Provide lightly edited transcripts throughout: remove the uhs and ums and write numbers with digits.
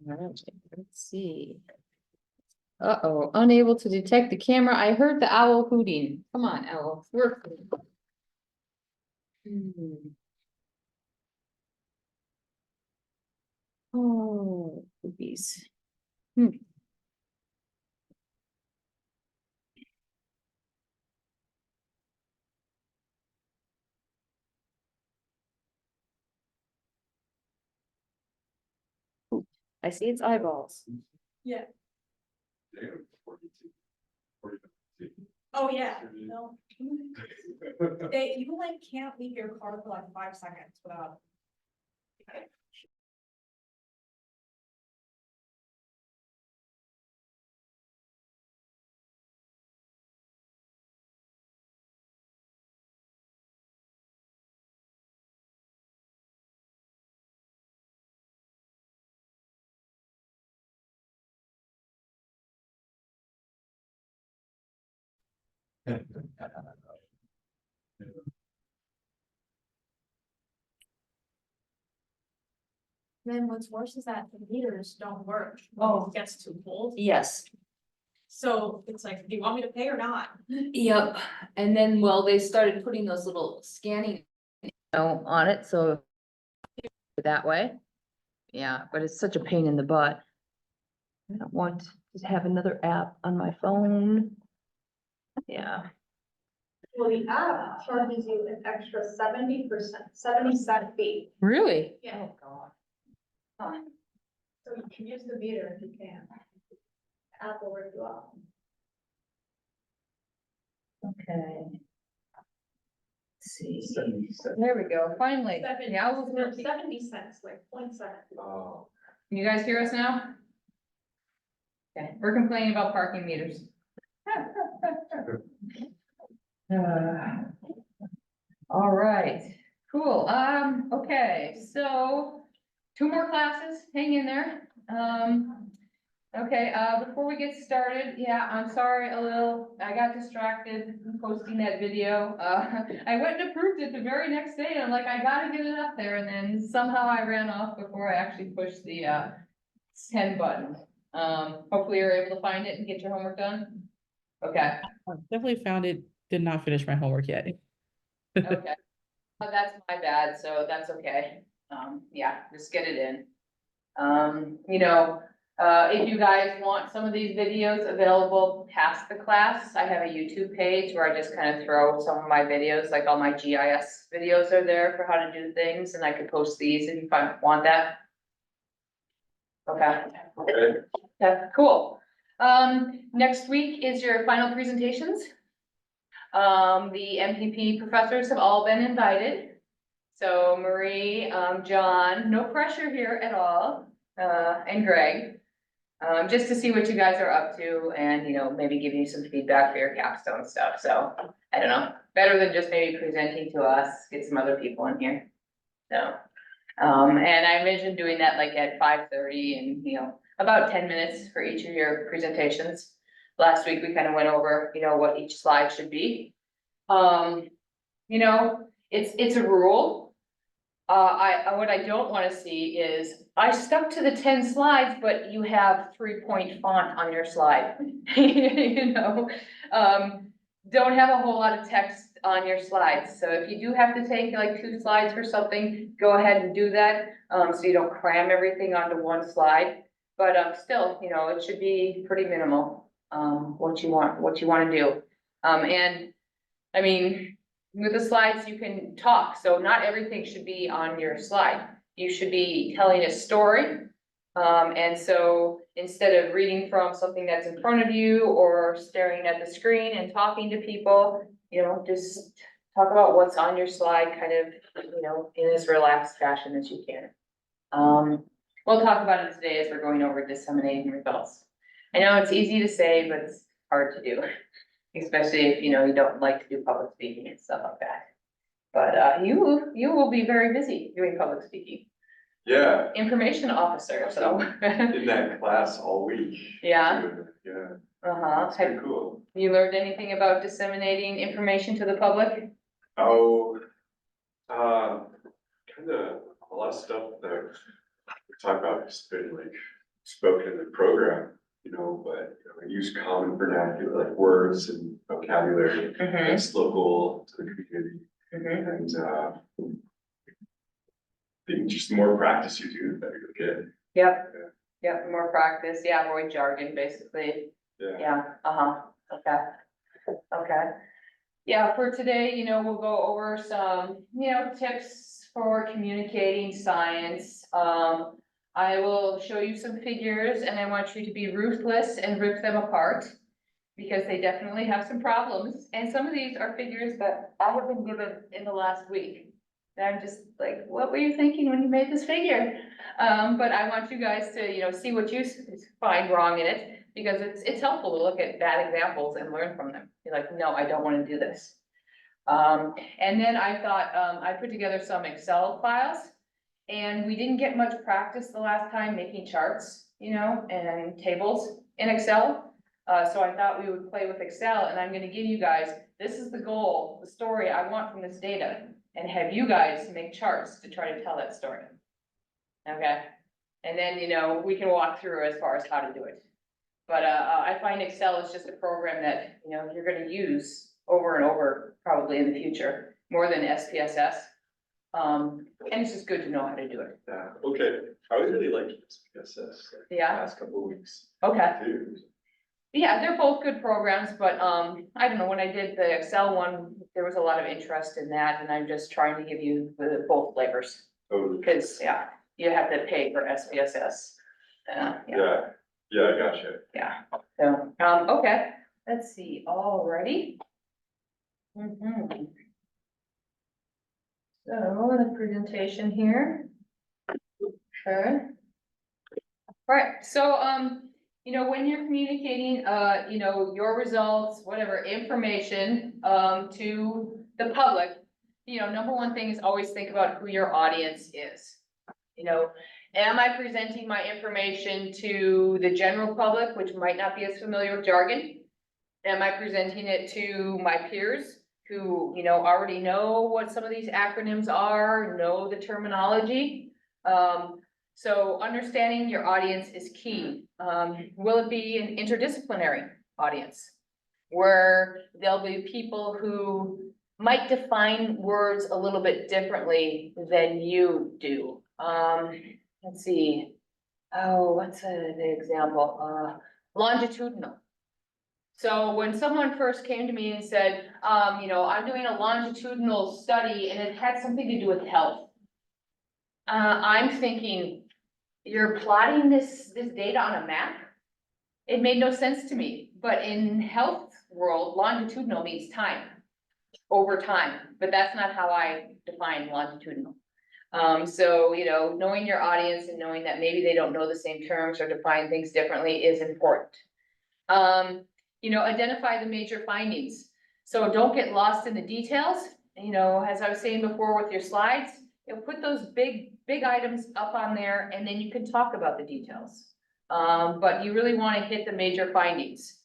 All right, let's see. Uh-oh, unable to detect the camera. I heard the owl hooting. Come on, owl, work. Oh, cookies. I see its eyeballs. Yeah. Oh, yeah, no. You like can't leave your car for like 5 seconds without. Then what's worse is that the meters don't work. Oh. It gets too cold. Yes. So it's like, do you want me to pay or not? Yep, and then, well, they started putting those little scanning, on it, so that way. Yeah, but it's such a pain in the butt. I don't want to have another app on my phone. Yeah. Well, the app charges you an extra 70%, 70-cent fee. Really? Yeah. Oh, God. Huh. So you can use the meter if you can. The app will rip you off. Okay. Let's see, there we go, finally. Yeah, I was working. 70 cents, like 0.7. Oh. Can you guys hear us now? Okay, we're complaining about parking meters. All right, cool, okay, so 2 more classes, hang in there. Okay, before we get started, yeah, I'm sorry, I got distracted posting that video. I went and approved it the very next day, and I'm like, I gotta get it up there, and then somehow I ran off before I actually pushed the, send button. Hopefully you're able to find it and get your homework done. Okay, Definitely found it, did not finish my homework yet. okay. That's my bad, so that's okay. Yeah, just get it in. If you guys want some of these videos available past the class, I have a YouTube page where I just kind of throw some of my videos, like all my GIS videos are there for how to do things, and I could post these if you want that. Okay. Okay. Yeah, cool. Next week is your final presentations. The MPP professors have all been invited. So Marie, John, no pressure here at all, and Greg. Just to see what you guys are up to and, maybe give you some feedback for your capstone stuff. So, I don't know, better than just maybe presenting to us, get some other people in here. So, and I envision doing that like at 5:30 and, about 10 minutes for each of your presentations. Last week, we kind of went over, what each slide should be. It's a rule. What I don't wanna see is, I stuck to the 10 slides, but you have 3-point font on your slide. Don't have a whole lot of text on your slides, so if you do have to take like 2 slides for something, go ahead and do that, so you don't cram everything onto 1 slide. But, still, it should be pretty minimal, what you wanna do. And, I mean, with the slides, you can talk, so not everything should be on your slide. You should be telling a story. And so instead of reading from something that's in front of you or staring at the screen and talking to people, just talk about what's on your slide, kind of, in as relaxed fashion as you can. We'll talk about it today as we're going over disseminating results. I know it's easy to say, but it's hard to do. Especially if, you don't like to do public speaking and stuff like that. But, you will be very busy doing public speaking. Yeah, Information officer, so. in that class all week. Yeah. Yeah, Uh-huh. that's pretty cool. Have you learned anything about disseminating information to the public? Oh, kind of a lot of stuff that we talk about has been like spoken in the program, you know, but you know, use common vernacular, like words and vocabulary that's local to the community. And being just the more practice you do, the better you'll get. Yep, yep, more practice, yeah, avoid jargon, basically. Yeah. Yeah, okay, okay. Yeah, for today, you know, we'll go over some, you know, tips for communicating science. I will show you some figures and I want you to be ruthless and rip them apart, because they definitely have some problems. And some of these are figures that I have been given in the last week. And I'm just like, what were you thinking when you made this figure? But I want you guys to, you know, see what you find wrong in it, because it's helpful to look at bad examples and learn from them. You're like, no, I don't want to do this. And then I thought, I put together some Excel files, and we didn't get much practice the last time making charts, you know, and tables in Excel. So I thought we would play with Excel, and I'm gonna give you guys, this is the goal, the story I want from this data, and have you guys make charts to try to tell that story. Okay, and then, you know, we can walk through as far as how to do it. But I find Excel is just a program that, you know, you're gonna use over and over, probably in the future, more than SPSS. And it's just good to know how to do it. Yeah, okay, I would really like SPSS, like, the Yeah. last couple of weeks Okay, too. yeah, they're both good programs, but I don't know, when I did the Excel one, there was a lot of interest in that, and I'm just trying to give you the both flavors. Oh, Because, yeah, you have to pay for SPSS. Yeah, yeah, I gotcha. yeah, so, okay, let's see, alrighty. So the presentation here. Okay. Alright, so, you know, when you're communicating, you know, your results, whatever, information, to the public, you know, number one thing is always think about who your audience is. You know, am I presenting my information to the general public, which might not be as familiar with jargon? Am I presenting it to my peers who, you know, already know what some of these acronyms are, know the terminology? So understanding your audience is key. Will it be an interdisciplinary audience, where there'll be people who might define words a little bit differently than you do? Let's see. Oh, what's an example? Longitudinal. So when someone first came to me and said, you know, I'm doing a longitudinal study and it had something to do with health. I'm thinking, you're plotting this data on a map? It made no sense to me, but in health world, longitudinal means time, over time, but that's not how I define longitudinal. So, you know, knowing your audience and knowing that maybe they don't know the same terms or define things differently is important. You know, identify the major findings. So don't get lost in the details. You know, as I was saying before with your slides, you know, put those big items up on there and then you can talk about the details. But you really want to hit the major findings.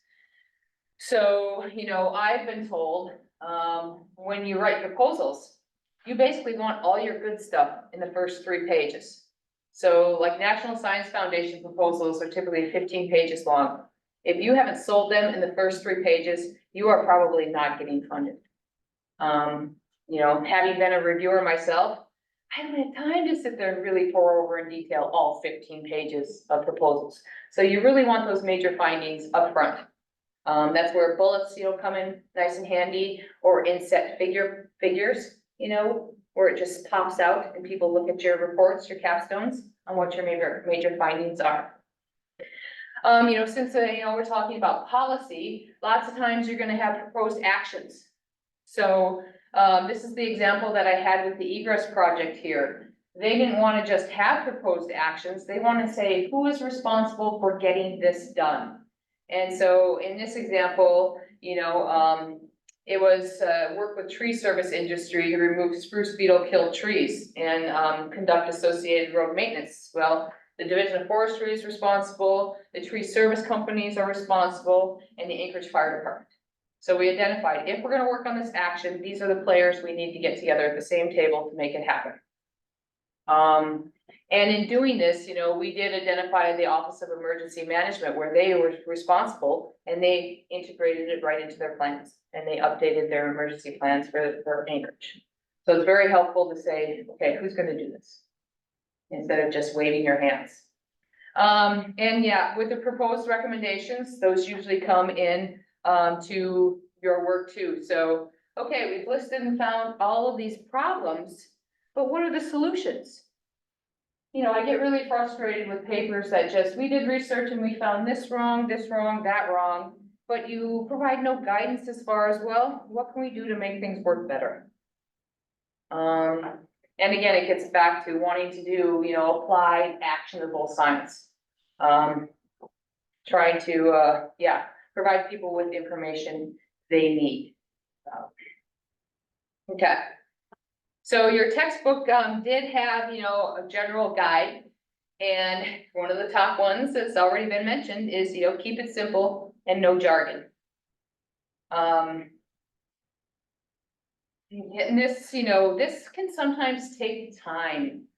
So, you know, I've been told, when you write proposals, you basically want all your good stuff in the first 3 pages. So like National Science Foundation proposals are typically 15 pages long. If you haven't sold them in the first 3 pages, you are probably not getting funded. You know, having been a reviewer myself, I don't have time to sit there and really pour over in detail all 15 pages of proposals. So you really want those major findings up front. That's where bullets, you know, come in nice and handy, or inset figures, you know, where it just pops out and people look at your reports, your capstones on what your major findings are. You know, since, you know, we're talking about policy, lots of times you're gonna have proposed actions. So, this is the example that I had with the egress project here. They didn't wanna just have proposed actions, they wanna say, who is responsible for getting this done? And so in this example, you know, it was, work with tree service industry to remove spruce beetle killed trees and, conduct associated road maintenance. Well, the Division of Forestry is responsible, the tree service companies are responsible, and the Anchorage Fire Department. So we identified, if we're gonna work on this action, these are the players we need to get together at the same table to make it happen. And in doing this, we did identify the Office of Emergency Management where they were responsible and they integrated it right into their plans and they updated their emergency plans for Anchorage. So it's very helpful to say, okay, who's gonna do this? Instead of just waving your hands. And yeah, with the proposed recommendations, those usually come in, to your work too. So, okay, we've listed and found all of these problems, but what are the solutions? I get really frustrated with papers that just, we did research and we found this wrong, that wrong. But you provide no guidance as far as, well, what can we do to make things work better? And again, it gets back to wanting to do, applied actionable science. Trying to, provide people with the information they need. Okay. So your textbook, did have, a general guide. And one of the top ones that's already been mentioned is, keep it simple and no jargon. And this, this can sometimes take time.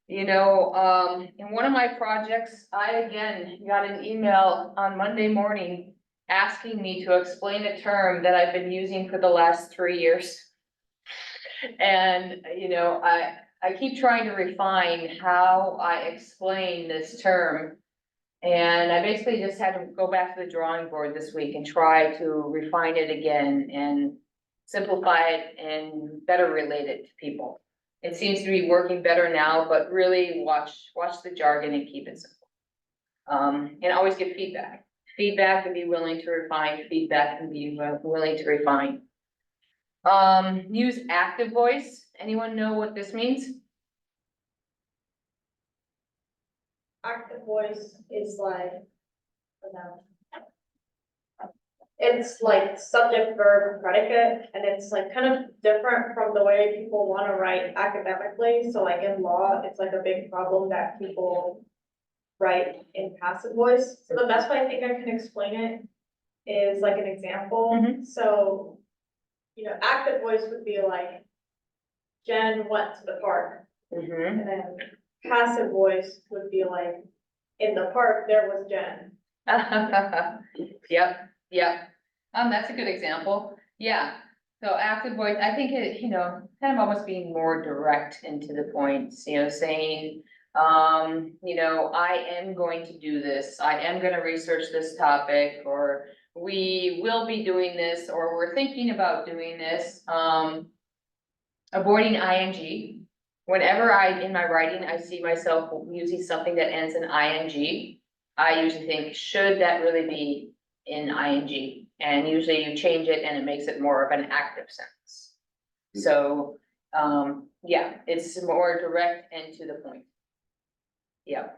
In one of my projects, I again got an email on Monday morning asking me to explain a term that I've been using for the last 3 years. And, I keep trying to refine how I explain this term. And I basically just had to go back to the drawing board this week and try to refine it again and simplify it and better relate it to people. It seems to be working better now, but really watch the jargon and keep it simple. And always give feedback. Feedback and be willing to refine, feedback and be willing to refine. Use active voice. Anyone know what this means? Active voice is like, it's like subject, verb, predicate, and it's like kind of different from the way people want to write academically. So like in law, it's like a big problem that people write in passive voice. So the best way I think I can explain it is like an example. So, active voice would be like, Jen went to the park. And then passive voice would be like, in the park, there was Jen. Yep. That's a good example. Yeah. So active voice, I think it, kind of almost being more direct into the points, saying, I am going to do this. I am going to research this topic, or we will be doing this, or we're thinking about doing this. Avoiding ing. Whenever in my writing, I see myself using something that ends in ing, I usually think, should that really be in ing? And usually you change it and it makes it more of an active sentence. So, it's more direct and to the point. Yeah.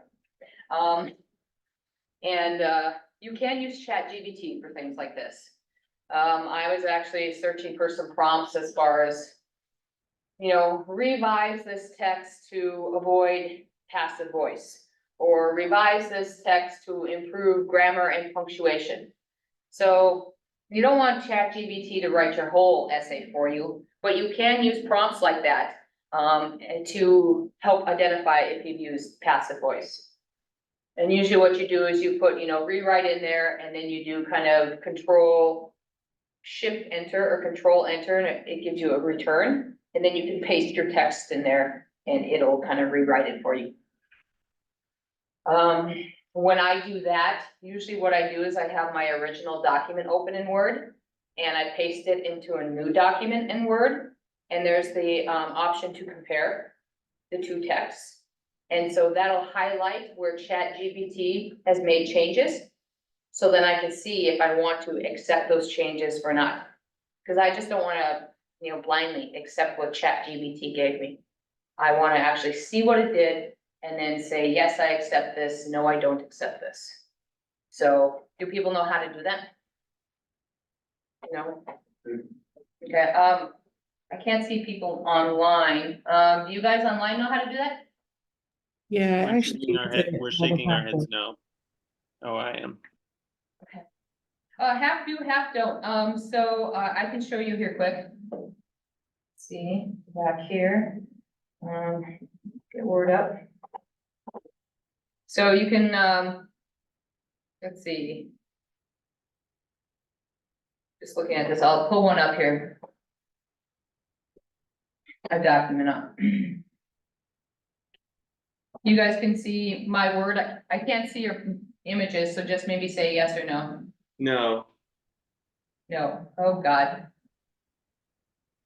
You can use ChatGPT for things like this. I was actually searching for some prompts as far as, revise this text to avoid passive voice, or revise this text to improve grammar and punctuation. So you don't want ChatGPT to write your whole essay for you, but you can use prompts like that and to help identify if you've used passive voice. And usually what you do is you put, rewrite in there, and then you do kind of Control Shift Enter or Control Enter, and it gives you a return. And then you can paste your text in there and it'll kind of rewrite it for you. When I do that, usually what I do is I have my original document open in Word and I paste it into a new document in Word. And there's the option to compare the two texts. And so that'll highlight where ChatGPT has made changes. So then I can see if I want to accept those changes or not. Because I just don't want to, blindly accept what ChatGPT gave me. I want to actually see what it did and then say, yes, I accept this. No, I don't accept this. So do people know how to do that? Okay. I can't see people online. Do you guys online know how to do that? Yeah, We're actually. shaking our head, we're shaking our heads no. Oh, I am. Okay. Half do, half don't. I can show you here quick. Let's see, back here. Get Word up. So you can, let's see. Just looking at this, I'll pull one up here. A document up. You guys can see my word. I can't see your images, so just maybe say yes or no. No. No, oh God.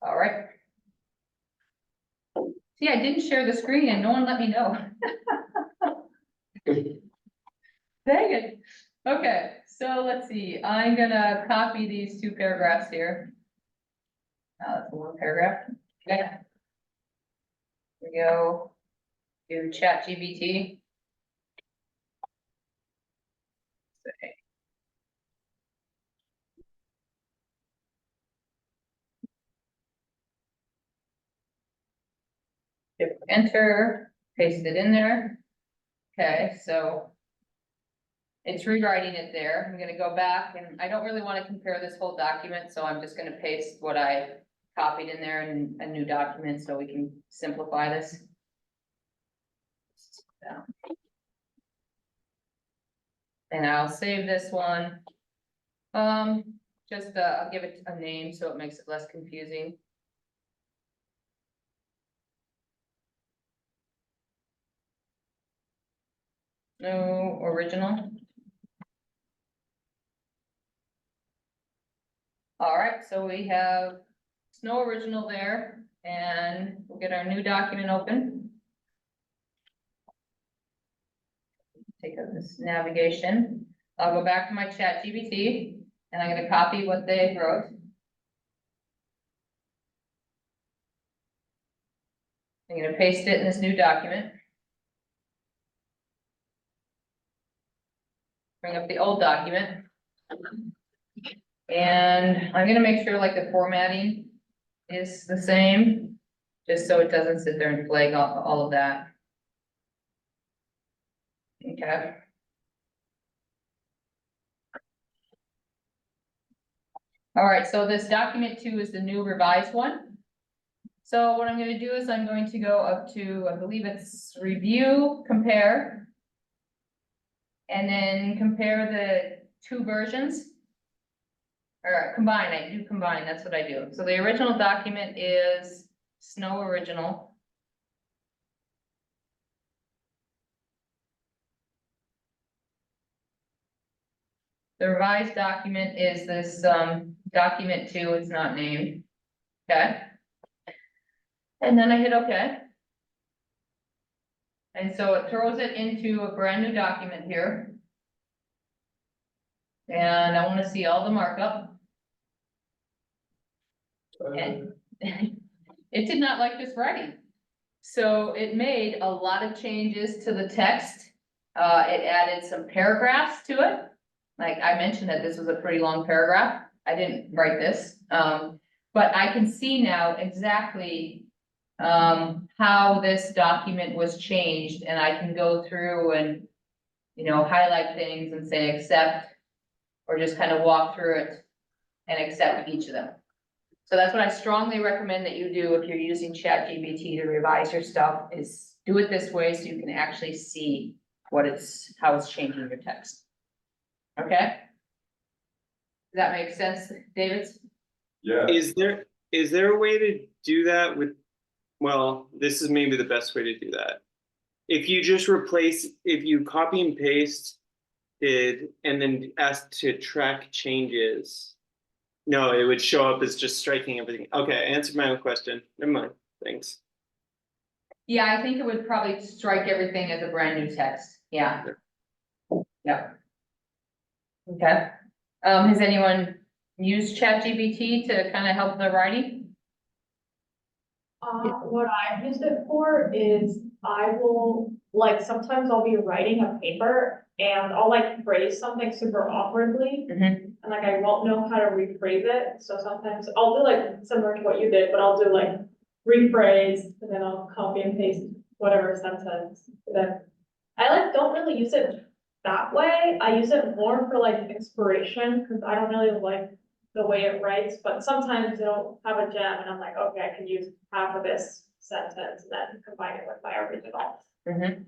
All right. See, I didn't share the screen and no one let me know. Dang it. Okay, so let's see, I'm gonna copy these two paragraphs here. That's one paragraph. Okay. Here we go. Do ChatGPT. Hit enter, paste it in there. Okay, so it's rewriting it there. I'm gonna go back and I don't really want to compare this whole document, so I'm just gonna paste what I copied in there in a new document so we can simplify this. And I'll save this one. Just, I'll give it a name so it makes it less confusing. No original. All right, so we have Snow Original there, and we'll get our new document open. Take out this navigation. I'll go back to my ChatGPT, and I'm gonna copy what they wrote. I'm gonna paste it in this new document. Bring up the old document. And I'm gonna make sure like the formatting is the same, just so it doesn't sit there and flag all of that. Okay. All right, so this document 2 is the new revised one. So what I'm gonna do is I'm going to go up to, I believe it's review, compare. And then compare the two versions. Or combine, I do combine, that's what I do. So the original document is Snow Original. The revised document is this, document 2, it's not named. Okay. And then I hit OK. And so it throws it into a brand new document here. And I want to see all the markup. And it did not like this writing. So it made a lot of changes to the text. It added some paragraphs to it. Like I mentioned that this was a pretty long paragraph. I didn't write this. But I can see now exactly how this document was changed, and I can go through and, you know, highlight things and say accept, or just kind of walk through it and accept each of them. So that's what I strongly recommend that you do if you're using ChatGPT to revise your stuff, is do it this way so you can actually see how it's changing your text. Okay? Does that make sense, David? Yeah. Is there a way to do that with, well, this is maybe the best way to do that. If you just if you copy and paste it and then ask to track changes, no, it would show up as just striking everything. Okay, I answered my own question. Never mind. Thanks. Yeah, I think it would probably strike everything as a brand new text. Yeah. Yeah. Okay. Has anyone used ChatGPT to kind of help their writing? What I've used it for is I will, like, sometimes I'll be writing a paper and I'll like phrase something super awkwardly. Mhm. And like I won't know how to rephrase it, so sometimes I'll do like similar to what you did, but I'll do like rephrase and then I'll copy and paste whatever sentence. Then I like don't really use it that way. I use it more for like inspiration because I don't really like the way it writes, but sometimes it'll have a gem and I'm like, okay, I can use half of this sentence and then combine it with my original. Mhm.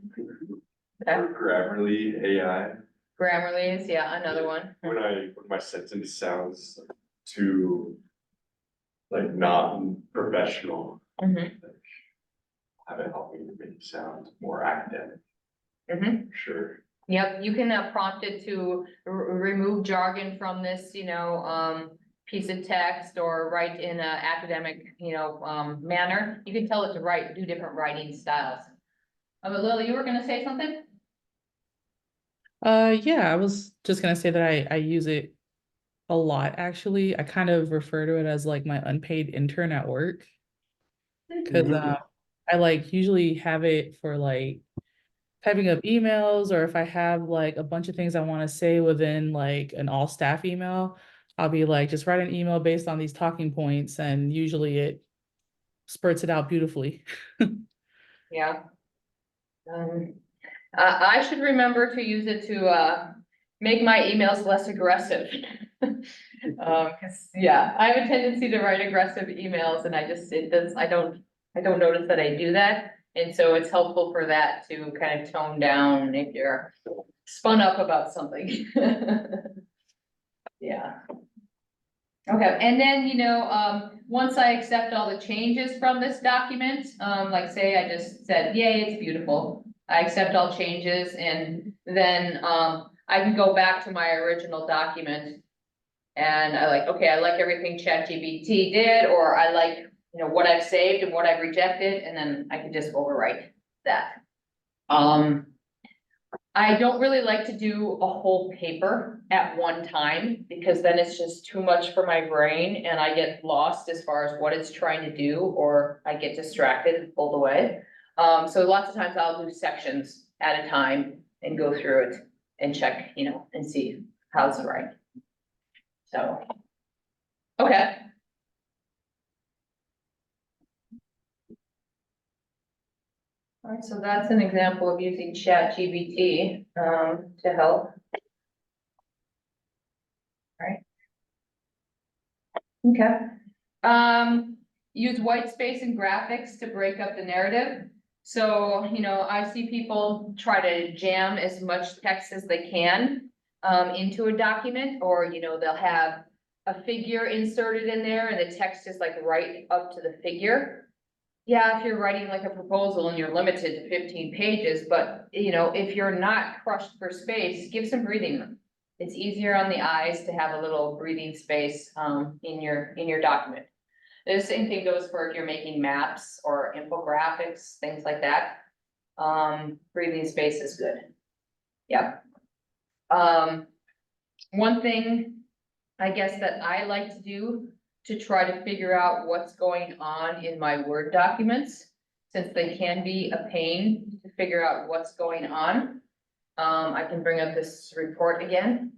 Okay. Grammarly AI. Grammarly is, yeah, another one. When my sentence sounds too like not professional, Mhm, have it help me to make it sound more academic, mhm. sure. Yep, you can prompt it to remove jargon from this, piece of text or write in a academic, manner. You can tell it to do different writing styles. But Lily, you were gonna say something? Yeah, I was just gonna say that I use it a lot, actually. I kind of refer to it as like my unpaid intern at work. Cause I like usually have it for like typing up emails, or if I have like a bunch of things I want to say within like an all staff email, I'll be like, just write an email based on these talking points, and usually it spurts it out beautifully. Yeah. Um, I should remember to use it to, make my emails less aggressive. Cause yeah, I have a tendency to write aggressive emails and I don't notice that I do that. And so it's helpful for that to kind of tone down if you're spun up about something. Yeah. Okay, and then, once I accept all the changes from this document, like say I just said, yay, it's beautiful. I accept all changes and then, I can go back to my original document. And okay, I like everything ChatGPT did, or I like, what I've saved and what I've rejected, and then I can just overwrite that. I don't really like to do a whole paper at one time, because then it's just too much for my brain and I get lost as far as what it's trying to do, or I get distracted and pulled away. So lots of times I'll do sections at a time and go through it and check, and see how's it right. So, okay. All right, so that's an example of using ChatGPT to help. Okay. Use white space and graphics to break up the narrative. So, I see people try to jam as much text as they can into a document, or, they'll have a figure inserted in there and the text is like right up to the figure. Yeah, if you're writing like a proposal and you're limited to 15 pages, but if you're not crushed for space, give some breathing room. It's easier on the eyes to have a little breathing space in your document. The same thing goes for if you're making maps or infographics, things like that. Breathing space is good. Yeah. One thing I guess that I like to do to try to figure out what's going on in my Word documents, since they can be a pain to figure out what's going on. I can bring up this report again.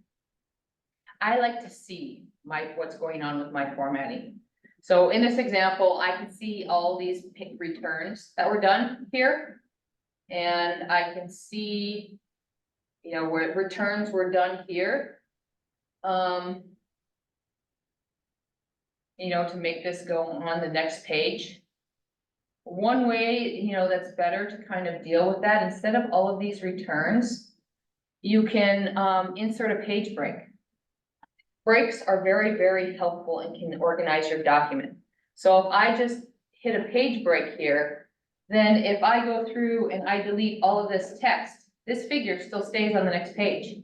I like to see what's going on with my formatting. So in this example, I can see all these returns that were done here. And I can see, where returns were done here. To make this go on the next page. One way, that's better to kind of deal with that, instead of all of these returns, you can insert a page break. Breaks are very, very helpful and can organize your document. So if I just hit a page break here, then if I go through and I delete all of this text, this figure still stays on the next page.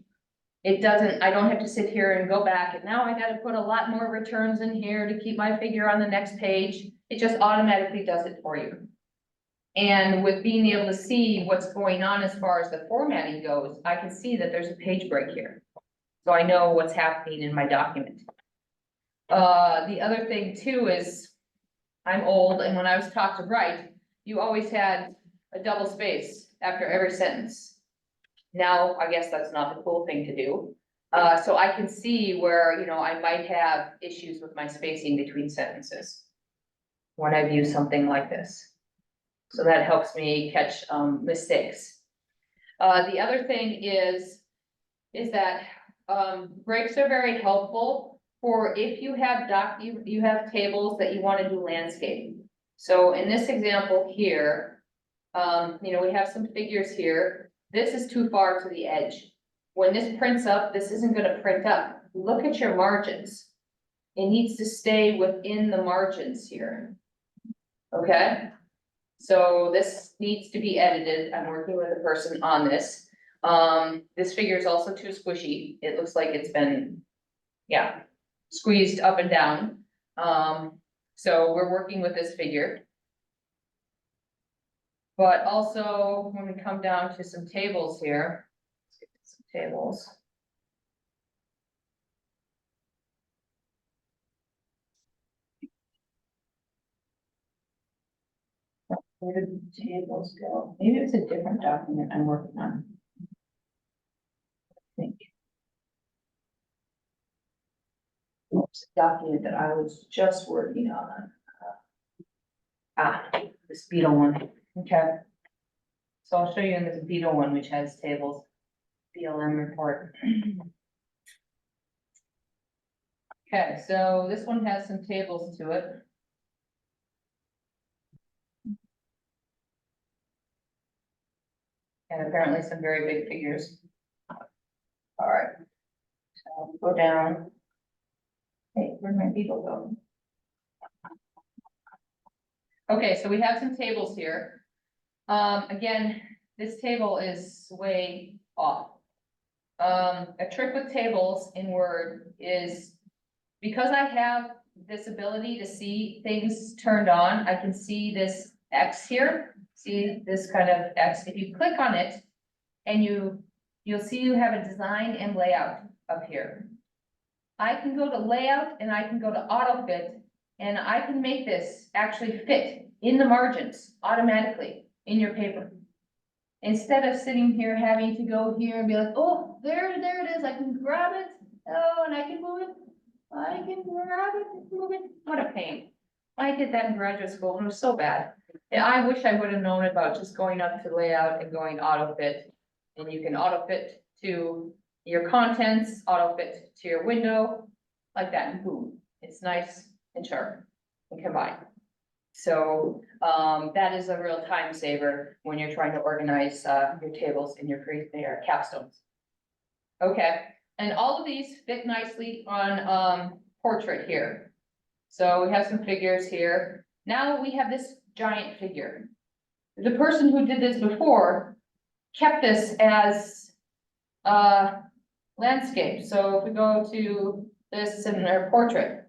I don't have to sit here and go back and now I gotta put a lot more returns in here to keep my figure on the next page. It just automatically does it for you. And with being able to see what's going on as far as the formatting goes, I can see that there's a page break here. So I know what's happening in my document. The other thing too is I'm old, and when I was taught to write, you always had a double space after every sentence. Now, I guess that's not the cool thing to do. So I can see where, I might have issues with my spacing between sentences when I view something like this. So that helps me catch mistakes. The other thing is that breaks are very helpful for if you have you have tables that you want to do landscape. So in this example here, we have some figures here. this is too far to the edge. When this prints up, this isn't gonna print up. Look at your margins. It needs to stay within the margins here. Okay? So this needs to be edited. I'm working with a person on this. This figure is also too squishy. It looks like it's been, yeah, squeezed up and down. So we're working with this figure. But also, when we come down to some tables here, let's get to some tables. Where did the tables go? Maybe it's a different document I'm working on. I think. Oops, document that I was just working on. This Beetle one, okay. So I'll show you in this Beetle one, which has tables, BLM report. Okay, so this one has some tables to it. And apparently some very big figures. All right. So go down. Hey, where'd my Beetle go? Okay, so we have some tables here. Again, this table is way off. A trick with tables in Word is because I have this ability to see things turned on, I can see this X here. See this kind of X. If you click on it and you'll see you have a design and layout up here. I can go to layout and I can go to auto fit and I can make this actually fit in the margins automatically in your paper. Instead of sitting here having to go here and be like, oh, there it is, I can grab it, oh, and I can move it, I can grab it, move it, what a pain. I did that in graduate school and it was so bad. Yeah, I wish I would have known about just going up to layout and going auto fit. And you can auto fit to your contents, auto fit to your window, like that, and boom, it's nice and sharp and combined. So, that is a real time saver when you're trying to organize, your tables and your capstones. Okay, and all of these fit nicely on, portrait here. So we have some figures here. Now we have this giant figure. The person who did this before kept this as, landscape. So if we go to this in their portrait.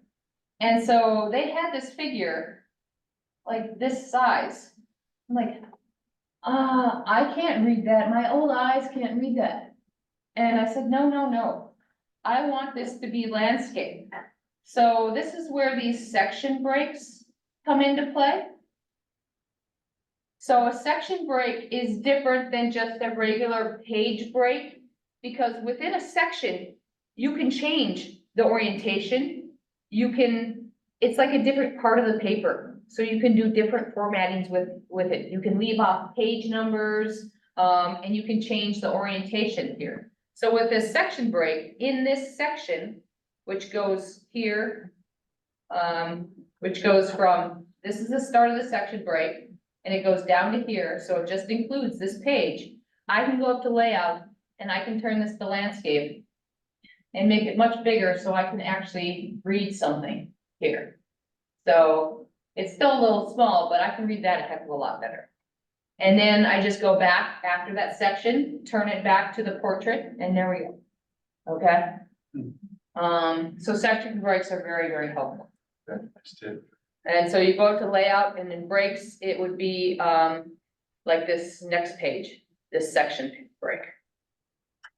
And so they had this figure like this size. I'm like, I can't read that. My old eyes can't read that. And I said, no. I want this to be landscape. So this is where these section breaks come into play. So a section break is different than just a regular page break, because within a section, you can change the orientation. It's like a different part of the paper, so you can do different formattings with it. You can leave off page numbers, and you can change the orientation here. So with this section break, in this section, which goes here, which goes from, this is the start of the section break, and it goes down to here, so it just includes this page. I can go up to layout, and I can turn this to landscape and make it much bigger so I can actually read something here. So it's still a little small, but I can read that a heck of a lot better. And then I just go back after that section, turn it back to the portrait, and there we go. Okay? So section breaks are very, very helpful. That's it. And so you go to layout and in breaks, it would be, like this next page, this section break.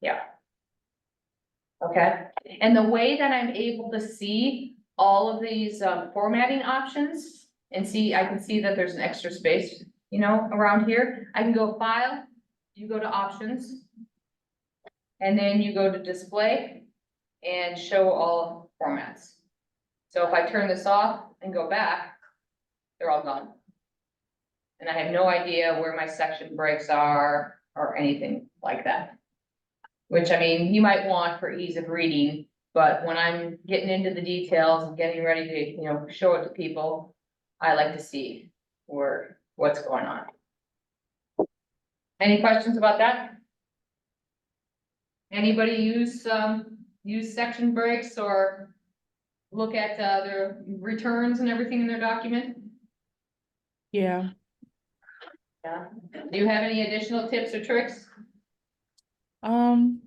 Yeah. Okay, and the way that I'm able to see all of these, formatting options and see, I can see that there's an extra space, around here. I can go file, you go to options. And then you go to display and show all formats. So if I turn this off and go back, they're all gone. And I have no idea where my section breaks are or anything like that. Which, I mean, you might want for ease of reading, but when I'm getting into the details and getting ready to, show it to people, I like to see what's going on. Any questions about that? Anybody use section breaks or look at, their returns and everything in their document? Yeah. Yeah. Do you have any additional tips or tricks? Um,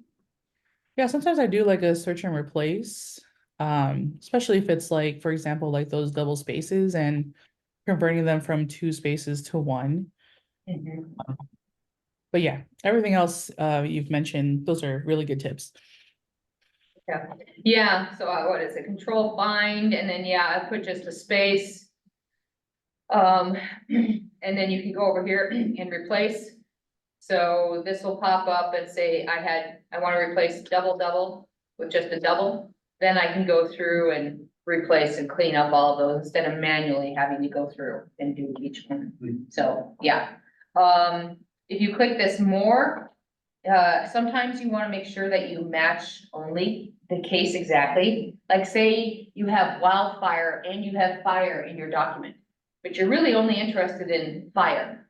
yeah, sometimes I do like a search and replace. Especially if it's like, for example, like those double spaces and converting them from 2 spaces to 1. But yeah, everything else you've mentioned, those are really good tips. Yeah, so what is it, control find, and then, yeah, I put just a space. And then you can go over here and replace. So this will pop up and say, I want to replace double with just a double. Then I can go through and replace and clean up all of those instead of manually having to go through and do each one. So, yeah. If you click this more, sometimes you want to make sure that you match only the case exactly. Like say you have wildfire and you have fire in your document, but you're really only interested in fire.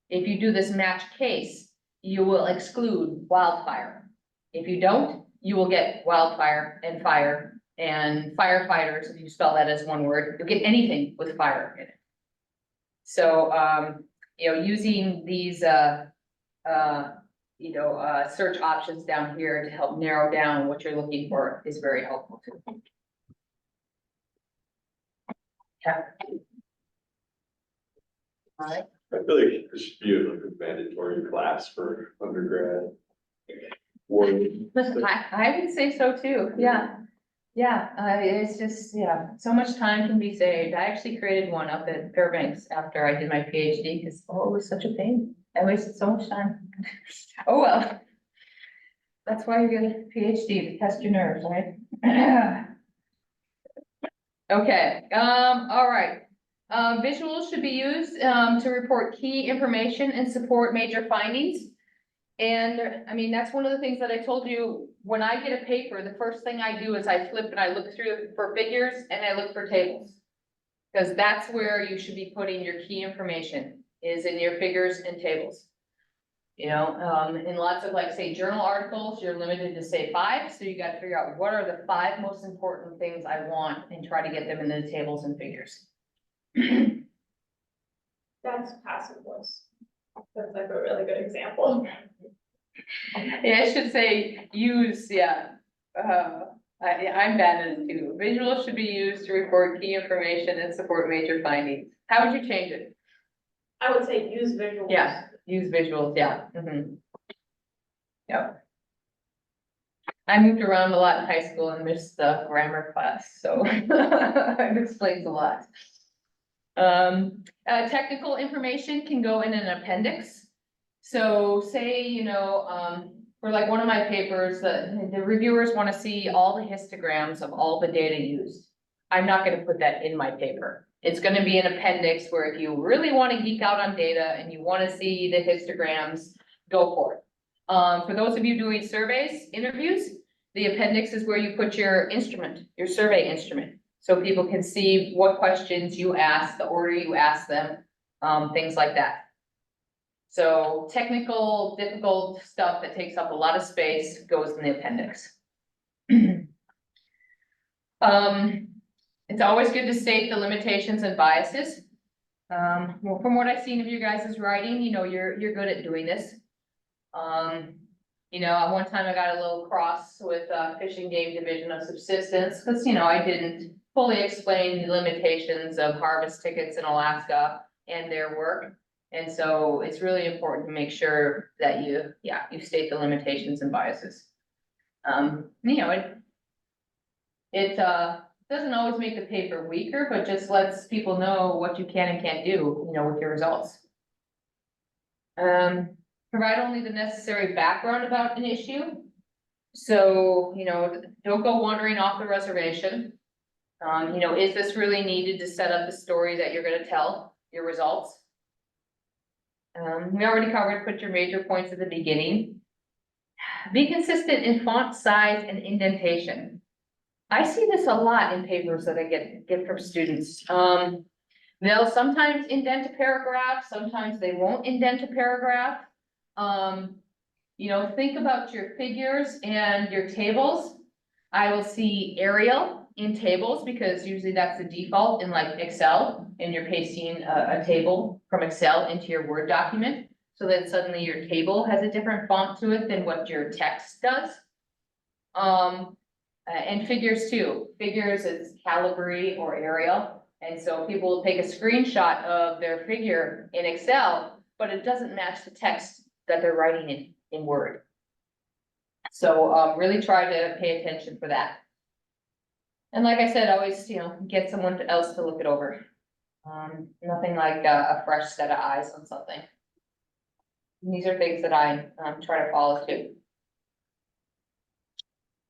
If you do this match case, you will exclude wildfire. If you don't, you will get wildfire and fire and firefighters, if you spell that as one word, you'll get anything with fire in it. So, using these, search options down here to help narrow down what you're looking for is very helpful too. Yeah. All right. I feel like this should be like a mandatory class for undergrad. Listen, I would say so too, yeah. Yeah, it's just, yeah, so much time can be saved. I actually created one up at Fairbanks after I did my PhD, because, it was such a pain. I wasted so much time. Oh, well. That's why you get a PhD, to test your nerves, right? Okay, all right. Visuals should be used, to report key information and support major findings. And I mean, that's one of the things that I told you, when I get a paper, the first thing I do is I flip and I look through for figures and I look for tables. Because that's where you should be putting your key information, is in your figures and tables. In lots of like, say, journal articles, you're limited to say 5, so you gotta figure out what are the 5 most important things I want and try to get them in the tables and figures. That's passive voice. That's like a really good example. Yeah, I should say use, yeah. I'm bad at it too. Visuals should be used to report key information and support major findings. How would you change it? I would say use visuals. Yeah, use visuals, yeah. Yep. I moved around a lot in high school and missed the grammar class, so it explains a lot. Technical information can go in an appendix. So say, for like one of my papers, the reviewers want to see all the histograms of all the data used. I'm not going to put that in my paper. It's going to be an appendix where if you really want to geek out on data and you want to see the histograms, go for it. For those of you doing surveys, interviews, the appendix is where you put your instrument, your survey instrument. So people can see what questions you ask, the order you ask them, things like that. So technical, difficult stuff that takes up a lot of space goes in the appendix. It's always good to state the limitations and biases. Well, from what I've seen of you guys' writing, you're good at doing this. At one time I got a little cross with Fish and Game Division of Subsistence, because, I didn't fully explain the limitations of harvest tickets in Alaska and their work. And so it's really important to make sure that you state the limitations and biases. It doesn't always make the paper weaker, but just lets people know what you can and can't do, with your results. Provide only the necessary background about an issue. So, don't go wandering off the reservation. Is this really needed to set up the story that you're gonna tell, your results? We already covered, put your major points at the beginning. Be consistent in font size and indentation. I see this a lot in papers that I get from students. They'll sometimes indent a paragraph, sometimes they won't indent a paragraph. think about your figures and your tables. I will see Arial in tables because usually that's the default in like Excel, and you're pasting a table from Excel into your Word document. So then suddenly your table has a different font to it than what your text does. And figures too. Figures is Calibri or Arial. And so people will take a screenshot of their figure in Excel, but it doesn't match the text that they're writing in Word. So, really try to pay attention for that. And like I said, always, get someone else to look it over. Nothing like a fresh set of eyes on something. And these are things that I, try to follow too.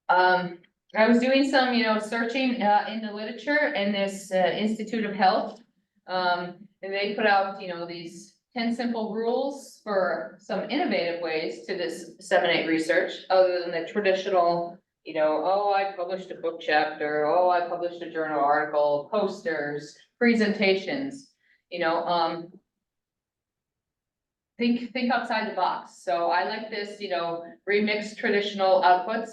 I was doing some, searching, in the literature and this, Institute of Health. And they put out, these 10 simple rules for some innovative ways to disseminate research other than the traditional, oh, I published a book chapter, oh, I published a journal article, posters, presentations, think outside the box. So I like this, remix traditional outputs.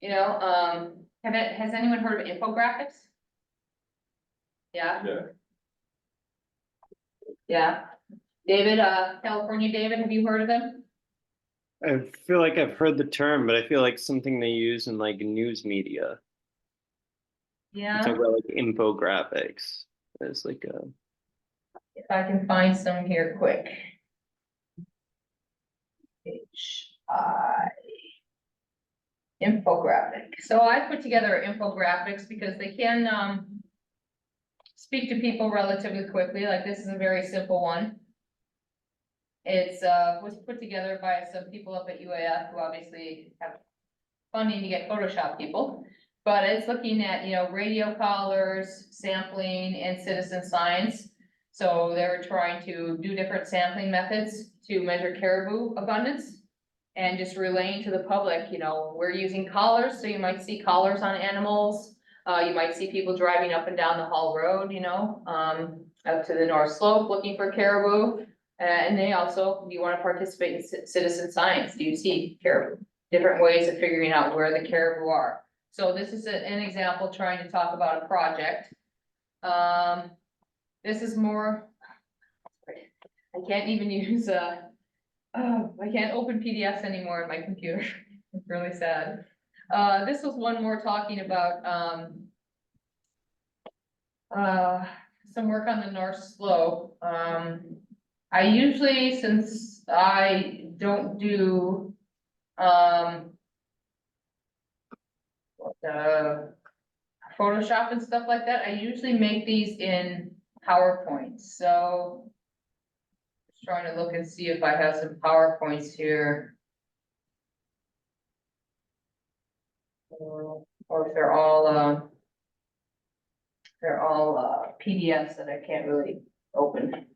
Has anyone heard of infographics? Yeah, Yeah, yeah. David, California David, have you heard of them? I feel like I've heard the term, but I feel like something they use in like news media. You Yeah, talk about like infographics. It's like a if I can find some here quick. Infographic. So I put together infographics because they can, speak to people relatively quickly. Like this is a very simple one. It's, was put together by some people up at UAF who obviously have funding to get Photoshop people. But it's looking at, radio collars, sampling, and citizen science. So they're trying to do different sampling methods to measure caribou abundance. And just relaying to the public, we're using collars, so you might see collars on animals. You might see people driving up and down the Hall Road, up to the North Slope looking for caribou. And they also, do you want to participate in citizen science? Do you see caribou? Different ways of figuring out where the caribou are. So this is an example trying to talk about a project. This is more, I can't even use oh, I can't open PDFs anymore on my computer. It's really sad. This was one more talking about, some work on the North Slope. I usually, since I don't do, Photoshop and stuff like that, I usually make these in PowerPoint, so just trying to look and see if I have some PowerPoints here. Or if they're all PDFs that I can't really open.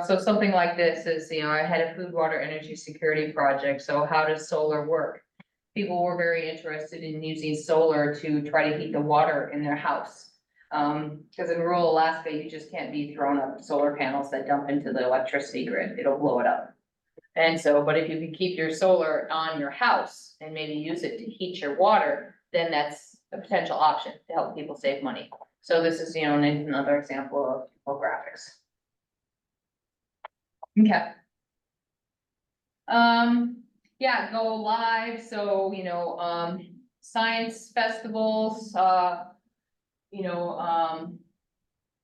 So something like this is, I had a food, water, energy security project, so how does solar work? People were very interested in using solar to try to heat the water in their house. Because in rural Alaska, you just can't be throwing up solar panels that dump into the electricity grid, it'll blow it up. And so, but if you can keep your solar on your house and maybe use it to heat your water, then that's a potential option to help people save money. So this is, another example of infographics. Okay. Yeah, go live, so, science festivals,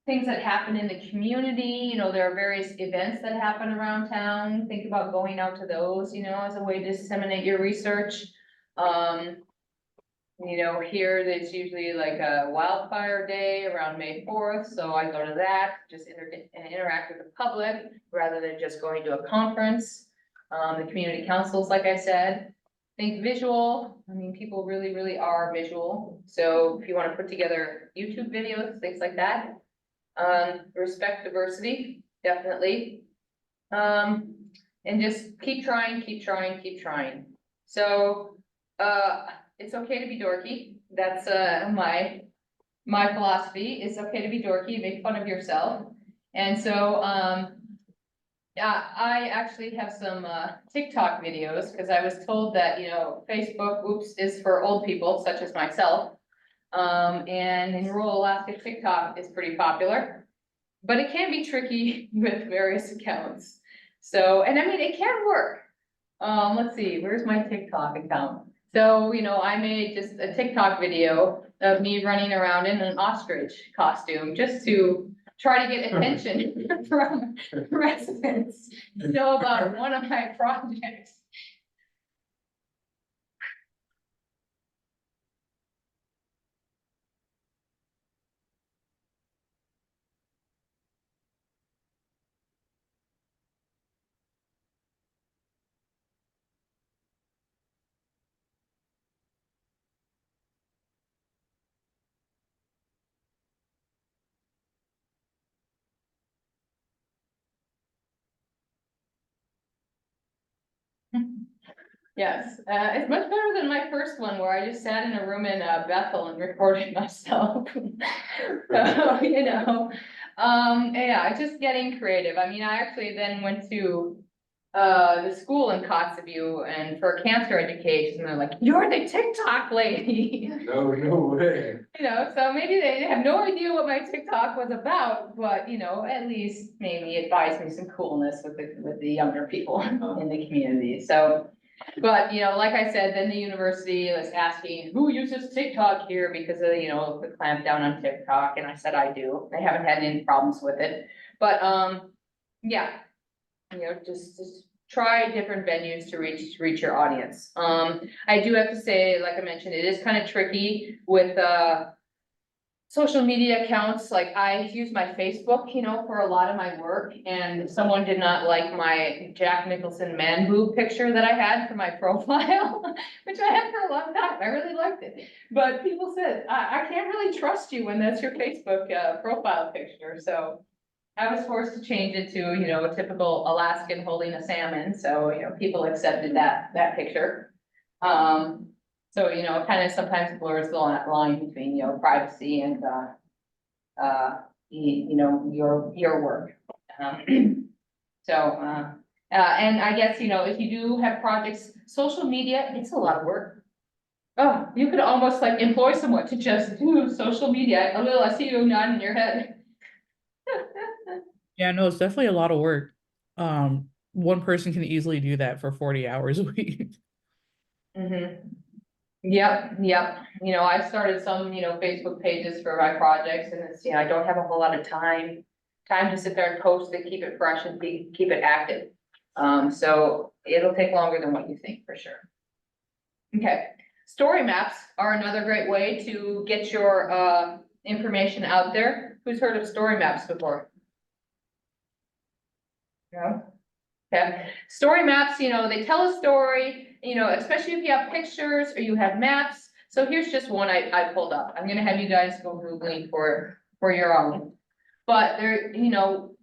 things that happen in the community, there are various events that happen around town, think about going out to those, as a way to disseminate your research. Here, there's usually like a wildfire day around May 4th, so I go to that, just interact with the public, rather than just going to a conference. The community councils, like I said, think visual, people really, really are visual, so if you wanna put together YouTube videos, things like that. Respect diversity, definitely. And just keep trying, keep trying, keep trying. So, it's okay to be dorky. That's my philosophy. It's okay to be dorky, make fun of yourself. And so, yeah, I actually have some TikTok videos, because I was told that, Facebook, is for old people such as myself. And in rural Alaska, TikTok is pretty popular, but it can be tricky with various accounts. So, and I mean, it can work. Let's see, where's my TikTok account? So, I made just a TikTok video of me running around in an ostrich costume, just to try to get attention from residents, about one of my projects. Yes, it's much better than my first one where I just sat in a room in Bethel and recorded myself. So, yeah, just getting creative. I mean, I actually then went to the school in Kotzebue and for cancer education, they're like, "You're the TikTok lady." No, no way. So maybe they have no idea what my TikTok was about, but at least maybe advise me some coolness with the younger people in the community, so. But, like I said, then the university was asking, who uses TikTok here because of, the clampdown on TikTok, and I said I do. I haven't had any problems with it, but, yeah. Just try different venues to reach your audience. I do have to say, like I mentioned, it is kind of tricky with, social media accounts. Like I use my Facebook, for a lot of my work, and someone did not like my Jack Nicholson man boob picture that I had for my profile, which I had for a long time. I really liked it. But people said, I can't really trust you when that's your Facebook profile picture. So I was forced to change it to, a typical Alaskan holding a salmon. So, people accepted that picture. So, it kind of sometimes blurs the line between, privacy and, your work. And I guess, if you do have projects, social media, it's a lot of work. Oh, you could almost like employ someone to just do social media. I see you nodding your head. Yeah, no, it's definitely a lot of work. One person can easily do that for 40 hours a week. Mm-hmm. Yep. I started some, Facebook pages for my projects, and it's, I don't have a whole lot of time to sit there and post it, keep it fresh and keep it active. So it'll take longer than what you think, for sure. Okay, story maps are another great way to get your information out there. Who's heard of story maps before? No? Okay, story maps, they tell a story, especially if you have pictures or you have maps. So here's just one I pulled up. I'm gonna have you guys go Googling for your own. But there,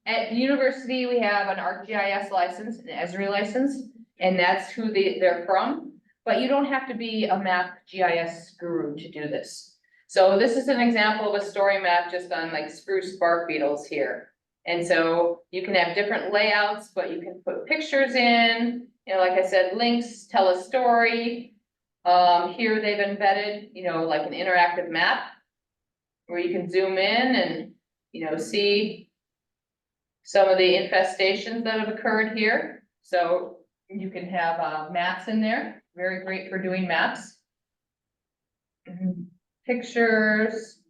at the university, we have an ArcGIS license, an Esri license, and that's who they're from. But you don't have to be a map GIS guru to do this. So this is an example of a story map just on like spruce bark beetles here. And so you can have different layouts, but you can put pictures in, like I said, links, tell a story. Here they've embedded, like an interactive map where you can zoom in and, see some of the infestations that have occurred here. So you can have maps in there, very great for doing maps. Pictures.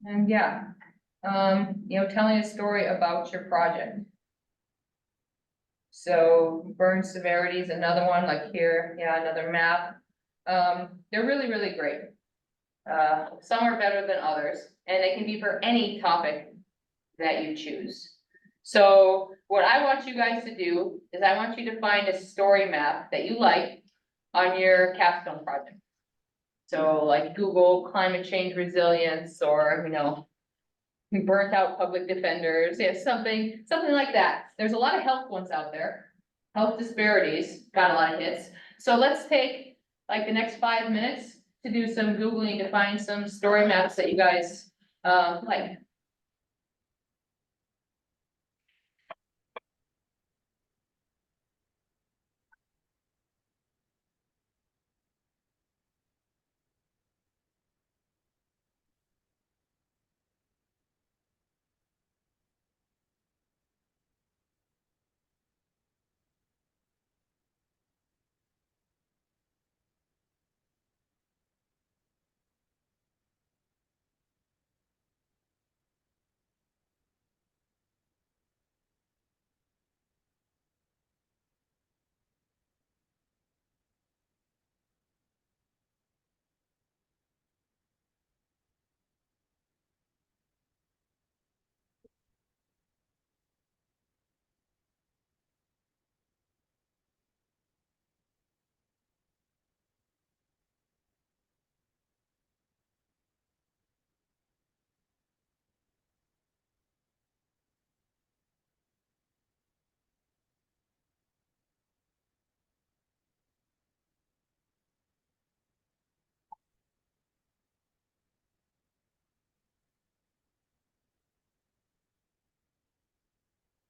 And yeah. Telling a story about your project. So burn severity is another one, like here, another map. They're really, really great. Some are better than others, and they can be for any topic that you choose. So what I want you guys to do is I want you to find a story map that you like on your capstone project. So like Google climate change resilience, or, burnt out public defenders, something like that. There's a lot of health ones out there. Health disparities got a lot of hits. So let's take like the next 5 minutes to do some Googling to find some story maps that you guys like.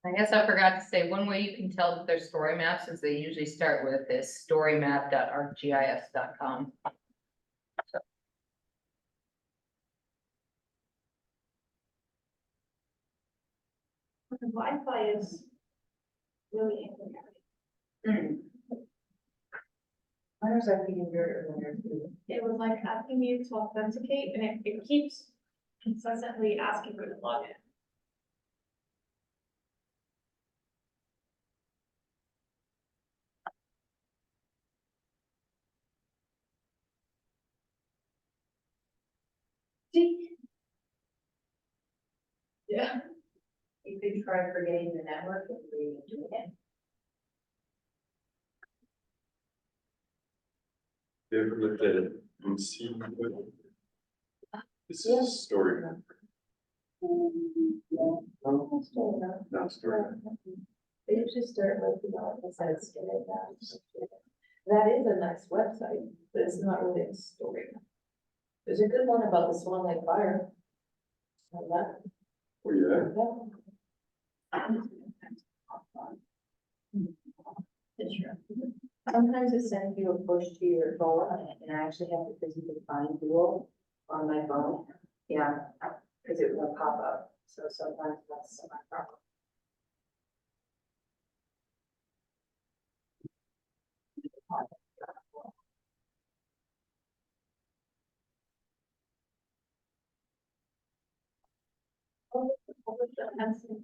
I guess I forgot to say, one way you can tell that they're story maps is they usually start with this storymap.arcgis.com. The Wi-Fi is really inconvenient. Mine was being very earlier too. It was like asking me to authenticate and it keeps consistently asking me to log in. Yeah. You could try forgetting the network and redoing it. You ever looked at it and see? This is a story map. Not story map. They usually start with, it says story maps. That is a nice website, but it's not really a story. There's a good one about the Swan Lake fire. On that. Oh, yeah. Sometimes it sends you a push to your phone, and I actually have to physically find Google on my phone. Yeah, because it won't pop up, so sometimes that's my problem.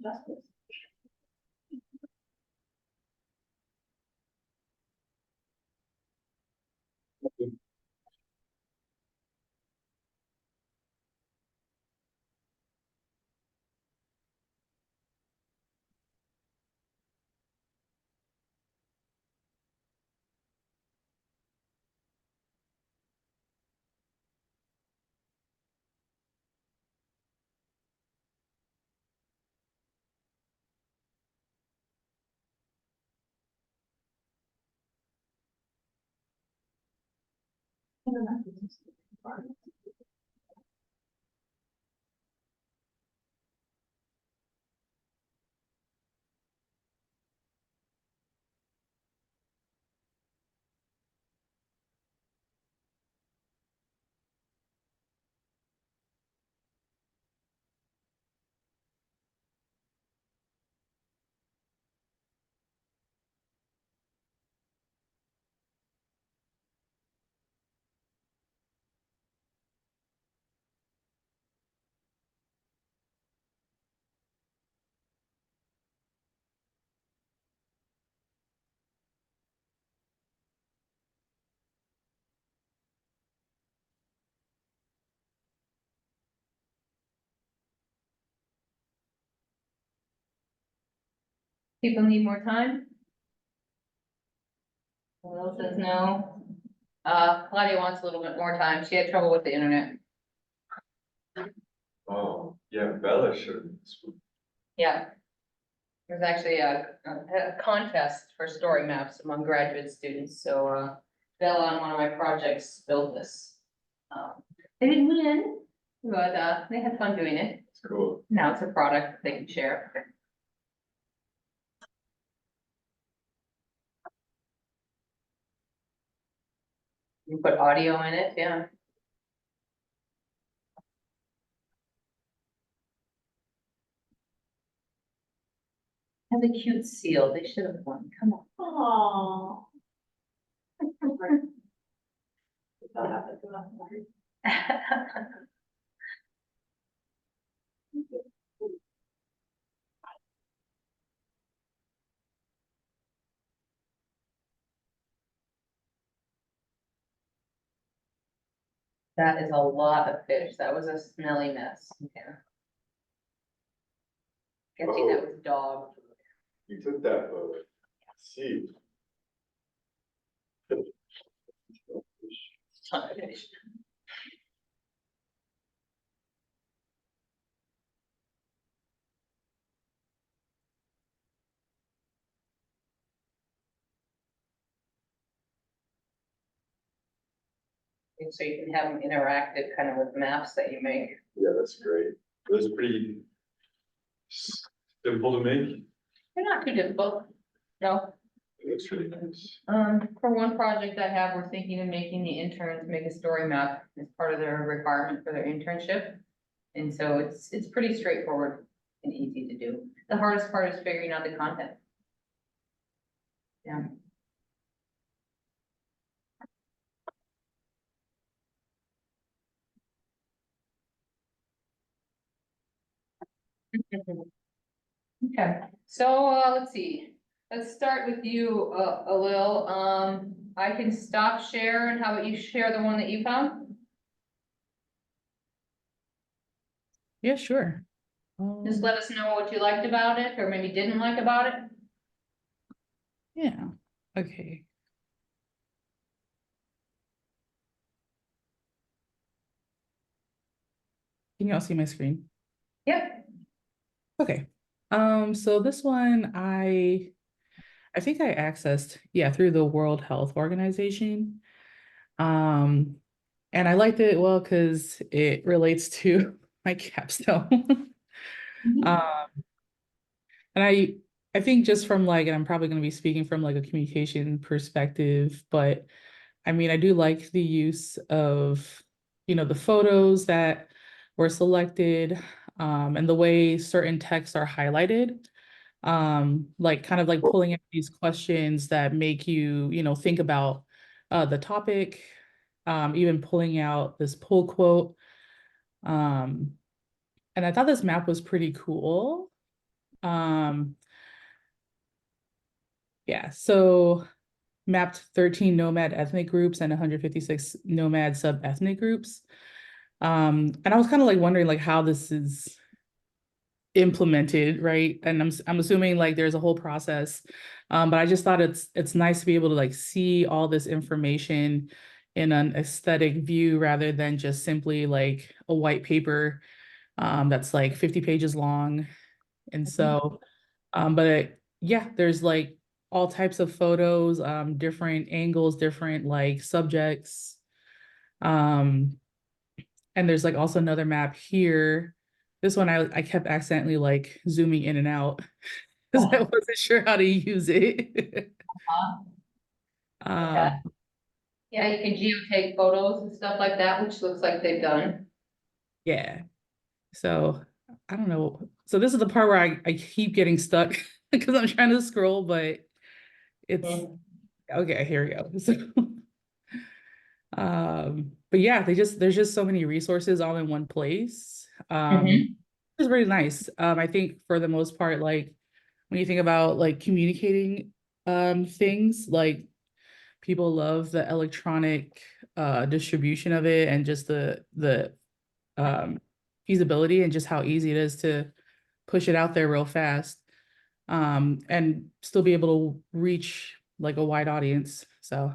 Justice. People need more time? Someone else says no. Claudia wants a little bit more time. She had trouble with the internet. Oh, yeah, Bella showed this one. Yeah. There's actually a contest for story maps among graduate students, so, Bella on one of my projects built this. They didn't win, but, they had fun doing it. It's cool. Now it's a product they can share. You put audio in it, yeah. Has a cute seal, they should have won, come on. Aww. Don't have to do that. That is a lot of fish, that was a smelly mess, yeah. Guessing that was dog. You took that photo. See. Ton of fish. And so you can have them interactive kind of with maps that you make. Yeah, that's great. It was pretty simple to make. They're not too difficult. No, It looks really nice. for one project I have, we're thinking of making the interns make a story map as part of their requirement for their internship. And so it's pretty straightforward and easy to do. The hardest part is figuring out the content. Yeah. Okay, so, let's see, let's start with you, Alil, I can stop share, and how about you share the one that you found? Yeah, sure. Just let us know what you liked about it, or maybe didn't like about it. Yeah, okay. Can you all see my screen? Yep. Okay. So this one I think I accessed, yeah, through the World Health Organization. And I liked it well because it relates to my capstone. Um, and I think just from like, and I'm probably going to be speaking from like a communication perspective, but I mean, I do like the use of, the photos that were selected, and the way certain texts are highlighted, like kind of like pulling out these questions that make you, think about the topic, even pulling out this pull quote. Um, and I thought this map was pretty cool. Um, yeah, so mapped 13 nomad ethnic groups and 156 nomad sub-ethnic groups. And I was kind of like wondering like how this is implemented, right? And I'm assuming like there's a whole process. But I just thought it's nice to be able to like see all this information in an aesthetic view rather than just simply like a white paper that's like 50 pages long. And so, yeah, there's like all types of photos, different angles, different like subjects. Um, and there's like also another map here. This one I kept accidentally like zooming in and out because I wasn't sure how to use it. Yeah. Um, Yeah, you can geotag photos and stuff like that, which looks like they've done. yeah. So I don't know. So this is the part where I keep getting stuck because I'm trying to scroll, but it's okay, here we go. So, but yeah, there's just so many resources all in one place. It's really nice. I think for the most part, like when you think about like communicating things, like people love the electronic distribution of it and just the um feasibility and just how easy it is to push it out there real fast, and still be able to reach like a wide audience. So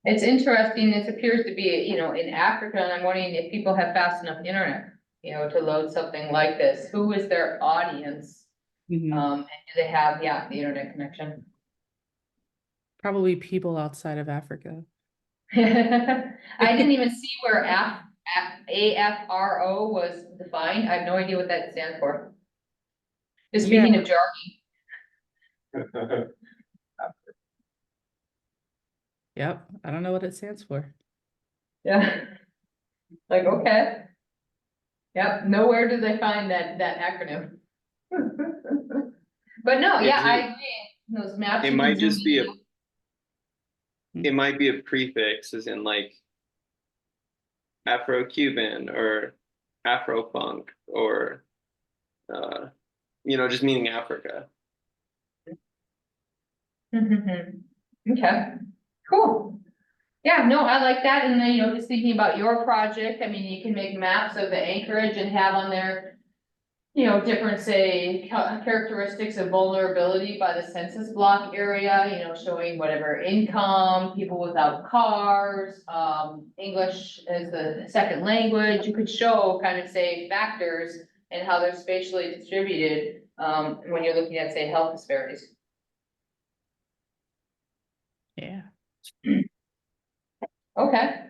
It's interesting, this appears to be, in Africa, and I'm wondering if people have fast enough internet, to load something like this. Who is their audience? mhm. And do they have, yeah, the internet connection? Probably people outside of Africa. I didn't even see where AFRO was defined. I have no idea what that stands for. Just Yeah. speaking of jargon. Yep, I don't know what it stands for. Yeah. Like, okay. Yep, nowhere do they find that acronym. But no, yeah, I agree. Those maps. It you can might zoom just be in. it might be a prefix, as in like Afro-Cuban or Afro-Funk or just meaning Africa. Okay, cool. Yeah, no, I like that. And then, just thinking about your project, I mean, you can make maps of the anchorage and have on there, different, say, characteristics of vulnerability by the census block area, showing whatever income, people without cars, English as the second language. You could show kind of say factors and how they're spatially distributed, when you're looking at, say, health disparities. Yeah. Okay,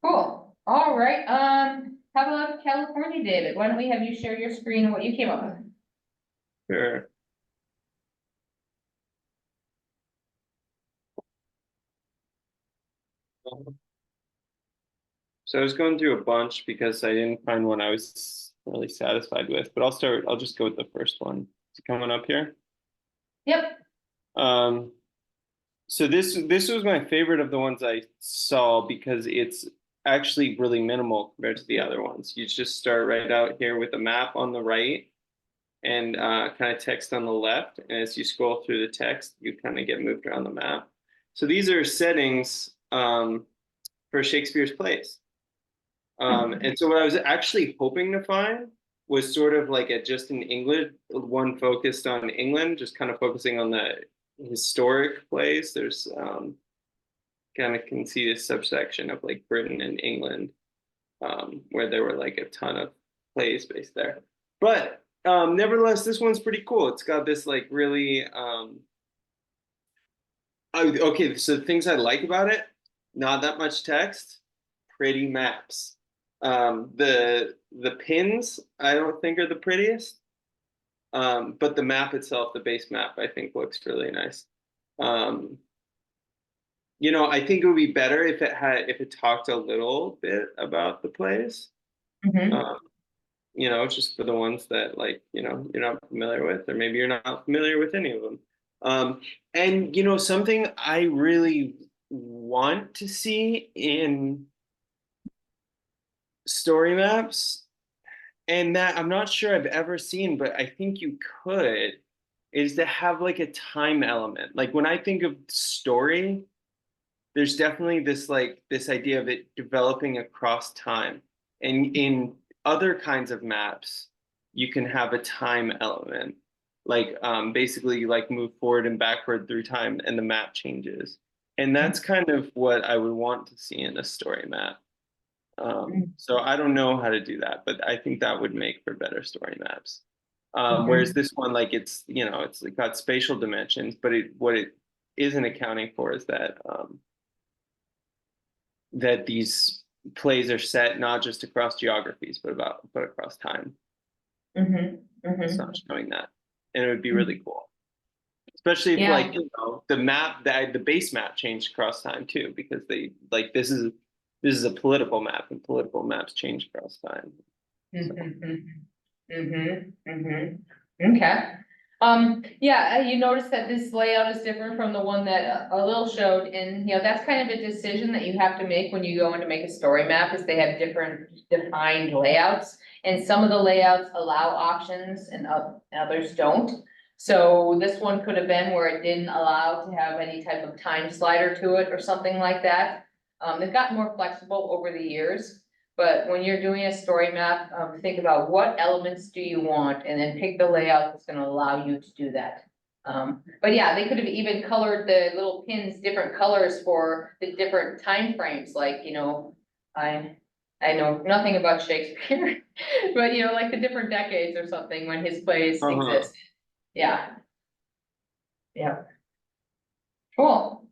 cool. All right, how about California, David? Why don't we have you share your screen and what you came up with? Sure. So I was going through a bunch because I didn't find one I was really satisfied with, but I'll just go with the first one. Is it coming up here? Yep. Um, so this was my favorite of the ones I saw because it's actually really minimal compared to the other ones. You just start right out here with a map on the right and kind of text on the left. And as you scroll through the text, you kind of get moved around the map. So these are settings for Shakespeare's plays. And so what I was actually hoping to find was sort of like just an English one focused on England, just kind of focusing on the historic plays. There's kind of can see this subsection of like Britain and England, where there were like a ton of plays based there. But nevertheless, this one's pretty cool. It's got this like really okay, so things I like about it, not that much text, pretty maps. The pins I don't think are the prettiest. But the map itself, the base map, I think looks really nice. I think it would be better if it talked a little bit about the plays. Mhm. Just for the ones that like, you're not familiar with, or maybe you're not familiar with any of them. And something I really want to see in story maps, and that I'm not sure I've ever seen, but I think you could, is to have like a time element. Like when I think of story, there's definitely this idea of it developing across time. And in other kinds of maps, you can have a time element. Like basically you like move forward and backward through time and the map changes. And that's kind of what I would want to see in a story map. So I don't know how to do that, but I think that would make for better story maps. Whereas this one, like it's got spatial dimensions, but what it isn't accounting for is that these plays are set not just across geographies, but across time. It's not showing that, and it would be really cool, especially if Yeah. like the base map changed across time too, because they like this is a political map, and political maps change across time. Okay. Yeah, you notice that this layout is different from the one that Lil showed, and that's kind of a decision that you have to make when you go in to make a story map, is they have different defined layouts. And some of the layouts allow options and others don't. So this one could have been where it didn't allow to have any type of time slider to it or something like that. They've gotten more flexible over the years. But when you're doing a story map, think about what elements do you want, and then pick the layout that's gonna allow you to do that. But yeah, they could have even colored the little pins different colors for the different time frames. Like, I know nothing about Shakespeare, but like the different decades or something when his plays exist. Yeah. Yeah. Cool.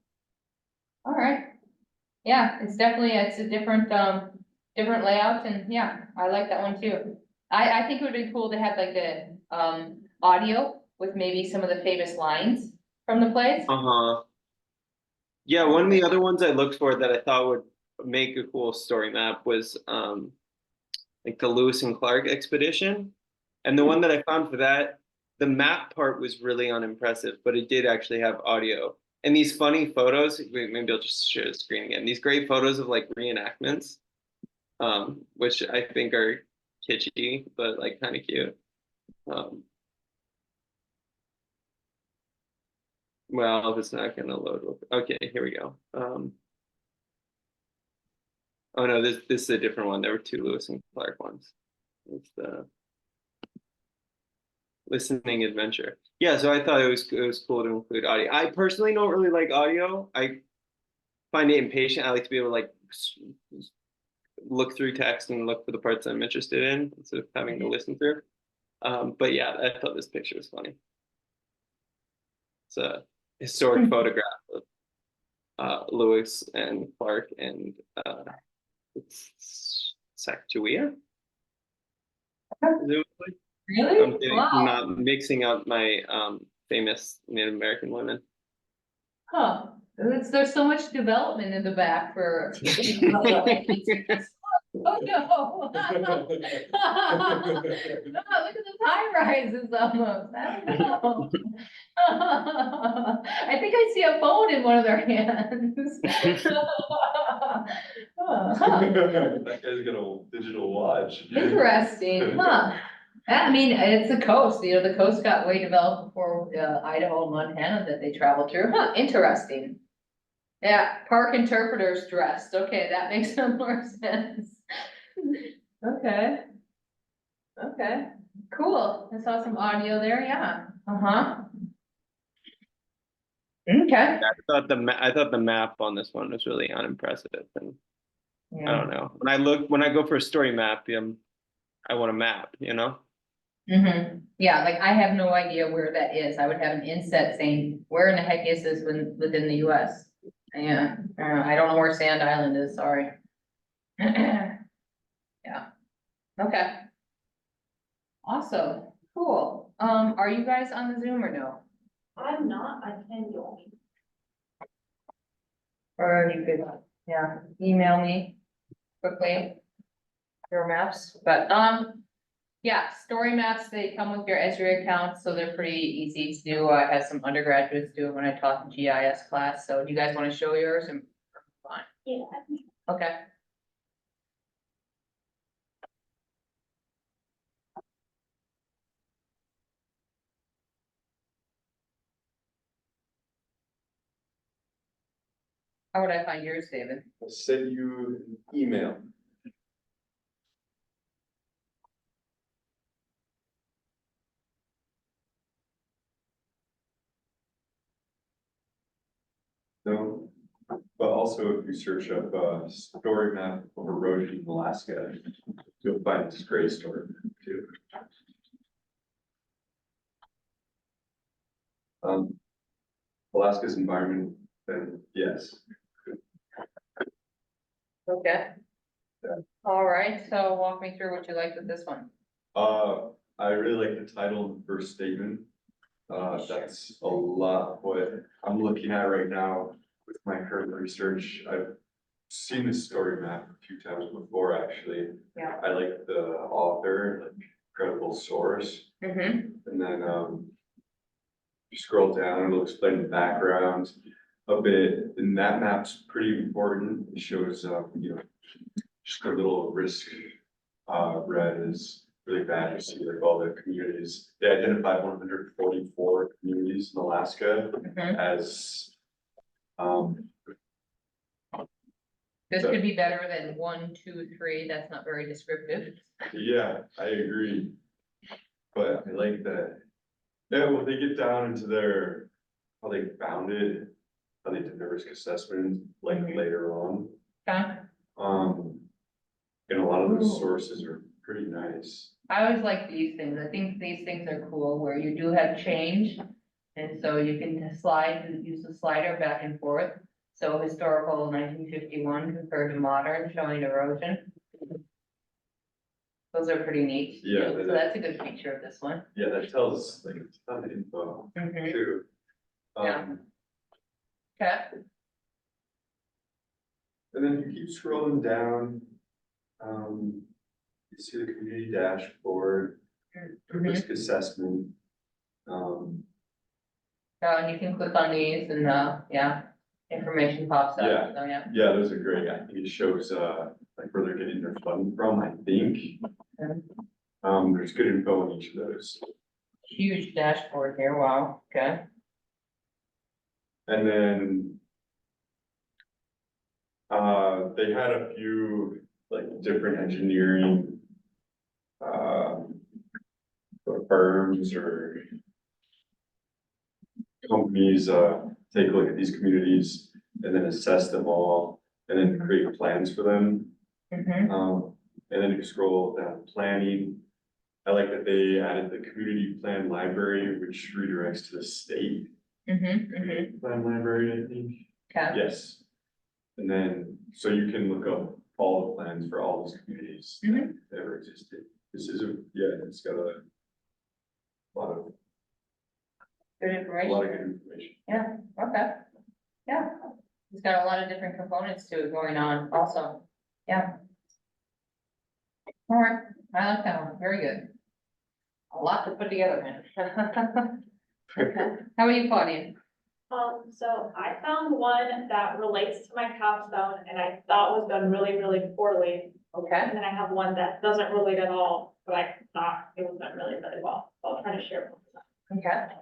All right. Yeah, it's a different layout, and yeah, I like that one too. I think it would be cool to have like the audio with maybe some of the famous lines from the plays. Yeah, one of the other ones I looked for that I thought would make a cool story map was like the Lewis and Clark expedition. And the one that I found for that, the map part was really unimpressive, but it did actually have audio. And these funny photos, maybe I'll just share the screen again. These great photos of like reenactments, which I think are kitschy, but like kind of cute. Well, it's not gonna load. Okay, here we go. Oh no, this is a different one. There were two Lewis and Clark ones. It's the listening adventure. Yeah, so I thought it was cool to include audio. I personally don't really like audio. I find it impatient. I like to be able to like look through text and look for the parts I'm interested in instead of having to listen through. But yeah, I thought this picture was funny. It's a historic photograph of Lewis and Clark, and it's Sacagawea. Really? I'm kidding, Wow. not mixing up my famous Native American women. Huh, there's so much development in the back for. Oh, no. No, look at the high rises almost, I don't know. I think I see a phone in one of their hands. Huh. That guy's got a digital watch. Interesting, huh? I mean, it's the coast, the coast got way developed before Idaho and Montana that they traveled through, huh, interesting. Yeah, park interpreters dressed, okay, that makes some more sense. Okay. Okay, cool, I saw some audio there, yeah, uh-huh. Okay. I thought the map on this one was really unimpressive, and I Yeah. don't know. When I go for a story map, I want a map, you know? Yeah, like I have no idea where that is. I would have an inset saying, where in the heck is this within the US? Yeah, I don't know where Sand Island is, sorry. Yeah, okay. Awesome, cool. Are you guys on the Zoom or no? I'm not, I can join. Or you could, yeah, email me quickly. Your maps, but, yeah, story maps, they come with your Esri account, so they're pretty easy to do. I had some undergraduates do it when I taught the GIS class, so do you guys wanna show yours and? Fine, Yeah. okay. How would I find yours, David? I'll send you an email. No, but also if you search up story map of erosion in Alaska, you'll find this great story too. Alaska's environment, then yes. Okay. Yeah. All right, so walk me through what you liked with this one. I really like the title and the first statement. That's a lot what I'm looking at right now with my current research. I've seen this story map a few times before, actually. Yeah. I like the author, like credible source, Mm-hmm, and then, you scroll down, it'll explain the background a bit, and that map's pretty important. It shows, just a little risk, red is really bad. You see like all the communities. They identified 144 communities in Alaska mm-hmm. as, This could be better than 1, 2, 3, that's not very descriptive. yeah, I agree. But I like that. Yeah, when they get down into their, how they found it, how they did their risk assessment, like Mhm. later on. Okay. And a lot of those Ooh. sources are pretty nice. I always like these things. I think these things are cool where you do have change. And so you can use the slider back and forth. So historical 1951 compared to modern showing erosion. Those are pretty neat. Yeah, So that's a good feature of this one. Yeah, that tells like a ton of info Mhm. too. Yeah. Okay. And then you keep scrolling down. You see the community dashboard, the Mhm. risk assessment. And you can click on these and, yeah, information pops up. Yeah. So, yeah. Yeah, those are great. I think it shows like where they're getting their funding from, I think. There's good info on each of those. Huge dashboard here. Wow. Okay. And then they had a few like different engineering firms or companies take a look at these communities and then assess them all and then create plans for them. Mhm. And then you scroll down planning. I like that they added the community plan library, which redirects to the state Mhm. plan library, I think. Okay. Yes. And then, so you can look up all the plans for all those communities that ever existed. This is yeah, it's got a lot of, Good a information. lot of good information. Okay. Yeah, it's got a lot of different components to it going on also, yeah. All right, I like that one, very good. A lot to put together, man. Okay. How are you, Claudia? So I found one that relates to my capstone and I thought was done really, really poorly. Okay, And then I have one that doesn't relate at all, but I thought it was done really, really well. So I'll try to share both of them. okay.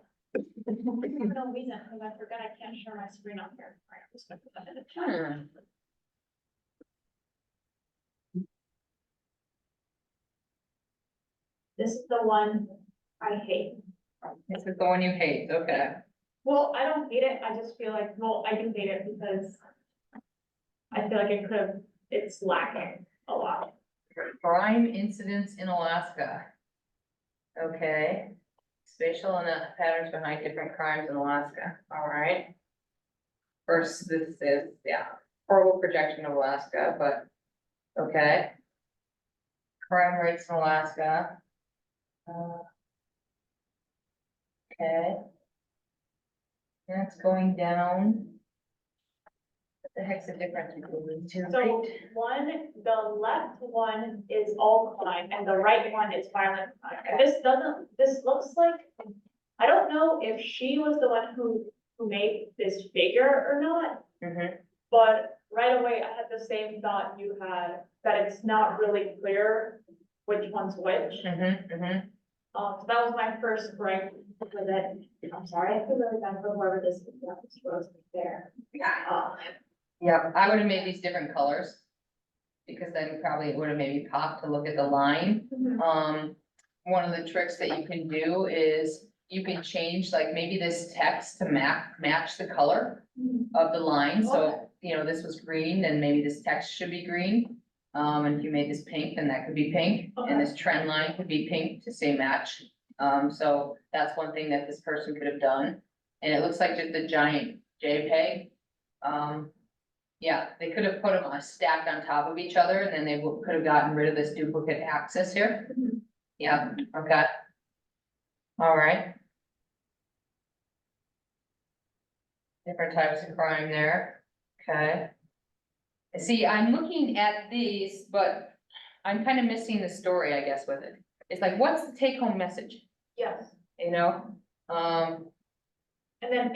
For no reason, because I forgot I can't share my screen on here. All right, I'm just gonna put that in the chat. Hmm. This is the one I hate. This is the one you hate, okay. Well, I don't hate it, I just feel like, well, I do hate it because I feel like it's lacking a lot. Crime incidents in Alaska. Okay. Spatial and the patterns behind different crimes in Alaska, all right. First, this is, yeah, horrible projection of Alaska, but, okay. Crime rates in Alaska. Okay. That's going down. What the heck's the difference between these two? So the left one is all crime and the right one is violent crime. And this looks like, I don't know if she was the one who made this figure or not, Mhm. but right away I had the same thought you had, that it's not really clear which one's which. So that was my first gripe with it. I'm sorry, I feel really bad for whoever this is, that was supposed to be there. Yeah, I would have made these different colors. Because then probably it would have maybe popped to look at the line. One of the tricks that you can do is you can change like maybe this text to match the color of the line. Okay. So, you know, this was green, then maybe this text should be green. And if you made this pink, then that could be pink, and this trend line could be pink to say match. So that's one thing that this person could have done. And it looks like just a giant JPEG. Yeah, they could have put them stacked on top of each other, and then they could have gotten rid of this duplicate axis here. Yeah, okay. All right. Different types of crime there, okay. See, I'm looking at these, but I'm kind of missing the story, I guess, with it. It's like, what's the take-home message, Yes, you know? and then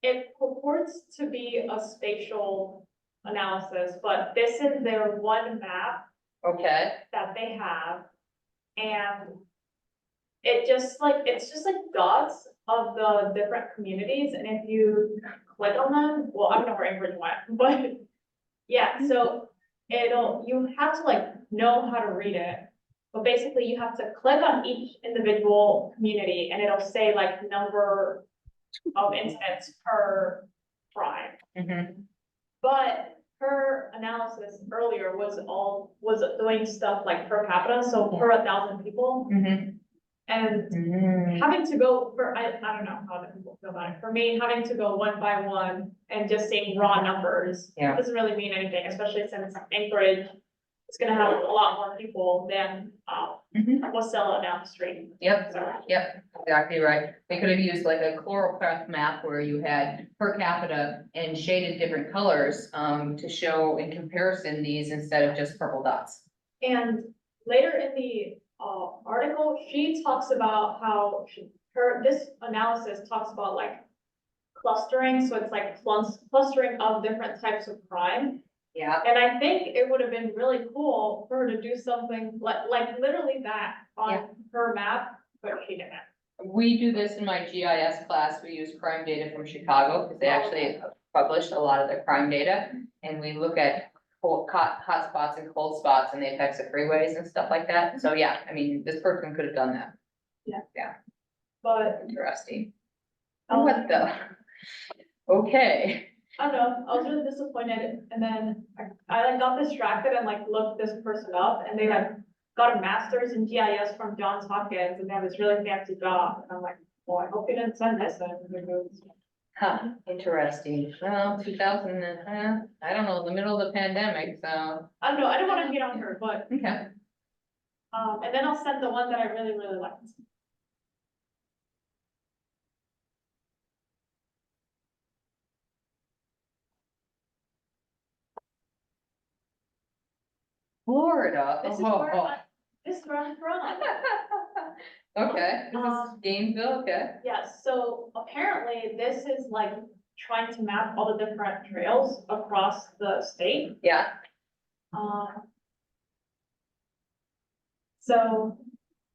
it purports to be a spatial analysis, but this is their one map Okay, that they have. And it's just like dots of the different communities, and if you click on them, well, I don't know where Ingrid went, but yeah, so you have to like know how to read it. But basically you have to click on each individual community and it'll say like number of incidents per crime. But her analysis earlier was doing stuff like per capita, so per 1,000 people. And having to go I don't know how other people feel about it. For me, having to go one by one and just seeing raw numbers Yeah. doesn't really mean anything, especially since Anchorage is gonna have a lot more people than Wasilla down the street. Yep, So, yep, exactly right. They could have used like a chloropleth map where you had per capita and shaded different colors, to show in comparison these instead of just purple dots. and later in the article, she talks about how this analysis talks about like clustering, so it's like clustering of different types of crime. Yeah, And I think it would have been really cool for her to do something like literally that Yeah. on her map, but she didn't. we do this in my GIS class. We use crime data from Chicago because they actually published a lot of their crime data. And we look at hot spots and cold spots and the effects of freeways and stuff like that. So yeah, I mean, this person could have done that. But Interesting. Oh, what the? Okay. I don't know, I was really disappointed, and then I like got distracted and like looked this person up, and they like got a master's in GIS from Johns Hopkins, and they have this really fancy job, and I'm like, well, I hope you didn't send this in. Huh, interesting. Well, 2000, I don't know, the middle of the pandemic, so, I don't know, I don't wanna hate on her, but, okay. And then I'll send the one that I really, really liked. Florida. This is Oh, where oh. This is where I'm from. Okay, this is Gainesville, okay. Yes, so apparently this is like trying to map all the different trails across the state. Yeah, Um. So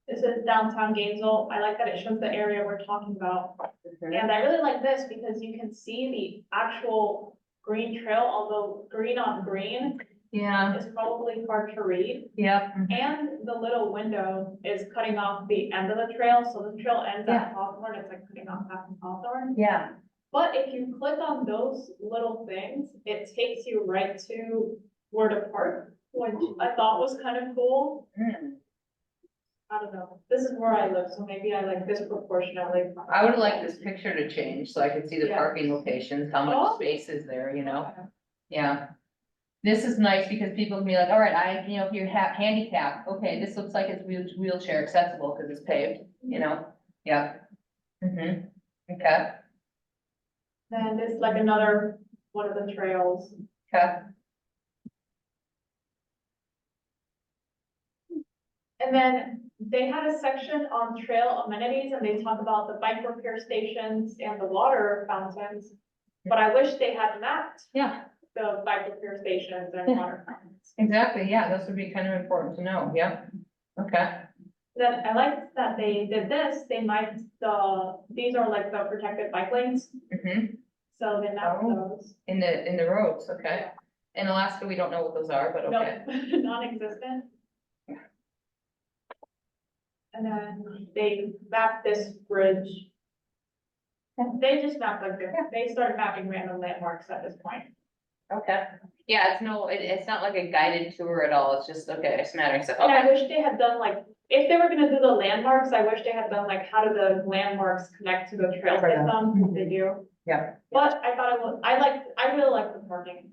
this is downtown Gainesville. I like that it shows the area we're talking about. And I really like this because you can see the actual green trail, although green on green yeah, is probably hard to read. yep. And the little window is cutting off the end of the trail, so the trail ends Yeah. at Hawthorne, it's like cutting off half of Hawthorne. Yeah, But if you click on those little things, it takes you right to where to park, which I thought was kind of cool. Hmm. I don't know, this is where I live, so maybe I like disproportionately. I would like this picture to change so I could see the Yeah. parking locations, how Oh. much space is there, you know? Yeah. This is nice because people can be like, all right, if you have handicap, okay, this looks like it's wheelchair accessible because it's paved, you know? Yeah. Mm-hmm, okay, Then this is like another one of the trails. okay, And then they had a section on trail amenities and they talk about the bike repair stations and the water fountains. But I wish they had mapped yeah, the bike repair stations and Yeah. water fountains. exactly, yeah, this would be kind of important to know, yeah, okay, Then I like that they did this, they might, these are like the protected bike lanes, mm-hmm, so they mapped Oh. those. in the roads, okay. In Alaska, we don't know what those are, but No, okay, non-existent. And then they mapped this bridge. They just mapped like this, they started mapping random landmarks at this point. okay. Yeah, it's not like a guided tour at all, it's just, okay, it's smattering stuff, And I okay, wish they had done like, if they were gonna do the landmarks, I wish they had done like, how do the landmarks connect to the trail Right. system, they do. Yeah. But I thought I really like the parking.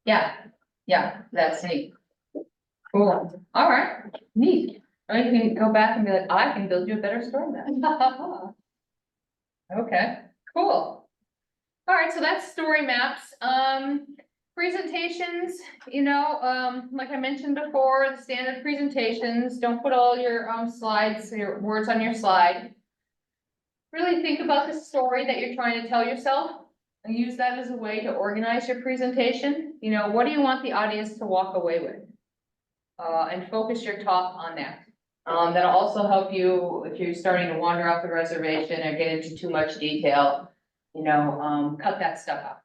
yeah, that's neat. Cool, all right, neat. I mean, you can go back and be like, I can build you a better story then. Okay, cool. All right, so that's story maps, presentations, like I mentioned before, the standard presentations, don't put all your slides, your words on your slide. Really think about the story that you're trying to tell yourself and use that as a way to organize your presentation. What do you want the audience to walk away with? And focus your talk on that. That'll also help you if you're starting to wander off the reservation or get into too much detail, cut that stuff out.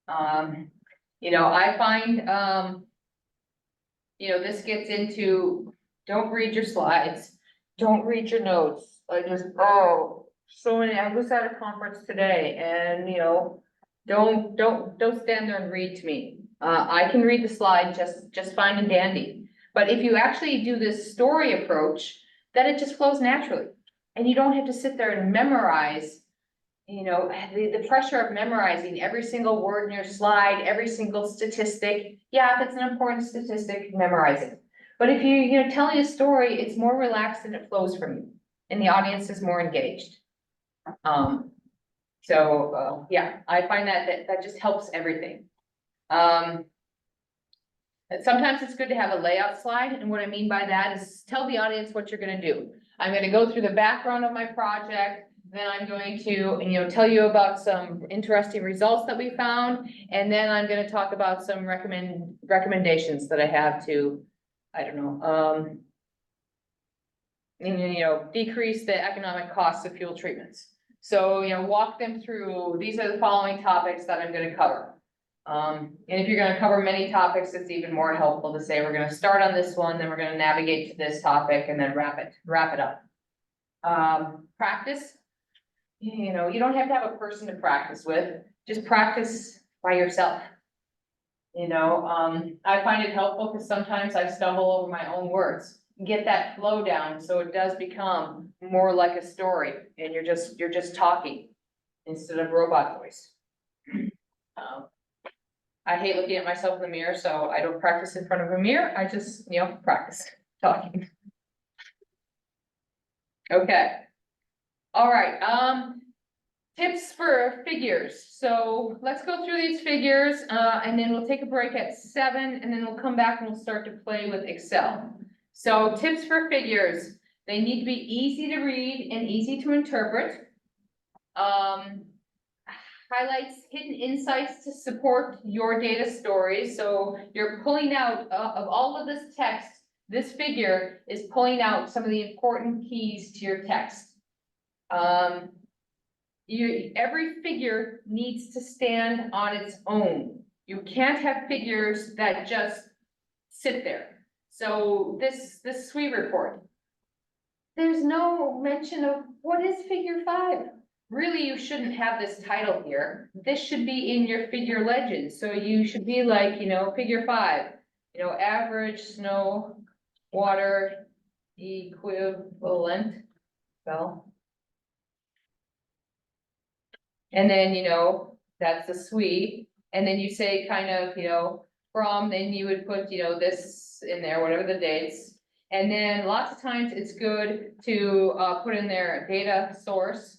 I find, this gets into, don't read your slides, don't read your notes. I was at a conference today and, don't stand there and read to me. I can read the slide just fine and dandy. But if you actually do this story approach, then it just flows naturally. And you don't have to sit there and memorize, the pressure of memorizing every single word in your slide, every single statistic. Yeah, if it's an important statistic, memorize it. But if you're telling a story, it's more relaxed and it flows from you. And the audience is more engaged. Yeah, I find that just helps everything. Sometimes it's good to have a layout slide, and what I mean by that is tell the audience what you're gonna do. I'm gonna go through the background of my project, then I'm going to, tell you about some interesting results that we found, and then I'm gonna talk about some recommendations that I have to, I don't know, decrease the economic costs of fuel treatments. So, walk them through, these are the following topics that I'm gonna cover. And if you're gonna cover many topics, it's even more helpful to say, we're gonna start on this one, then we're gonna navigate to this topic and then wrap it up. Practice, you don't have to have a person to practice with, just practice by yourself. I find it helpful because sometimes I stumble over my own words, get that flow down, so it does become more like a story and you're just talking instead of robot voice. I hate looking at myself in the mirror, so I don't practice in front of a mirror, I just, practice. talking. Okay. All right, tips for figures. So let's go through these figures, and then we'll take a break at 7, and then we'll come back and we'll start to play with Excel. So tips for figures, they need to be easy to read and easy to interpret. Highlights hidden insights to support your data stories. So you're pulling out of all of this text, this figure is pulling out some of the important keys to your text. Every figure needs to stand on its own. You can't have figures that just sit there. So this SWE report, there's no mention of what is figure 5. Really, you shouldn't have this title here. This should be in your figure legend. So you should be like, figure 5, average snow water equivalent. Well. And then, that's the SWE. And then you say kind of, from, then you would put, this in there, whatever the dates. And then lots of times it's good to put in there data source.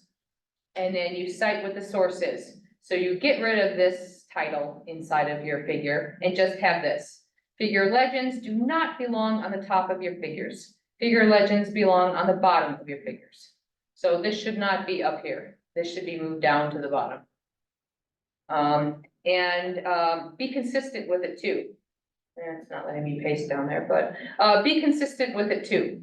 And then you cite what the source is. So you get rid of this title inside of your figure and just have this. Figure legends do not belong on the top of your figures. Figure legends belong on the bottom of your figures. So this should not be up here. This should be moved down to the bottom. Be consistent with it too. And it's not letting me paste down there, but be consistent with it too.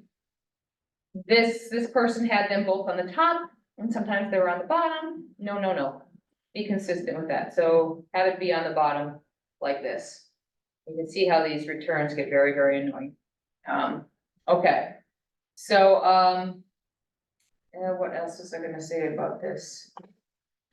This person had them both on the top, and sometimes they were on the bottom. No. Be consistent with that. So have it be on the bottom like this. You can see how these returns get very, very annoying. Okay. So, what else was I gonna say about this?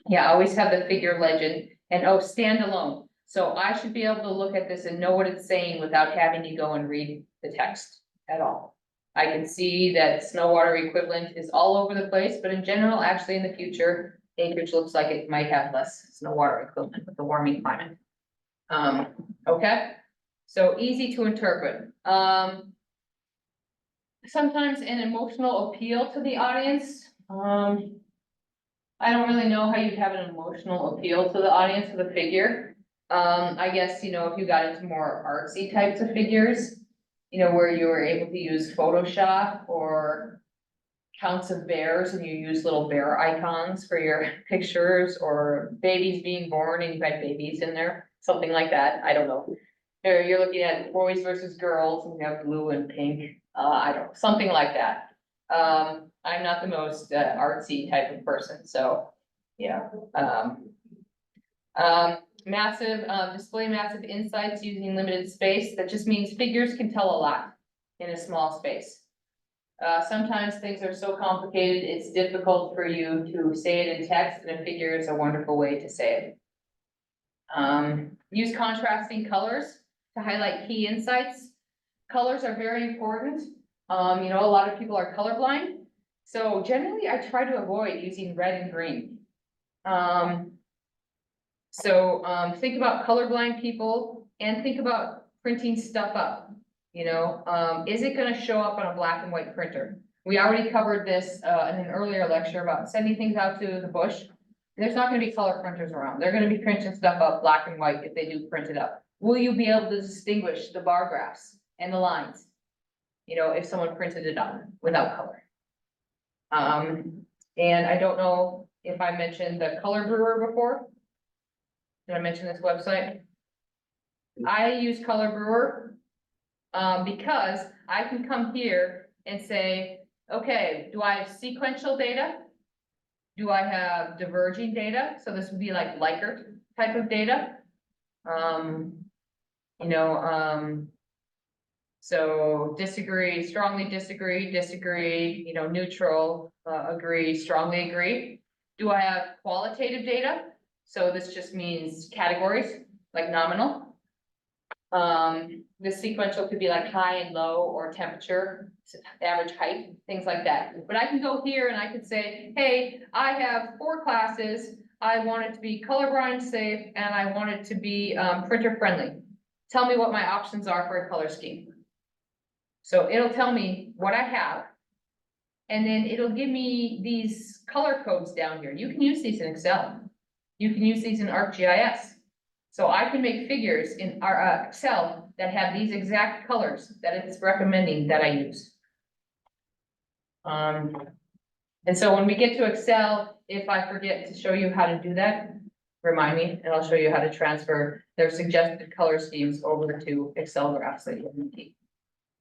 Yeah, always have the figure legend and standalone. So I should be able to look at this and know what it's saying without having to go and read the text at all. I can see that snow water equivalent is all over the place, but in general, actually in the future, acreage looks like it might have less snow water equivalent with the warming climate. Okay, so easy to interpret. Sometimes an emotional appeal to the audience. I don't really know how you'd have an emotional appeal to the audience with a figure. I guess, if you got into more artsy types of figures, where you were able to use Photoshop or counts of bears and you use little bear icons for your pictures, or babies being born and you had babies in there, something like that. I don't know. Or you're looking at boys versus girls and you have blue and pink. I don't know, something like that. I'm not the most artsy type of person, so yeah. Display massive insights using limited space. That just means figures can tell a lot in a small space. Sometimes things are so complicated, it's difficult for you to say it in text, and a figure is a wonderful way to say it. Use contrasting colors to highlight key insights. Colors are very important. A lot of people are colorblind. So generally I try to avoid using red and green. Think about colorblind people and think about printing stuff up. Is it gonna show up on a black and white printer? We already covered this in an earlier lecture about sending things out to the bush. There's not gonna be color printers around. They're gonna be printing stuff up black and white if they do print it up. Will you be able to distinguish the bar graphs and the lines? If someone printed it up without color. And I don't know if I mentioned the Color Brewer before. Did I mention this website? I use Color Brewer because I can come here and say, okay, do I have sequential data? Do I have diverging data? So this would be like Likert type of data. So disagree, strongly disagree, neutral, agree, strongly agree. Do I have qualitative data? So this just means categories, like nominal. The sequential could be like high and low, or temperature, average height, things like that. But I can go here and I could say, hey, I have 4 classes. I want it to be colorblind safe and I want it to be printer friendly. Tell me what my options are for a color scheme. So it'll tell me what I have. And then it'll give me these color codes down here. You can use these in Excel. You can use these in ArcGIS. So I can make figures in our Excel that have these exact colors that it's recommending that I use. And so when we get to Excel, if I forget to show you how to do that, remind me, and I'll show you how to transfer their suggested color schemes over to Excel graphs that you can keep.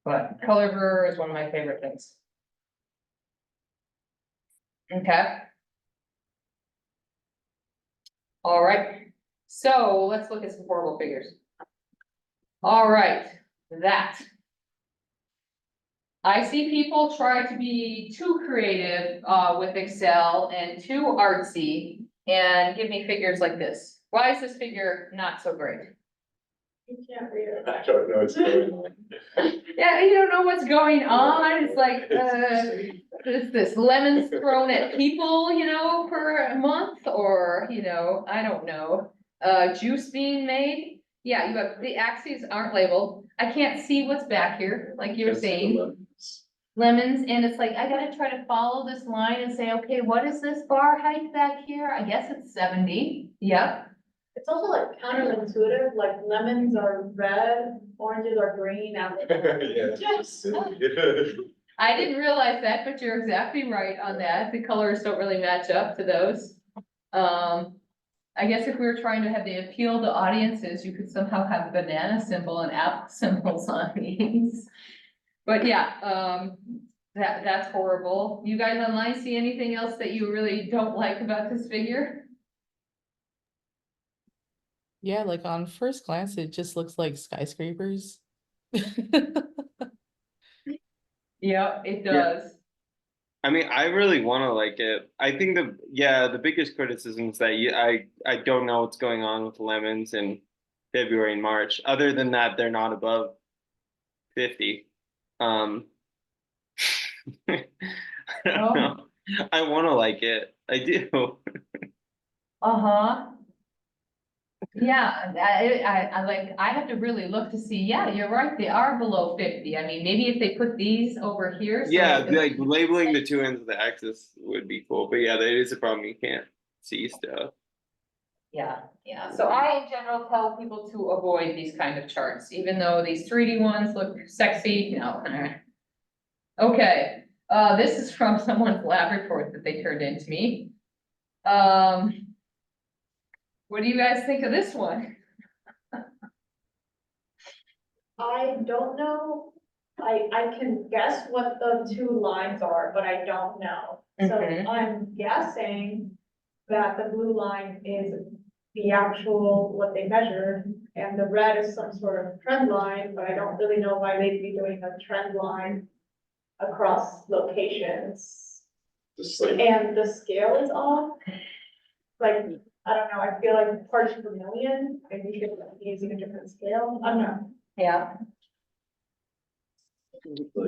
But color blur is one of my favorite things. Okay. All right, so let's look at some horrible figures. All right, that. I see people try to be too creative with Excel and too artsy and give me figures like this. Why is this figure not so great? You can't read it. I don't know what's going on. Yeah, you don't know what's going on. It's like, is this lemons thrown at people, you know, per month, or, you know, I don't know. Juice being made. Yeah, you have, the axes aren't labeled. I can't see what's back here, like you were Can't see the saying. lemons. Lemons, and it's like, I gotta try to follow this line and say, okay, what is this bar height back here? I guess it's 70. Yep. It's also like counterintuitive, like lemons are red, oranges are green, apples. Yeah. Yes. I didn't realize that, but you're exactly right on that. The colors don't really match up to those. I guess if we were trying to have the appeal to audiences, you could somehow have banana symbol and apple symbols on these. But yeah, that's horrible. You guys online see anything else that you really don't like about this figure? Yeah, like on first glance, it just looks like skyscrapers. Yeah, it does. I mean, I really want to like it. I think the biggest criticism is that I don't know what's going on with lemons in February and March. Other than that, they're not above 50. I don't know. I want to like it. I do. Uh-huh. Yeah, I like, I have to really look to see, yeah, you're right, they are below 50. I mean, maybe if they put these over here. So Yeah, it- like labeling the two ends of the axis would be cool. But yeah, that is a problem. You can't see stuff. Yeah, so I in general tell people to avoid these kind of charts, even though these 3D ones look sexy, you know. Okay, this is from someone's lab report that they turned in to me. What do you guys think of this one? I don't know. I can guess what the two lines are, but I don't know. So Mhm. I'm guessing that the blue line is the actual, what they measured, and the red is some sort of trend line, but I don't really know why they'd be doing a trend line across locations. Just like, And the scale is off. Like, I don't know, I feel like parts per million, maybe you should be using a different scale, I don't know. Yeah,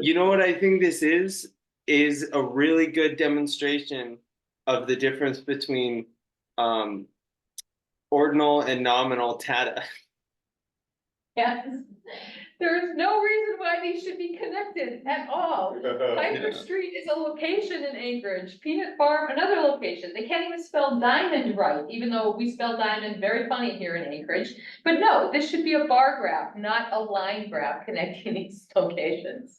You know what I think this is a really good demonstration of the difference between ordinal and nominal data. yes. There is no reason why these should be connected at all. Piper Yeah. Street is a location in Anchorage, Peanut Farm, another location. They can't even spell diamond right, even though we spell diamond very funny here in Anchorage. But no, this should be a bar graph, not a line graph connecting these locations.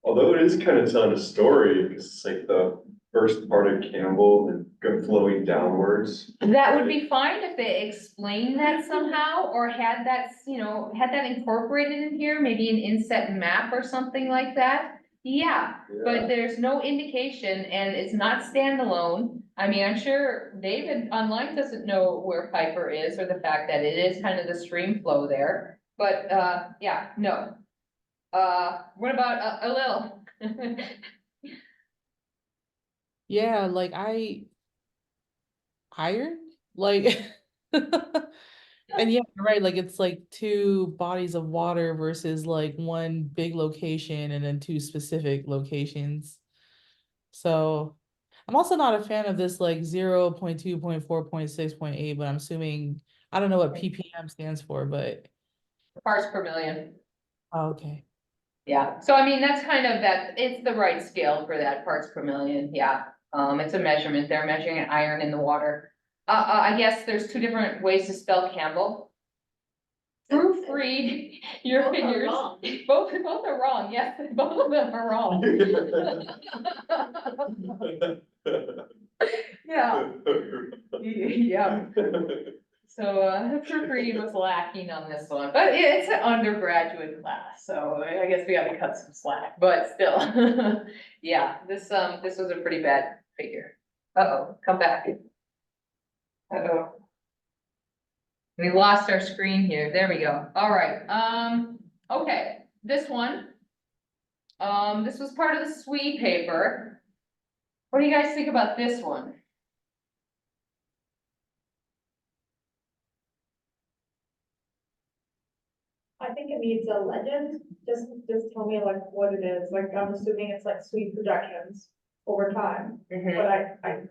although it is kind of telling a story, because it's like the first part of Campbell and go flowing downwards. That would be fine if they explained that somehow, or had that, you know, had that incorporated in here, maybe an inset map or something like that. Yeah, but there's no indication and it's not standalone. I mean, I'm sure David online doesn't know where Piper is, or the fact that it is kind of the stream flow there, but, yeah, no. What about Lil? Yeah, like iron, like and yeah, you're right, like it's like two bodies of water versus like one big location and then two specific locations. So I'm also not a fan of this like 0, 0.2, 0.4, 0.6, 0.8, but I'm assuming I don't know what ppm stands for, but Parts per million. oh, okay. Yeah, so I mean, that's kind of that, it's the right scale for that parts per million, yeah. It's a measurement, they're measuring an iron in the water. I guess there's two different ways to spell Campbell. Proofread your Both are figures. wrong. Both are wrong, yes, both of them are wrong. Yeah, yeah. So, proofreading was lacking on this one, but it's an undergraduate class, so I guess we gotta cut some slack, but still. Yeah, this was a pretty bad figure. Uh-oh, come back. Uh-oh. We lost our screen here, there we go, all right, okay, this one. This was part of the SWE paper. What do you guys think about this one? I think it needs a legend, just tell me like what it is, like I'm assuming it's like sweet projections over time, but I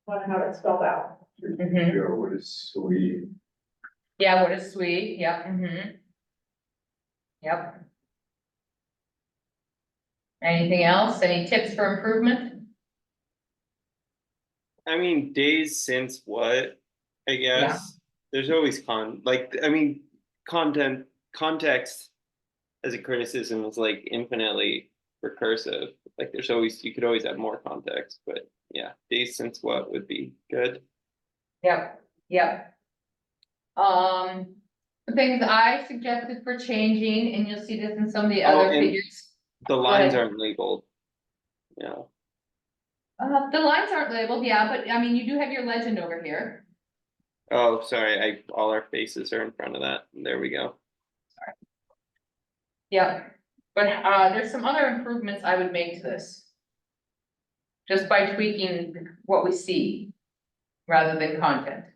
wanna have it spelled out. Mhm. Yeah, what is sweet? Yeah, what is SWE, yep, Yep. Anything else, any tips for improvement? I mean, days since what, I guess, there's always context as a criticism is like infinitely recursive. Like there's always, you could always have more context, but yeah, days since what would be good. Yep. The things I suggested for changing, and you'll see this in some of the Oh, other and figures. The lines ahead. aren't labeled. Yeah. The lines aren't labeled, yeah, but I mean, you do have your legend over here. Oh, sorry, all our faces are in front of that. There we go. Yeah, but there's some other improvements I would make to this. Just by tweaking what we see rather than content.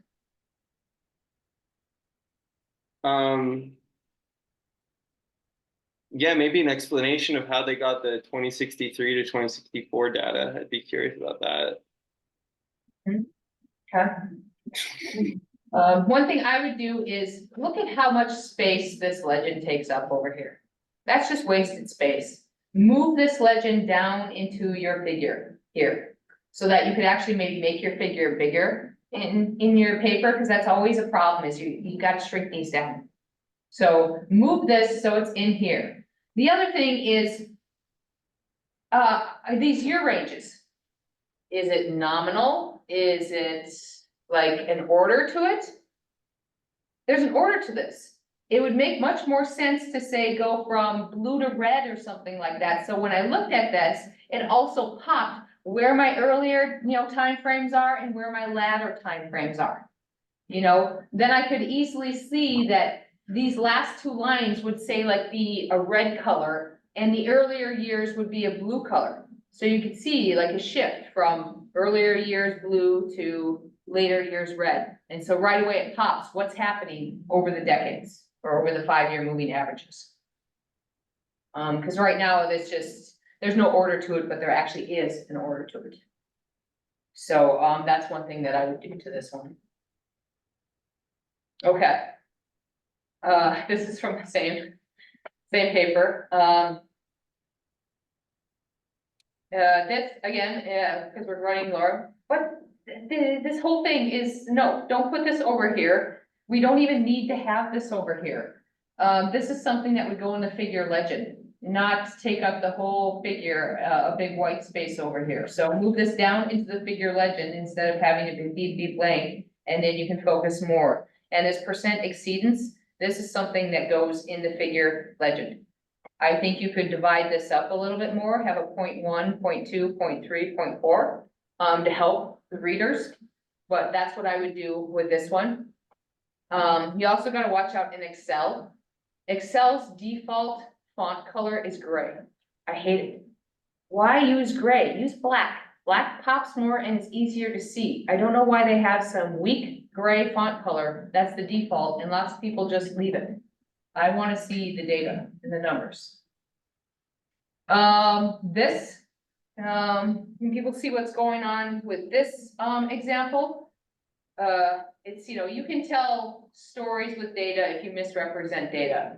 Yeah, maybe an explanation of how they got the 2063 to 2064 data. I'd be curious about that. Okay. One thing I would do is look at how much space this legend takes up over here. That's just wasted space. Move this legend down into your figure here, so that you could actually maybe make your figure bigger in your paper, because that's always a problem, is you gotta shrink these down. So move this so it's in here. The other thing is, these year ranges. Is it nominal? Is it like an order to it? There's an order to this. It would make much more sense to say go from blue to red or something like that. So when I looked at this, it also popped where my earlier, timeframes are and where my latter timeframes are. Then I could easily see that these last two lines would say like be a red color and the earlier years would be a blue color. So you could see like a shift from earlier years blue to later years red. And so right away it pops what's happening over the decades or over the 5-year moving averages. Because right now there's no order to it, but there actually is an order to it. So that's one thing that I would do to this one. Okay. This is from the same paper. This again, because we're running low, but this whole thing is, no, don't put this over here. We don't even need to have this over here. This is something that would go in the figure legend, not take up the whole figure, a big white space over here. So move this down into the figure legend instead of having it be blank, and then you can focus more. And this percent exceedance, this is something that goes in the figure legend. I think you could divide this up a little bit more, have a 0.1, 0.2, 0.3, 0.4, to help the readers. But that's what I would do with this one. You also gotta watch out in Excel. Excel's default font color is gray. I hate it. Why use gray? Use black. Black pops more and it's easier to see. I don't know why they have some weak gray font color. That's the default and lots of people just leave it. I wanna see the data and the numbers. Can people see what's going on with this, example? It's, you can tell stories with data if you misrepresent data.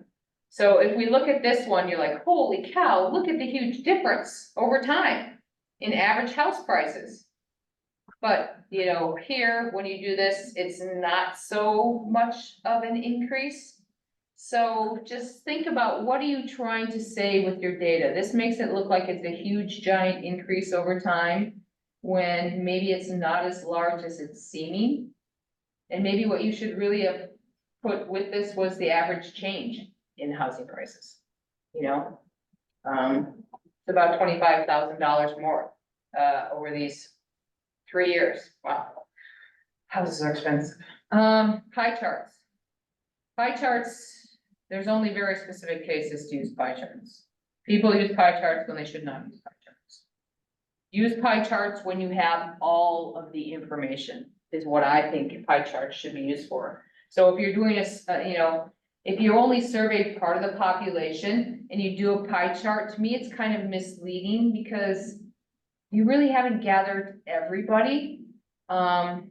So if we look at this one, you're like, holy cow, look at the huge difference over time in average house prices. But, you know, here, when you do this, it's not so much of an increase. So just think about, what are you trying to say with your data? This makes it look like it's a huge giant increase over time, when maybe it's not as large as it's seeming. And maybe what you should really have put with this was the average change in housing prices, you know? It's about $25,000 more, over these 3 years. Wow. Houses are expensive. Pie charts. Pie charts, there's only very specific cases to use pie charts. People use pie charts when they should not use pie charts. Use pie charts when you have all of the information, is what I think pie charts should be used for. So if you're doing you know, if you only survey part of the population and you do a pie chart, to me, it's kind of misleading, because you really haven't gathered everybody. And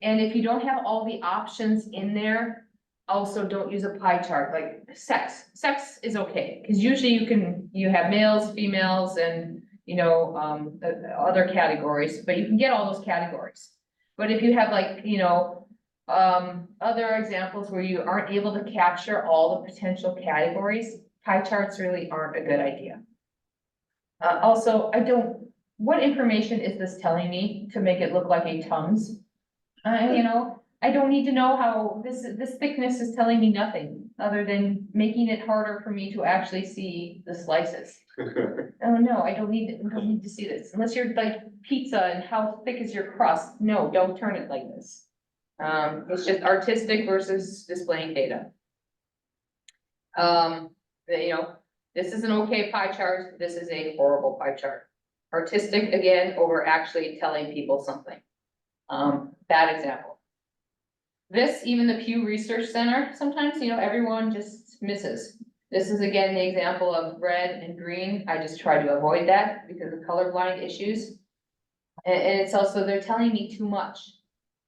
if you don't have all the options in there, also don't use a pie chart, like sex. Sex is okay, because usually you have males, females, and, you know, other categories, but you can get all those categories. But if you have, like, you know, other examples where you aren't able to capture all the potential categories, pie charts really aren't a good idea. Also, what information is this telling me to make it look like a Tums? You know, I don't need to know how this thickness is telling me nothing, other than making it harder for me to actually see the slices. Oh, no, I don't need to see this, unless you're like pizza, and how thick is your crust? No, don't turn it like this. It's just artistic versus displaying data. You know, this is an okay pie chart, this is a horrible pie chart. Artistic, again, over actually telling people something. Bad example. This, even the Pew Research Center, sometimes, you know, everyone just misses. This is again the example of red and green. I just try to avoid that because of colorblind issues. And it's also, they're telling me too much.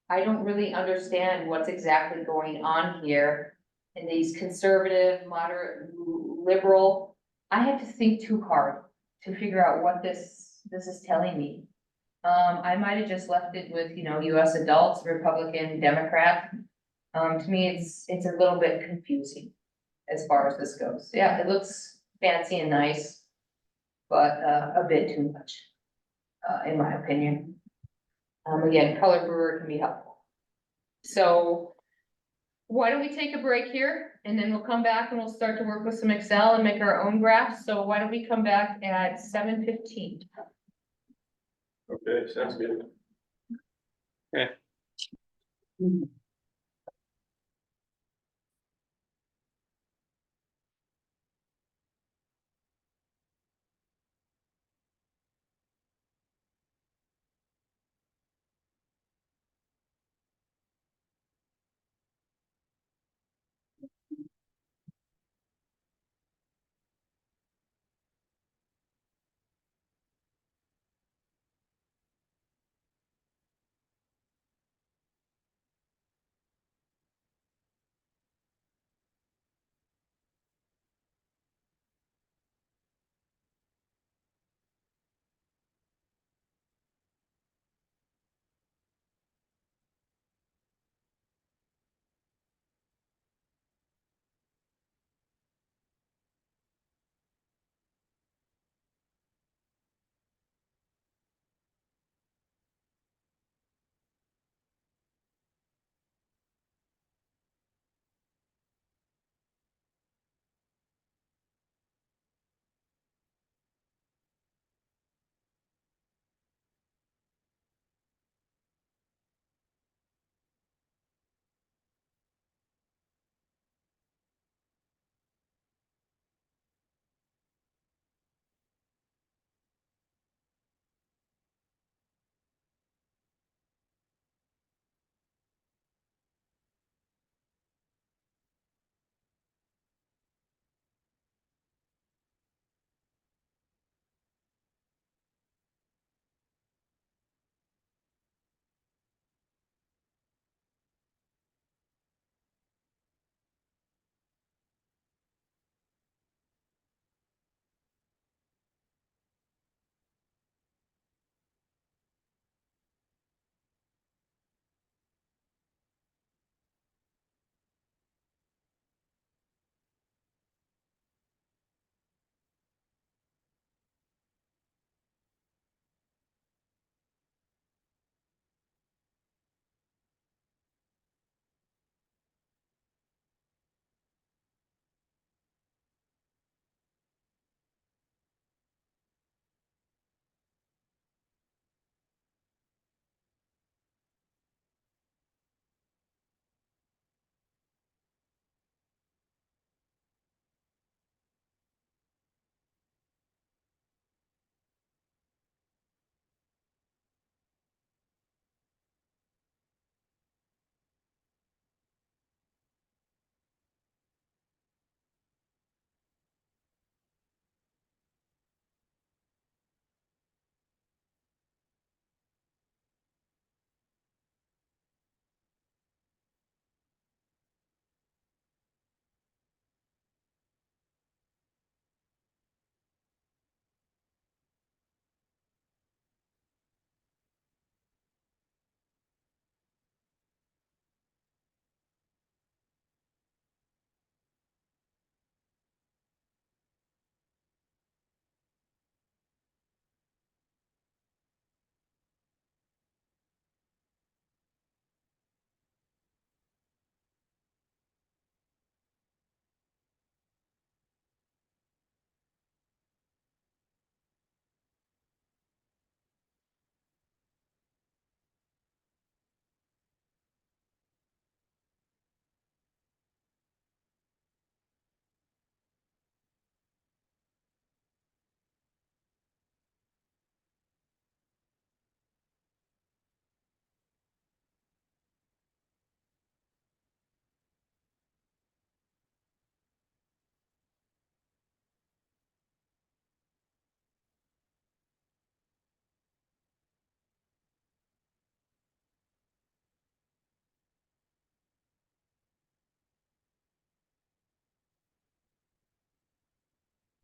I don't really understand what's exactly going on here. In these conservative, moderate, liberal, I have to think too hard to figure out what this is telling me. I might have just left it with, you know, US adults, Republican, Democrat. To me, it's a little bit confusing as far as this goes. Yeah, it looks fancy and nice, but a bit too much, in my opinion. Again, color brewer can be helpful. So why don't we take a break here, and then we'll come back and we'll start to work with some Excel and make our own graphs. So why don't we come back at 7:15? Okay, sounds good.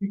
At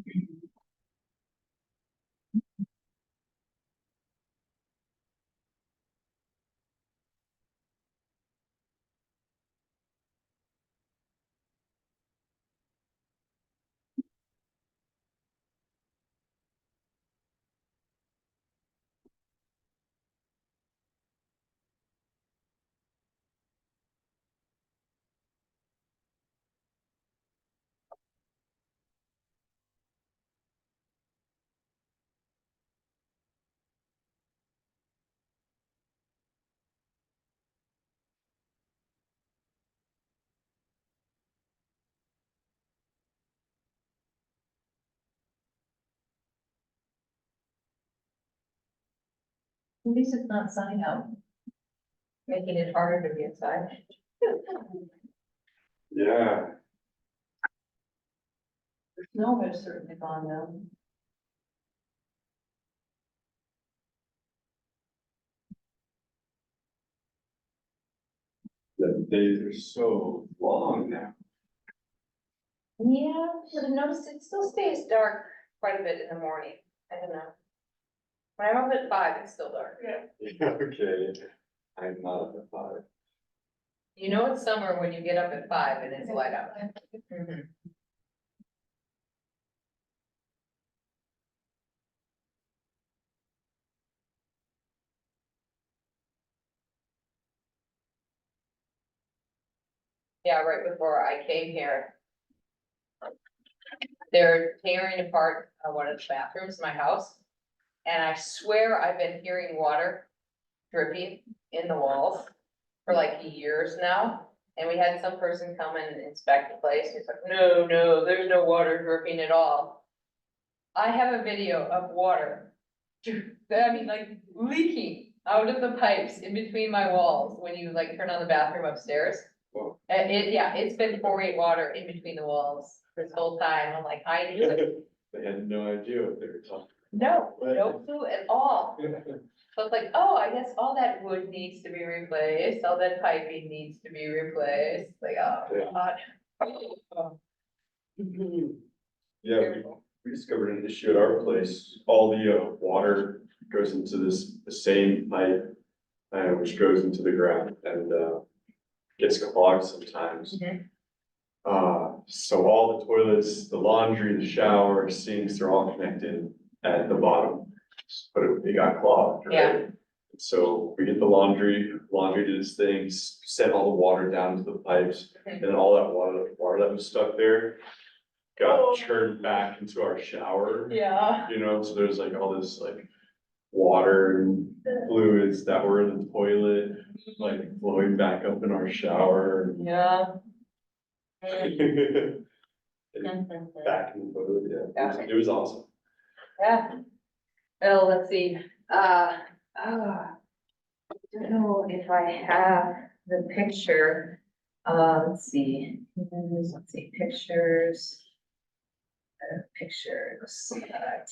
least it's not sunny out. Making it harder to be inside. Yeah, Snow has certainly gone down. the days are so long now. Yeah, but I noticed it still stays dark quite a bit in the morning. I don't know. When I'm up at 5, it's still dark. Yeah, okay, I'm not up at 5. You know it's summer when you get up at 5 and it's light out. Mhm. Yeah, right before I came here. They're tearing apart one of the bathrooms in my house. And I swear I've been hearing water dripping in the walls for like years now. And we had some person come and inspect the place. He's like, no, there's no water dripping at all. I have a video of water, I mean, like leaking out of the pipes in between my walls when you like turn on the bathroom upstairs. Whoa. Yeah, it's been pouring water in between the walls this whole time. I'm like, I knew it. They had no idea what they were talking No clue at all. about. So it's like, oh, I guess all that wood needs to be replaced, all that piping needs to be replaced, like, oh, God. Yeah, we discovered an issue at our place. All the water goes into the same pipe, which goes into the ground and gets clogged sometimes. Mhm. So all the toilets, the laundry, the shower, sinks, they're all connected at the bottom. But it got clogged, right? Yeah. So we get the laundry did its thing, sent all the water down to the pipes, and then all that water that was stuck there got turned back into our shower, Yeah. you know, so there's like all this like water and fluids that were in the toilet, like flowing back up in our shower. Yeah. and Back in the toilet, yeah, it was awesome. Yeah. Well, let's see, don't know if I have the picture, let's see, pictures. Pictures,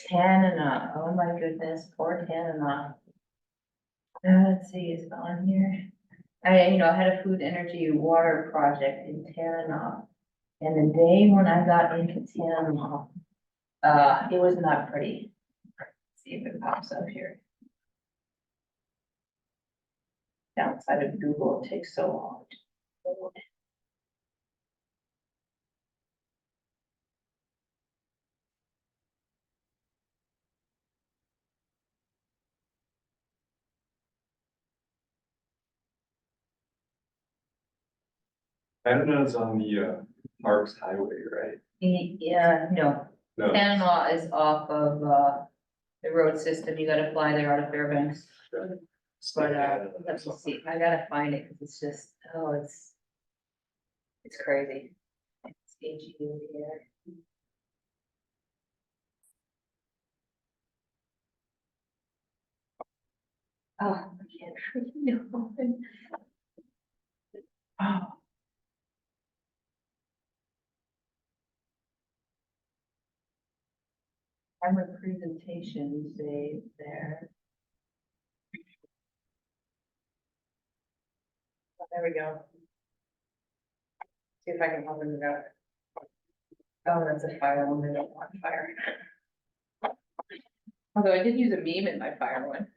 Tanana, oh my goodness, poor Tanana. Let's see, is it on here? I had a food, energy, water project in Tanana. And the day when I got into Tanana, it was not pretty. Let's see if it pops up here. Downside of Google, it takes so long to load. I don't know, it's on the Parks Highway, right? Yeah, no, No. Tanana is off of, the road system, you gotta fly there out of Fairbanks. But, let's just see, I gotta find it, cause it's just, it's crazy. It's AGU here. Oh, I can't freaking open. Oh. I'm a presentation saved there. Oh, there we go. See if I can open it up. Oh, that's a fire one, I don't want fire. Although I did use a meme in my fire one.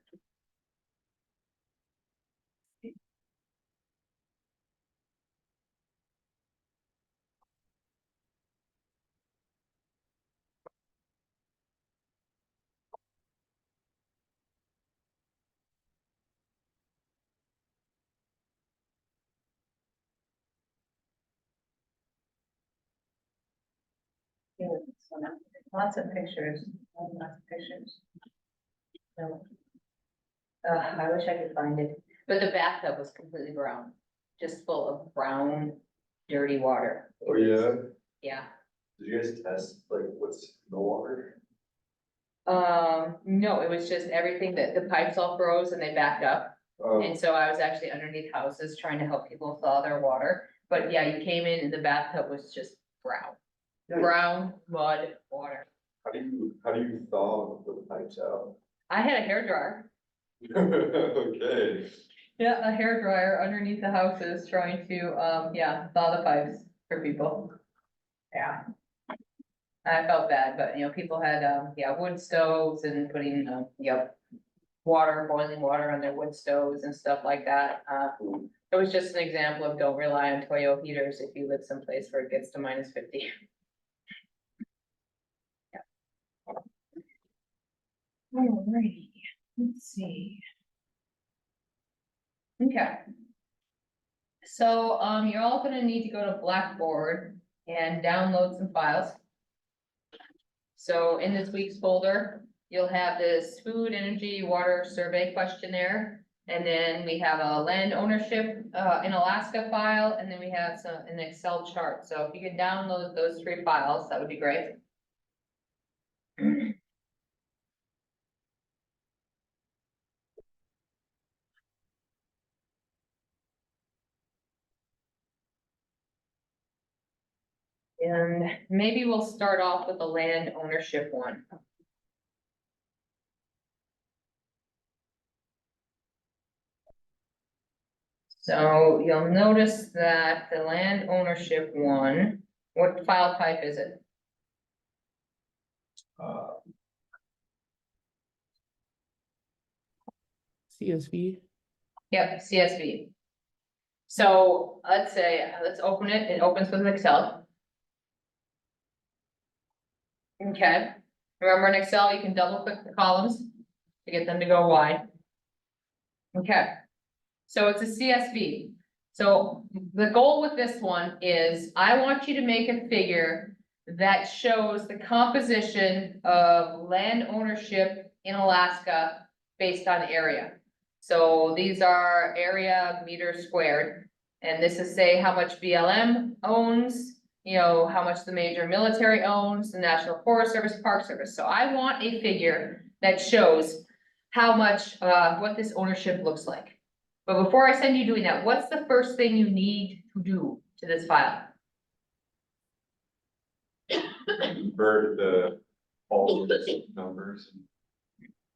Yeah, this one up. Lots of pictures, lots of pictures. No. I wish I could find it, but the bathtub was completely brown, just full of brown, dirty water. Oh, yeah, Yeah. did you guys test like what's in the water? No, it was just everything that the pipes all froze and they backed up. Oh, And so I was actually underneath houses trying to help people thaw their water. But yeah, you came in and the bathtub was just brown. Brown mud water. how do you thaw the pipes out? I had a hairdryer. Okay. Yeah, a hairdryer underneath the houses trying to, yeah, thaw the pipes for people. Yeah. I felt bad, but you know, people had, yeah, wood stoves and putting, boiling water on their wood stoves and stuff like that. It was just an example of don't rely on Toyo heaters if you live someplace where it gets to -50. Alrighty, let's see. Okay. So, you're all gonna need to go to Blackboard and download some files. So in this week's folder, you'll have this food, energy, water survey questionnaire. And then we have a land ownership, in Alaska file, and then we have an Excel chart. So if you could download those 3 files, that would be great. And maybe we'll start off with the land ownership one. So you'll notice that the land ownership one, what file type is it? CSV. Yep, CSV. So let's say, let's open it, it opens with Excel. Okay, remember in Excel, you can double click the columns to get them to go wide. Okay, so it's a CSV. So the goal with this one is I want you to make a figure that shows the composition of land ownership in Alaska based on area. So these are area meters squared, and this is say how much BLM owns, you know, how much the major military owns, the National Forest Service, Park Service. So I want a figure that shows how much, what this ownership looks like. But before I send you doing that, what's the first thing you need to do to this file? Convert all the numbers and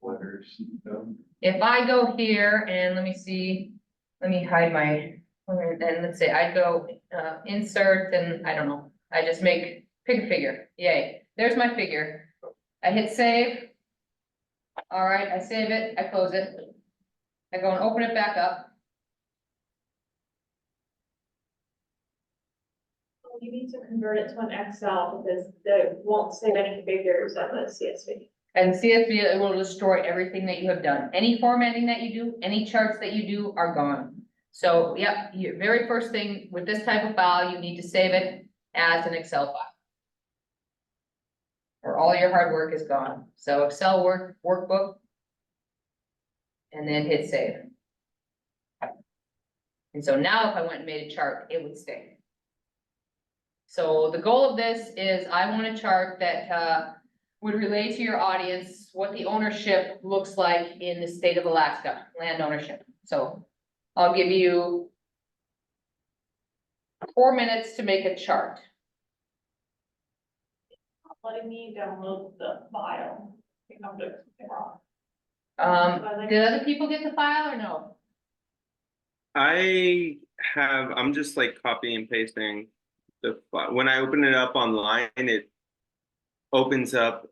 letters, you know? If I go here and let me see, let me hide my, and let's say I go, insert and I don't know, I just pick a figure, yay, there's my figure. I hit save. All right, I save it, I close it. I go and open it back up. You need to convert it to an Excel because they won't save any figures on the CSV. And CSV, it will destroy everything that you have done. Any formatting that you do, any charts that you do are gone. So, yep, your very first thing with this type of file, you need to save it as an Excel file. Or all your hard work is gone. So Excel workbook. And then hit save. And so now if I went and made a chart, it would stay. So the goal of this is I want a chart that, would relay to your audience what the ownership looks like in the state of Alaska, land ownership. So I'll give you 4 minutes to make a chart. Letting me download the file. I think I'm doing something wrong. Did other people get the file or no? I'm just like copying and pasting when I open it up online, it opens up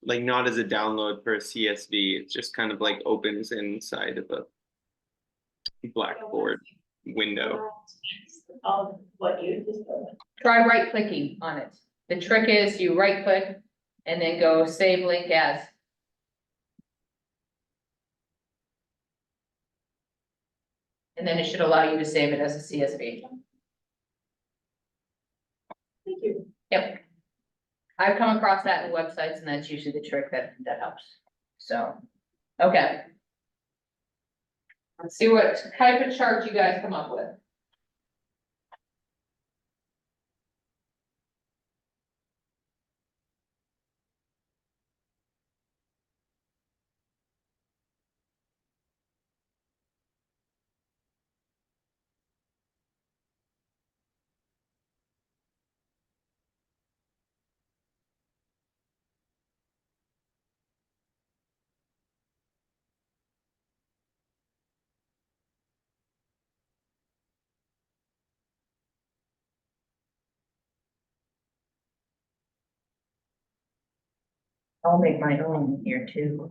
like not as a download for a CSV. It's just kind of like opens inside of a Blackboard window. What you just said. Try right clicking on it. The trick is you right click and then go save link as. And then it should allow you to save it as a CSV. Thank you. Yep. I've come across that in websites and that's usually the trick that helps. So, okay. Let's see what type of chart you guys come up with. I'll make my own here too.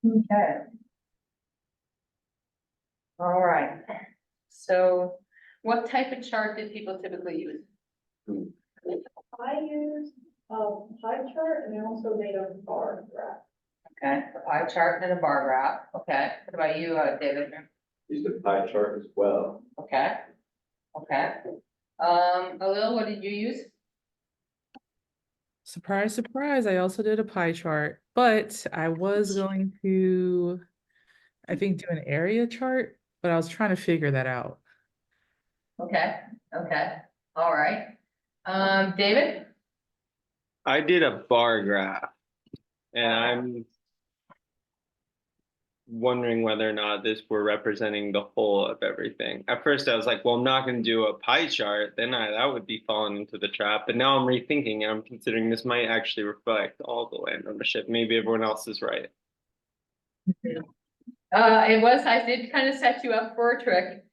Okay. All right. So what type of chart did people typically use? I use pie chart and I also made a bar graph. Okay, a pie chart and a bar graph. Okay, what about you, David? Use the pie chart as well. Okay. Okay. Alil, what did you use? Surprise, surprise, I also did a pie chart, but I was going to, I think, do an area chart, but I was trying to figure that out. Okay, okay, all right. David? I did a bar graph. And I'm wondering whether or not this were representing the whole of everything. At first I was like, well, I'm not gonna do a pie chart, then that would be falling into the trap. But now I'm rethinking and I'm considering this might actually reflect all the land ownership. Maybe everyone else is right. I did kind of set you up for a trick.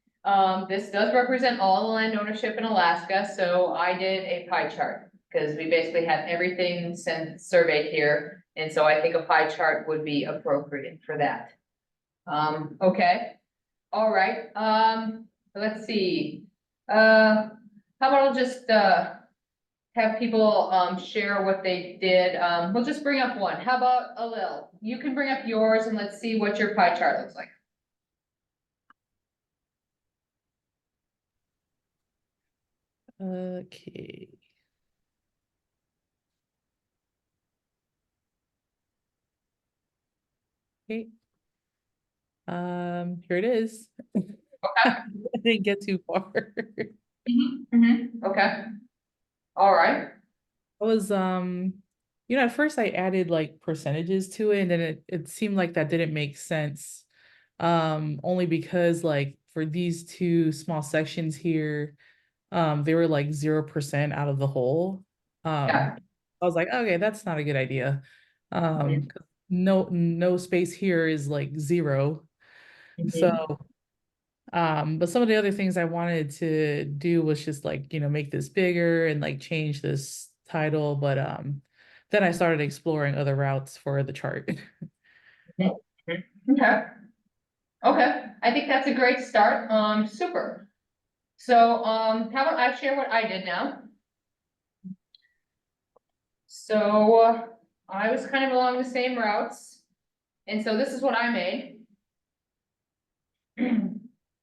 This does represent all the land ownership in Alaska, so I did a pie chart. Because we basically have everything surveyed here, and so I think a pie chart would be appropriate for that. Okay, all right, let's see. How about I'll just, have people, share what they did. We'll just bring up one. How about Alil? You can bring up yours and let's see what your pie chart looks like. Okay. Okay. Here it is. I didn't get too far. Okay. All right. I was at first I added like percentages to it, and then it seemed like that didn't make sense. Only because like for these two small sections here, they were like 0% out of the whole. Yeah. I was like, okay, that's not a good idea. 'Cause no space here is like 0. So but some of the other things I wanted to do was just like, make this bigger and like change this title, but then I started exploring other routes for the chart. Okay. Okay, I think that's a great start. Super. So, how about I share what I did now? So, I was kind of along the same routes. And so this is what I made.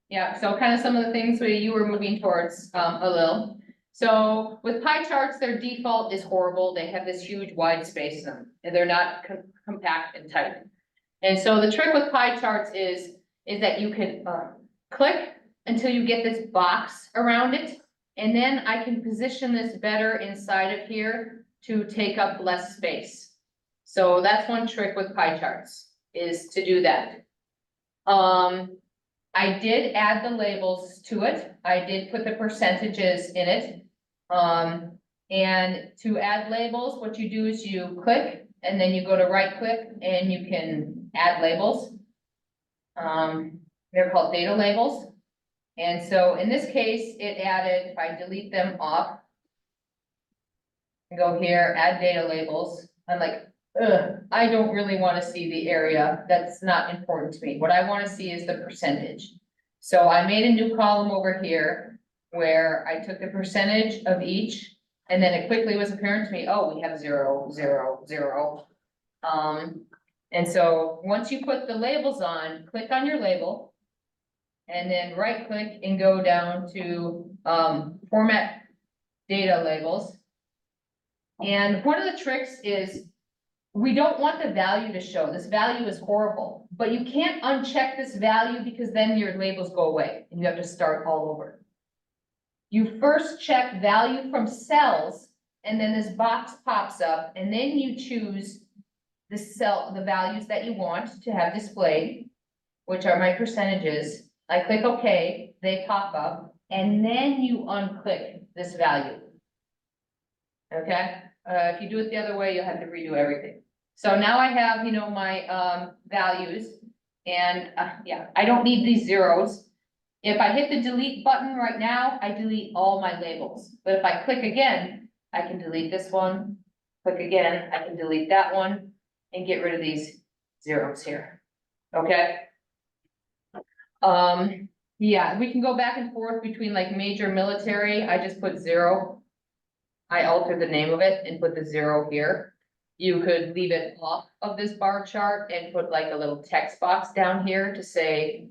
Yeah, so kind of some of the things where you were moving towards, a little. So with pie charts, their default is horrible. They have this huge wide space in them, and they're not compact and tight. And so the trick with pie charts is that you can, click until you get this box around it. And then I can position this better inside of here to take up less space. So that's one trick with pie charts, is to do that. I did add the labels to it. I did put the percentages in it. And to add labels, what you do is you click and then you go to right click and you can add labels. They're called data labels. And so in this case, it added, if I delete them off, and go here, add data labels, I'm like, ugh, I don't really want to see the area. That's not important to me. What I want to see is the percentage. So I made a new column over here where I took the percentage of each, and then it quickly was apparent to me, oh, we have 0, 0, 0. And so once you put the labels on, click on your label. And then right click and go down to, format data labels. And one of the tricks is we don't want the value to show. This value is horrible, but you can't uncheck this value because then your labels go away and you have to start all over. You first check value from cells, and then this box pops up, and then you choose the values that you want to have displayed, which are my percentages. I click OK, they pop up, and then you unclick this value. Okay, if you do it the other way, you'll have to redo everything. So now I have, my values, and yeah, I don't need these zeros. If I hit the delete button right now, I delete all my labels. But if I click again, I can delete this one, click again, I can delete that one, and get rid of these zeros here. Okay? Yeah, we can go back and forth between like major military. I just put 0. I altered the name of it and put the 0 here. You could leave it off of this bar chart and put like a little text box down here to say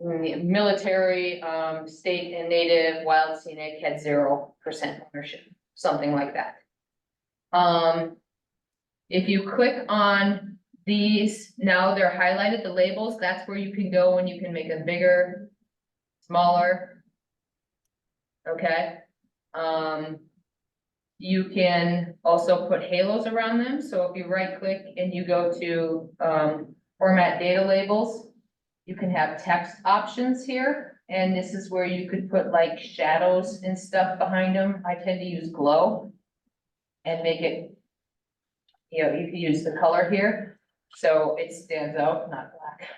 military, state and native, wild scenic had 0% ownership, something like that. If you click on these, now they're highlighted, the labels, that's where you can go and you can make them bigger, smaller. Okay, you can also put halos around them, so if you right click and you go to, format data labels, you can have text options here, and this is where you could put like shadows and stuff behind them. I tend to use glow and make it, you know, you can use the color here, so it stands out, not black.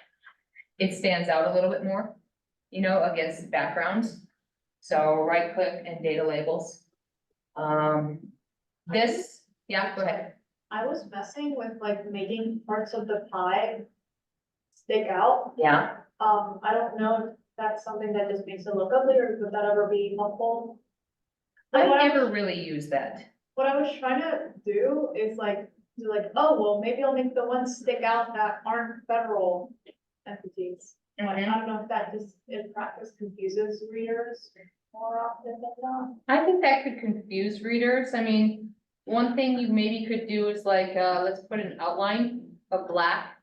It stands out a little bit more, you know, against backgrounds. So right click and data labels. This, yeah, go ahead. I was messing with like making parts of the pie stick out. Yeah, I don't know if that's something that just makes it look ugly, or would that ever be helpful? I What never really use that. What I was trying to do is like, oh, well, maybe I'll make the ones stick out that aren't federal entities. Like, I don't know if that just in practice confuses readers more often than not. I think that could confuse readers. I mean, one thing you maybe could do is like, let's put an outline of black.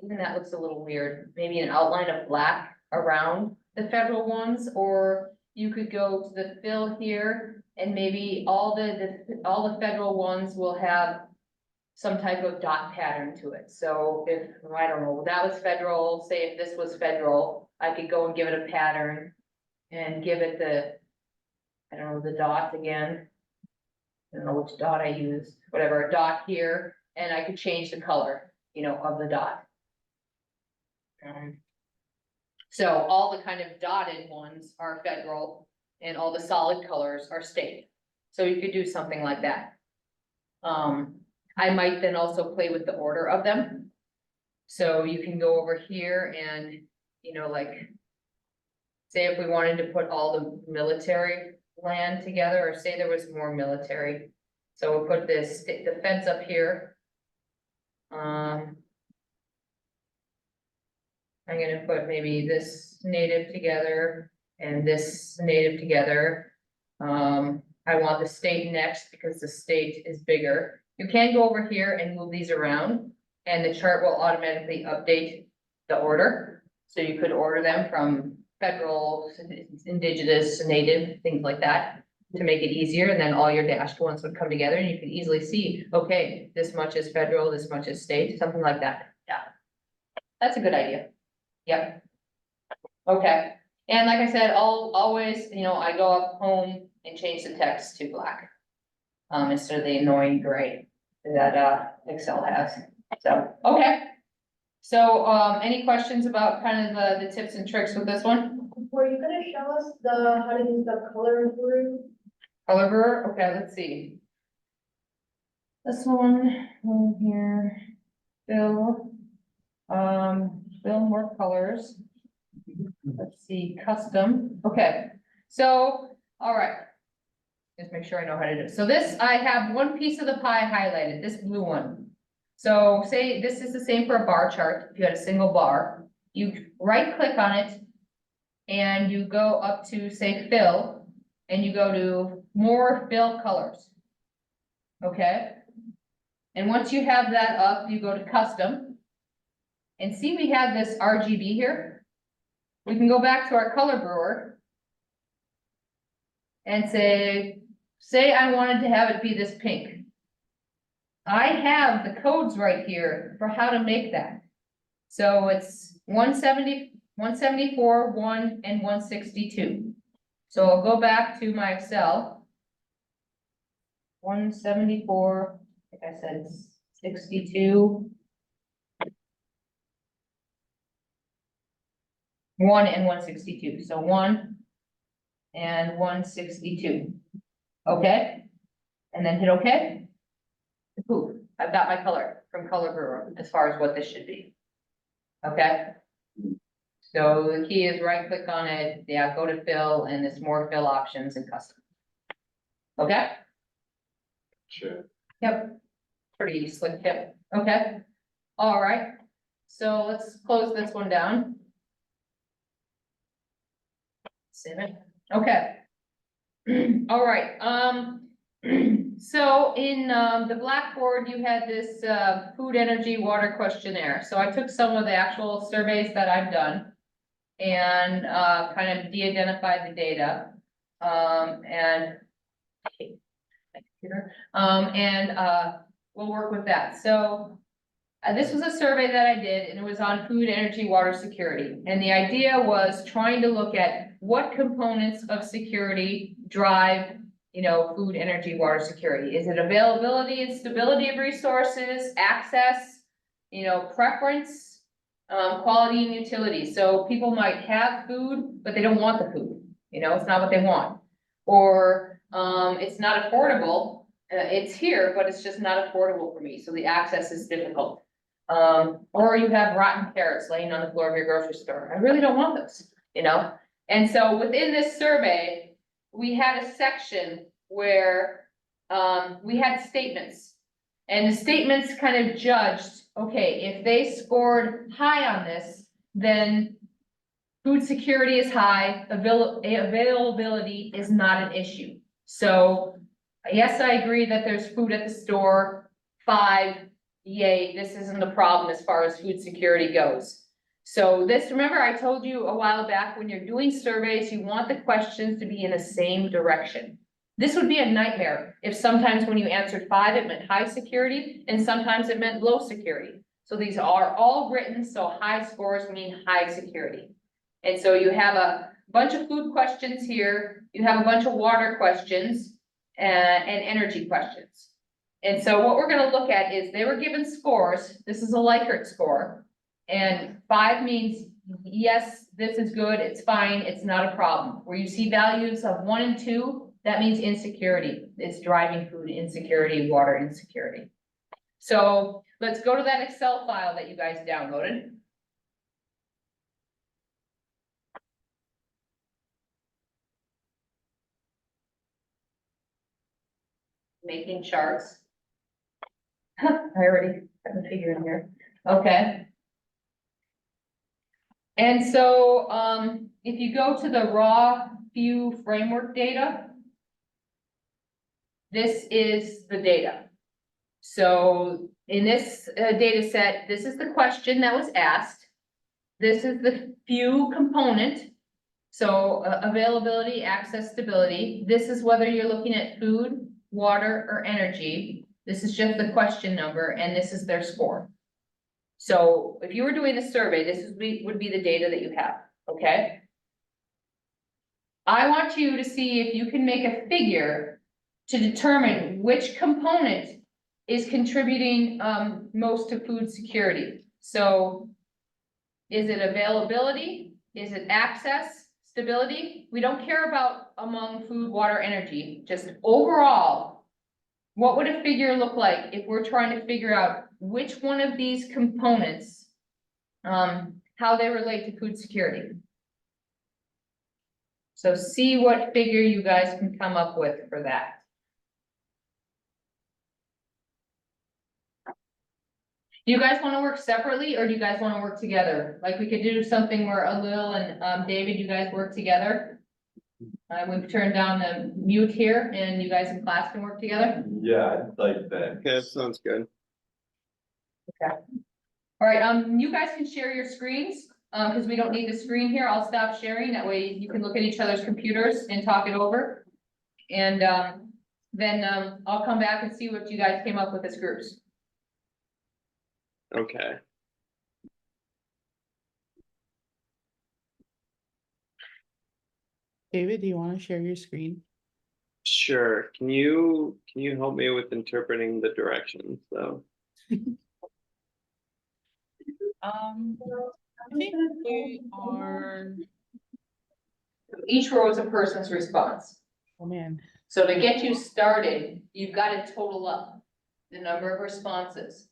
Even that looks a little weird. Maybe an outline of black around the federal ones, or you could go to the fill here and maybe all the federal ones will have some type of dot pattern to it. So if, I don't know, that was federal, say if this was federal, I could go and give it a pattern and give it the, I don't know, the dot again. I don't know which dot I used, whatever, a dot here, and I could change the color, you know, of the dot. So all the kind of dotted ones are federal and all the solid colors are state. So you could do something like that. I might then also play with the order of them. So you can go over here and, you know, like, say if we wanted to put all the military land together, or say there was more military. So we'll put this, the fence up here. I'm gonna put maybe this native together and this native together. I want the state next because the state is bigger. You can go over here and move these around and the chart will automatically update the order. So you could order them from federal, indigenous, native, things like that to make it easier. And then all your dashed ones would come together and you can easily see, okay, this much is federal, this much is state, something like that. Yeah. That's a good idea. Yep. Okay, and like I said, I'll always, you know, I go up home and change the text to black. Instead of the annoying gray that Excel has, so, okay. So, any questions about kind of the tips and tricks with this one? Were you gonna show us how to use the color group? However, okay, let's see. This one, here, fill, fill more colors. Let's see, custom, okay, so, all right. Just make sure I know how to do it. So this, I have one piece of the pie highlighted, this blue one. So say this is the same for a bar chart, if you had a single bar, you right click on it. And you go up to say fill, and you go to more fill colors. Okay? And once you have that up, you go to custom. And see, we have this RGB here. We can go back to our color brewer. And say I wanted to have it be this pink. I have the codes right here for how to make that. So it's 170, 174, 1, and 162. So I'll go back to my Excel. 174, like I said, 62. 1 and 162, so 1 and 162. Okay, and then hit OK. Poof, I've got my color from Color Brewer as far as what this should be. Okay. So the key is right click on it, yeah, go to fill, and it's more fill options and custom. Okay, Sure. yep, pretty slick tip, okay, all right. So let's close this one down. Okay. All right, so in, the Blackboard, you had this, food, energy, water questionnaire. So I took some of the actual surveys that I've done and, kind of de-identified the data. And we'll work with that. So this was a survey that I did, and it was on food, energy, water security. And the idea was trying to look at what components of security drive, food, energy, water security. Is it availability and stability of resources, access, preference, quality and utility? So people might have food, but they don't want the food, it's not what they want. Or, it's not affordable, it's here, but it's just not affordable for me, so the access is difficult. Or you have rotten carrots laying on the floor of your grocery store. I really don't want those, And so within this survey, we had a section where, we had statements. And the statements kind of judged, okay, if they scored high on this, then food security is high, availability is not an issue. So, yes, I agree that there's food at the store, 5, yay, this isn't a problem as far as food security goes. So this, remember I told you a while back, when you're doing surveys, you want the questions to be in the same direction. This would be a nightmare if sometimes when you answered 5, it meant high security, and sometimes it meant low security. So these are all written, so high scores mean high security. And so you have a bunch of food questions here, you have a bunch of water questions, and energy questions. And so what we're gonna look at is they were given scores. This is a Likert score. And 5 means, yes, this is good, it's fine, it's not a problem. Where you see values of 1 and 2, that means insecurity. It's driving food insecurity, water insecurity. So let's go to that Excel file that you guys downloaded. Making charts. I already have a figure in here. Okay. And so, if you go to the raw view framework data, this is the data. So in this data set, this is the question that was asked. This is the few component. So availability, access, stability. This is whether you're looking at food, water, or energy. This is just the question number, and this is their score. So if you were doing a survey, this would be the data that you have, okay? I want you to see if you can make a figure to determine which component is contributing most to food security. So is it availability? Is it access, stability? We don't care about among food, water, energy, just overall. What would a figure look like if we're trying to figure out which one of these components, how they relate to food security? So see what figure you guys can come up with for that. Do you guys want to work separately, or do you guys want to work together? Like we could do something where Alil and David, you guys work together. We've turned down the mute here, and you guys in class can work together. Yeah, I'd like that. Yeah, sounds good. Okay. All right, you guys can share your screens, because we don't need the screen here. I'll stop sharing. That way you can look at each other's computers and talk it over. And then I'll come back and see what you guys came up with as groups. Okay. David, do you want to share your screen? Sure. Can you help me with interpreting the directions though? I think we are. Each row is a person's response. Oh man. So to get you started, you've got to total up the number of responses.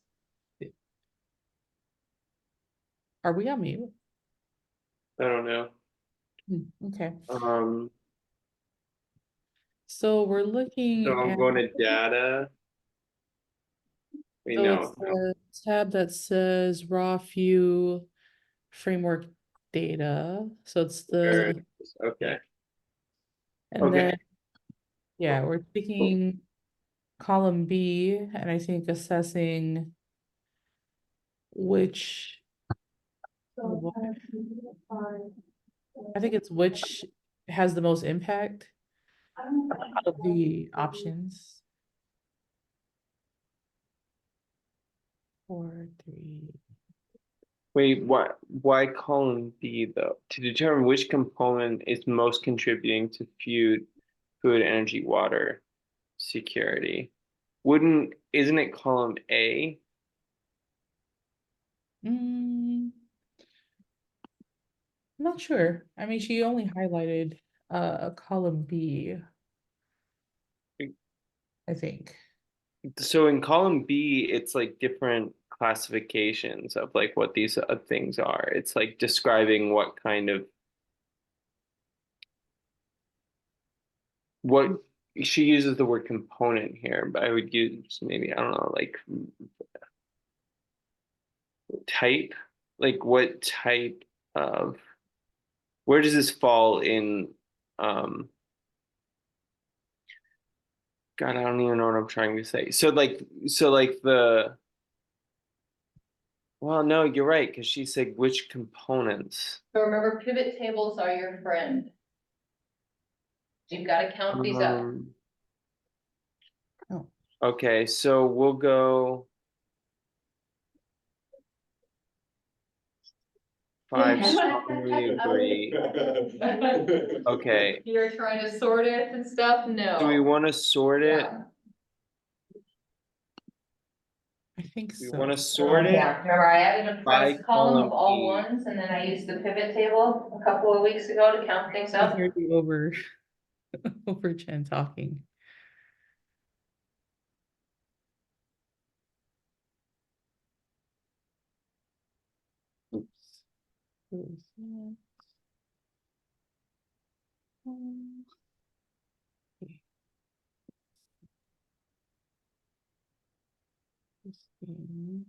Are we on mute? I don't know. Okay. So So we're looking I'm at. going to data. Wait, So no, it's the tab that says raw view framework data. So it's there the it is. Okay. And Okay. then, yeah, we're picking column B, and I think assessing which, So, I think it's which has the most impact out of the options. 4, 3. Wait, why column B though? To determine which component is most contributing to food, energy, water security. Isn't it column A? I'm not sure. I mean, she only highlighted column B, I think. So in column B, it's like different classifications of like what these things are. It's like describing what kind of what she uses the word component here, but I would use maybe, I don't know, like type, like what type of, where does this fall in, God, I don't even know what I'm trying to say. So like well, no, you're right, because she said which components. So remember, pivot tables are your friend. You've got to count these up. Oh. Okay, so we'll go 5 strongly agree. Okay, You're trying to sort it and stuff? No. do we want to sort it? Yeah. I think We so. want to sort it Yeah, remember I added a by press column column of all E. ones, and then I used the pivot table a couple of weeks ago to count things I up. hear you over over Jen talking. Oops. Where's that? Okay. This thing.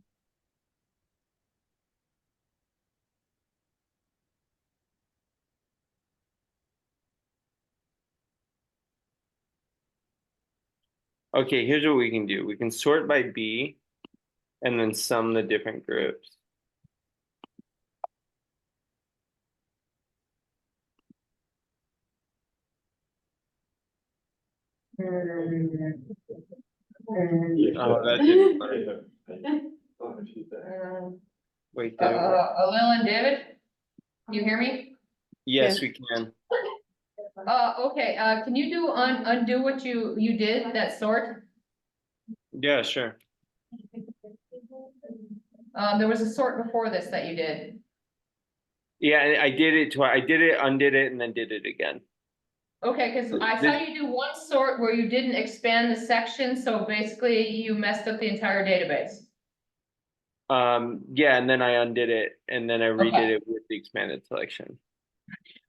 Okay, here's what we can do. We can sort by B and then sum the different groups. Oh, that didn't work. Wait, did it work? Lil and David, you hear me? Yes, we can. Okay, can you undo what you did, that sort? Yeah, sure. There was a sort before this that you did. Yeah, I did it twice. I did it, undid it, and then did it again. Okay, cause I saw you do one sort where you didn't expand the section, so basically you messed up the entire database. Yeah, and then I undid it, and then I redid Okay. it with the expanded selection.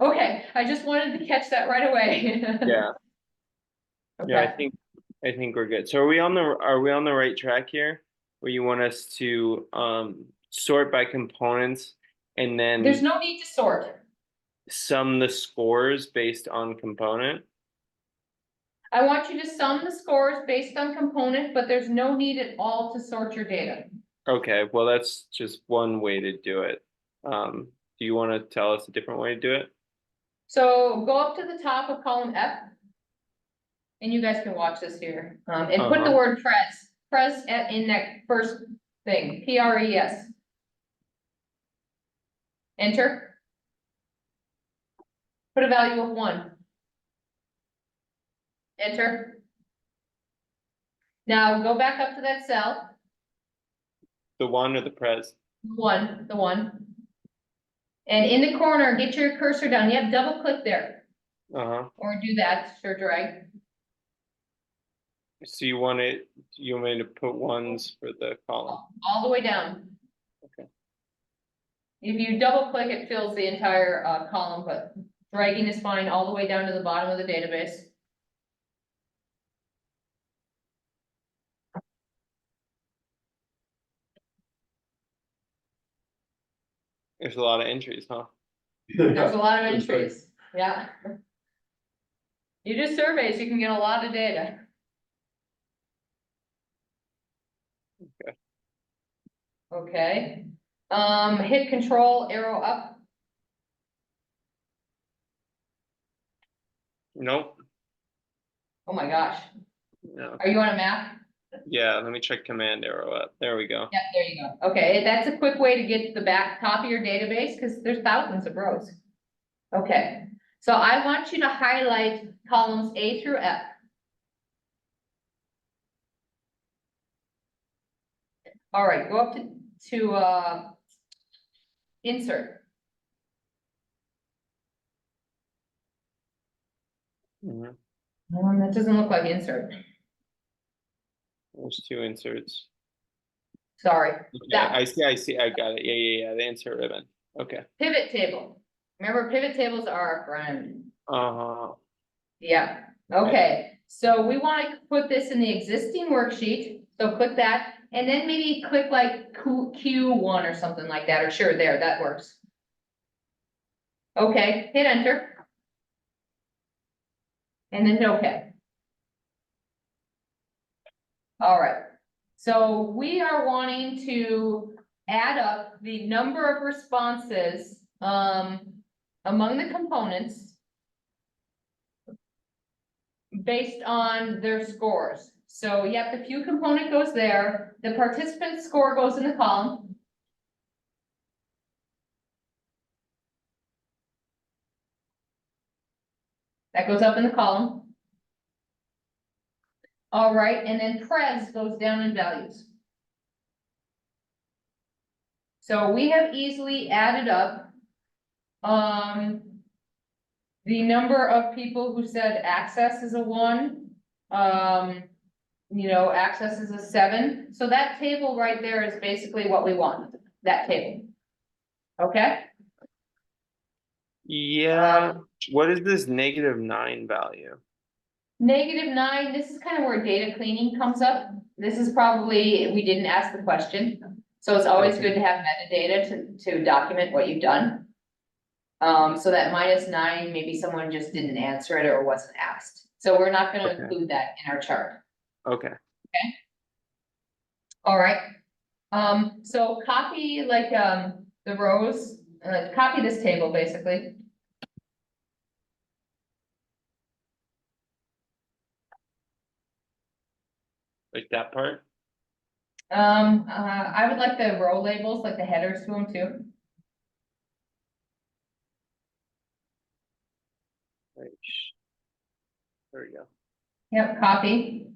Okay, I just wanted to catch that right away. Yeah, yeah, Okay. I think we're good. So are we on the right track here? Where you want us to sort by components and There's then no need to sort. sum the scores based on component? I want you to sum the scores based on component, but there's no need at all to sort your data. Okay, well, that's just one way to do it. Do you want to tell us a different way to do it? So go up to the top of column F. And you guys can watch this here, and put the word pres in that first thing, PRES. Enter. Put a value of 1. Enter. Now go back up to that cell, The one or the pres? the one. And in the corner, get your cursor down, you have double click there, Uh-huh. or do that, or drag. So you want me to put ones for the column? All the way down. Okay. If you double click, it fills the entire column, but dragging is fine all the way down to the bottom of the database. There's a lot of entries, huh? There's a lot of entries, yeah. You do surveys, you can get a lot of data. Okay. Okay, hit control arrow up. Nope, Oh my gosh, no, are you on a map? yeah, let me check command arrow up, there we go. Yeah, there you go. Okay, that's a quick way to get to the back top of your database, because there's thousands of rows. Okay, so I want you to highlight columns A through F. All right, go up to insert. Mhm. That doesn't look like insert, There's 2 inserts. sorry. Okay, That- I see, I got it, yeah, the insert ribbon, okay. Pivot table. Remember, pivot tables are our friend. Yeah. Yeah, okay, so we wanna put this in the existing worksheet, so click that, and then maybe click like Q1 or something like that, or sure, there, that works. Okay, hit enter. And then hit okay. All right, so we are wanting to add up the number of responses, among the components based on their scores. So, yep, the few component goes there, the participant score goes in the column. That goes up in the column. All right, and then pres goes down in values. So we have easily added up, the number of people who said access is a 1, access is a 7. So that table right there is basically what we want, that table. Okay? Yeah, what is this -9 value? -9, this is kind of where data cleaning comes up. This is probably, we didn't ask the question. So it's always Okay. good to have metadata to document what you've done. So that -9, maybe someone just didn't answer it or wasn't asked. So we're not gonna Okay. include that in our chart. Okay, All right. So copy like, the rows, copy this table basically. like that part, I would like the row labels, like the headers to them too. right, there we go. Yep, copy.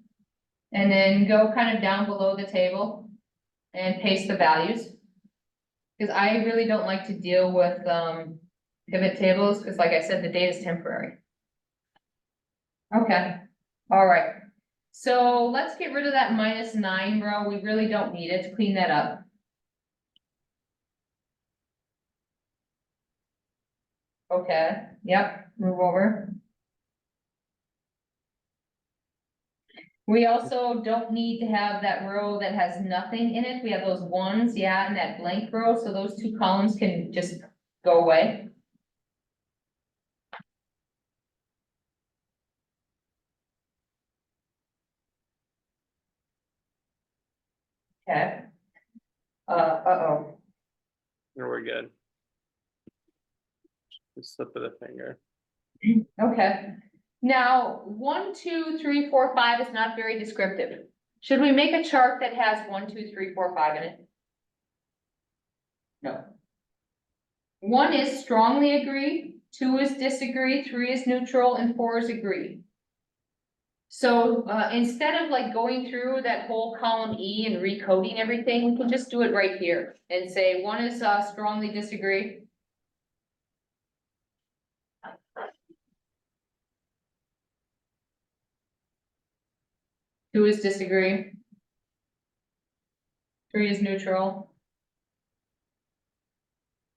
And then go kind of down below the table and paste the values. Because I really don't like to deal with, pivot tables, because like I said, the data is temporary. Okay, all right. So let's get rid of that -9 row. We really don't need it. Clean that up. Okay, yep, move over. We also don't need to have that row that has nothing in it. We have those 1s, yeah, and that blank row, so those 2 columns can just go away. Okay. Uh-oh. No, we're good. The slip of the finger. Okay, now, 1, 2, 3, 4, 5 is not very descriptive. Should we make a chart that has 1, 2, 3, 4, 5 in it? No. 1 is strongly agree, 2 is disagree, 3 is neutral, and 4 is agree. So, instead of like going through that whole column E and recoding everything, we can just do it right here and say 1 is, strongly disagree. Two is disagree. 3 is neutral.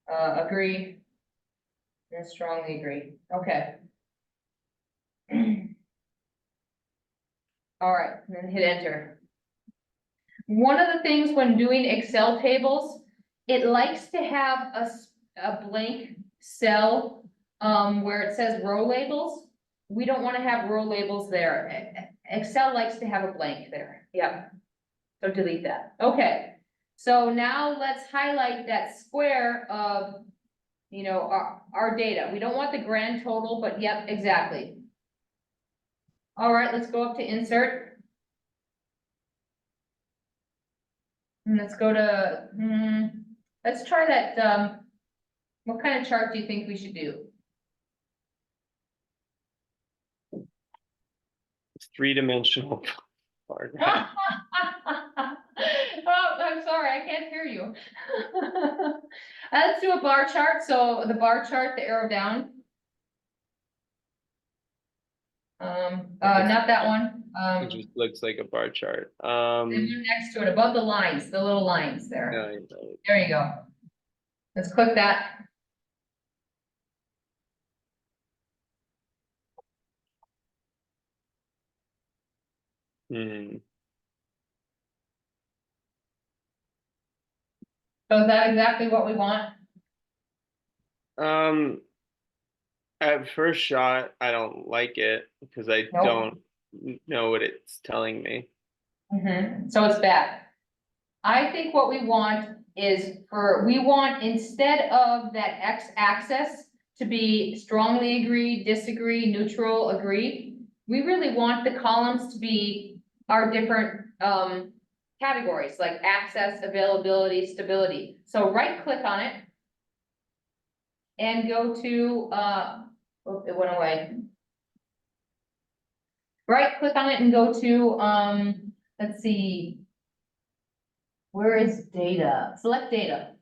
Agree. And strongly agree, okay. All right, then hit enter. One of the things when doing Excel tables, it likes to have a blank cell, where it says row labels. we don't wanna have row labels there. Excel likes to have a blank there, yeah. So delete that, okay. So now let's highlight that square of, you know, our data. We don't want the grand total, but yep, exactly. All right, let's go up to insert. And let's go to, let's try that, what kind of chart do you think we should do? Three-dimensional bar Oh, graph. I'm sorry, I can't hear you. Let's do a bar chart, so the bar chart, the arrow down. Not that one, It just looks like a bar chart. the one next to it, above the lines, the little lines there. No, There you go. Let's click that. hmm. So is that exactly what we want? Um, at first shot, I don't like it because I Nope. don't know what it's telling me. So it's bad. I think what we want is we want, instead of that x-axis to be strongly agree, disagree, neutral, agree, we really want the columns to be our different, categories, like access, availability, stability. So right click on it and go to, oh, it went away. Right click on it and go to, let's see. Where is data? Select data.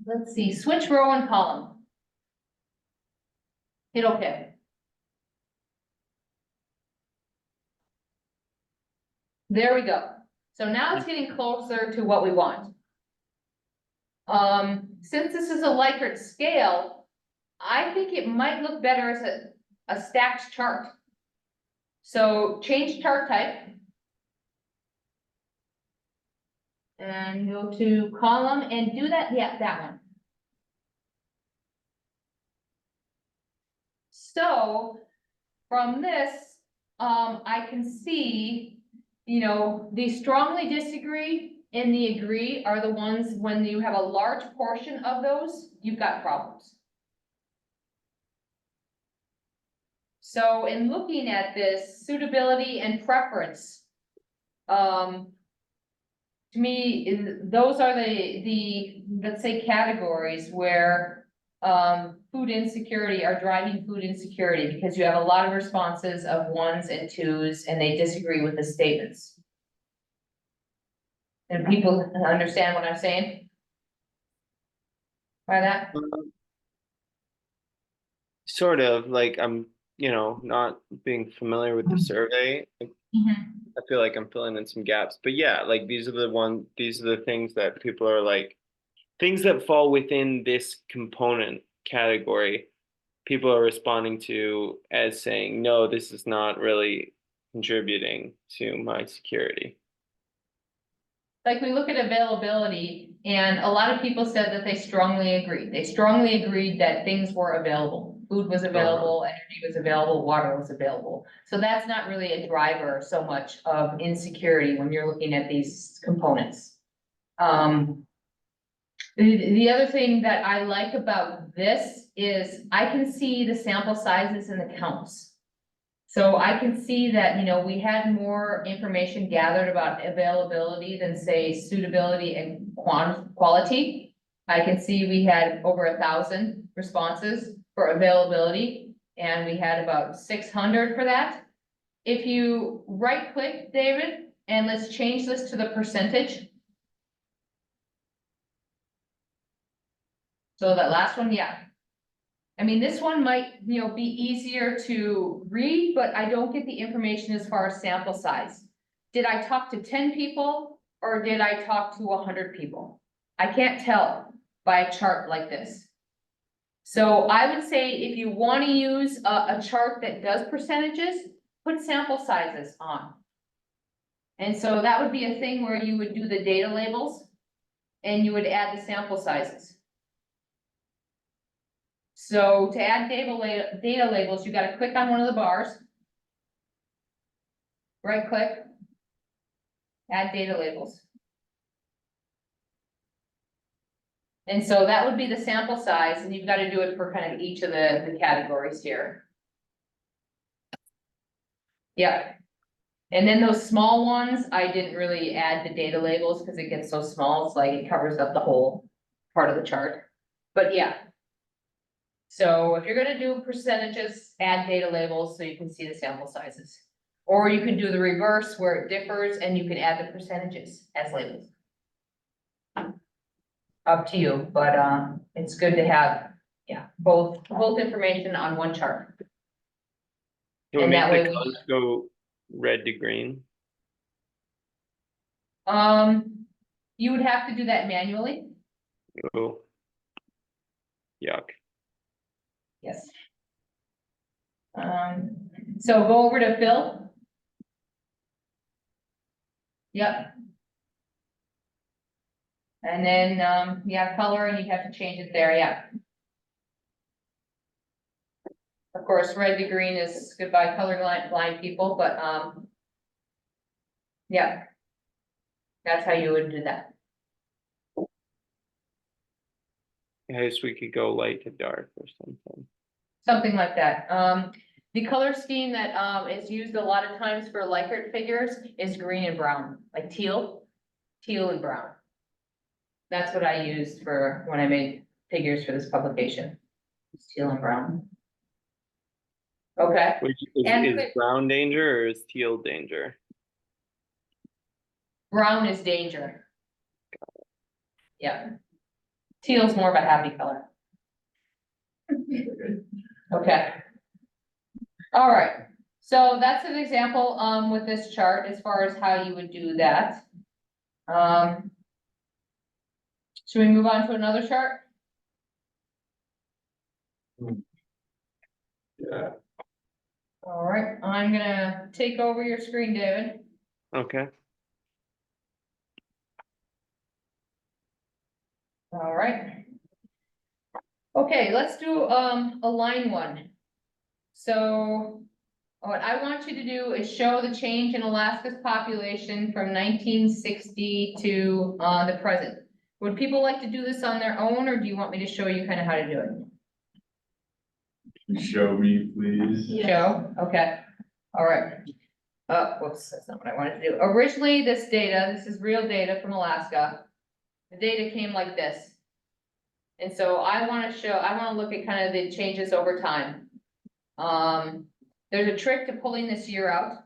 Let's see, switch row and column. Hit OK. There we go. So now it's getting closer to what we want. Since this is a Likert scale, I think it might look better as a stacked chart. So change chart type. And go to column and do that, yeah, that one. So from this, I can see, you know, the strongly disagree and the agree are the ones when you have a large portion of those, you've got problems. So in looking at this suitability and preference, to me, those are the, let's say, categories where food insecurity are driving food insecurity, because you have a lot of responses of ones and twos, and they disagree with the statements. And people understand what I'm saying? By that? Sort of like I'm, not being familiar with the survey. I feel like I'm filling in some gaps, but yeah, like these are the things that people are like, things that fall within this component category. People are responding to as saying, no, this is not really contributing to my security. Like we look at availability, and a lot of people said that they strongly agreed. They strongly agreed that things were available. Food was available, energy was available, water was available. So that's not really a driver so much of insecurity when you're looking at these components. The other thing that I like about this is I can see the sample sizes and the counts. So I can see that, we had more information gathered about availability than, say, suitability and quality. I can see we had over 1,000 responses for availability, and we had about 600 for that. If you right click, David, and let's change this to the percentage. So that last one, yeah. I mean, this one might, be easier to read, but I don't get the information as far as sample size. Did I talk to 10 people or did I talk to 100 people? I can't tell by a chart like this. So I would say if you want to use a chart that does percentages, put sample sizes on. And so that would be a thing where you would do the data labels and you would add the sample sizes. So to add data labels, you gotta click on one of the bars. Right click. Add data labels. And so that would be the sample size, and you've got to do it for kind of each of the categories here. Yeah. And then those small ones, I didn't really add the data labels because it gets so small, it's like it covers up the whole part of the chart. But yeah. So if you're gonna do percentages, add data labels so you can see the sample sizes. Or you can do the reverse where it differs and you can add the percentages as labels. Up to you, but it's good to have, yeah, both information on one chart. Can we And make that the way we- colors go red to green? You would have to do that manually, Oh. Yuck. yes. So go over to Phil. Yep. And then, you have color and you have to change it there, yeah. Of course, red to green is goodbye color blind people, but, yeah. That's how you would do that. I guess we could go light to dark or something. Something like that. The color scheme that, is used a lot of times for Likert figures is green and brown, like teal and brown. That's what I used for when I made figures for this publication. It's teal and brown. Okay, Which And is click- brown danger or is teal danger? brown is danger. Yeah. Teal's more of a happy color. Okay. All right, so that's an example, with this chart as far as how you would do that. Should we move on to another chart? Yeah, All right, I'm gonna take over your screen, David. Okay. All right. Okay, let's do, a line one. So what I want you to do is show the change in Alaska's population from 1960 to, the present. Would people like to do this on their own, or do you want me to show you kind of how to do it? show me, please. Show, okay, all right. Whoops, that's not what I wanted to do. Originally, this is real data from Alaska. The data came like this. And so I wanna look at kind of the changes over time. There's a trick to pulling this year out.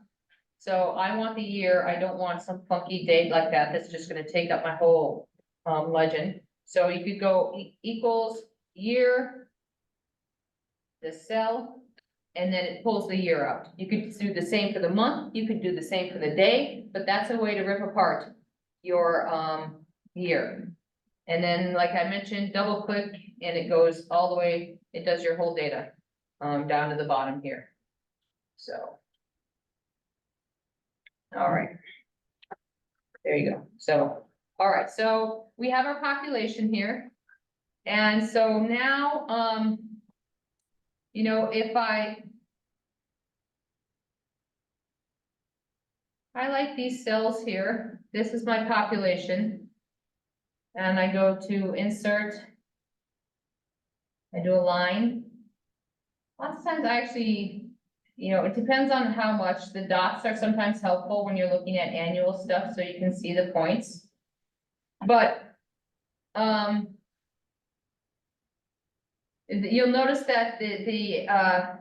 So I want the year, I don't want some funky date like that, that's just gonna take up my whole, legend. So you could go equals year, the cell, and then it pulls the year out. You could do the same for the month, you could do the same for the day, but that's a way to rip apart your, year. And then, like I mentioned, double click and it goes all the way, it does your whole data, down to the bottom here. So. All right. There you go. So, all right, so we have our population here. And so now, you know, if I highlight these cells here, this is my population. And I go to insert. I do a line. Lots of times I actually, you know, it depends on how much. The dots are sometimes helpful when you're looking at annual stuff, so you can see the points. But, you'll notice that the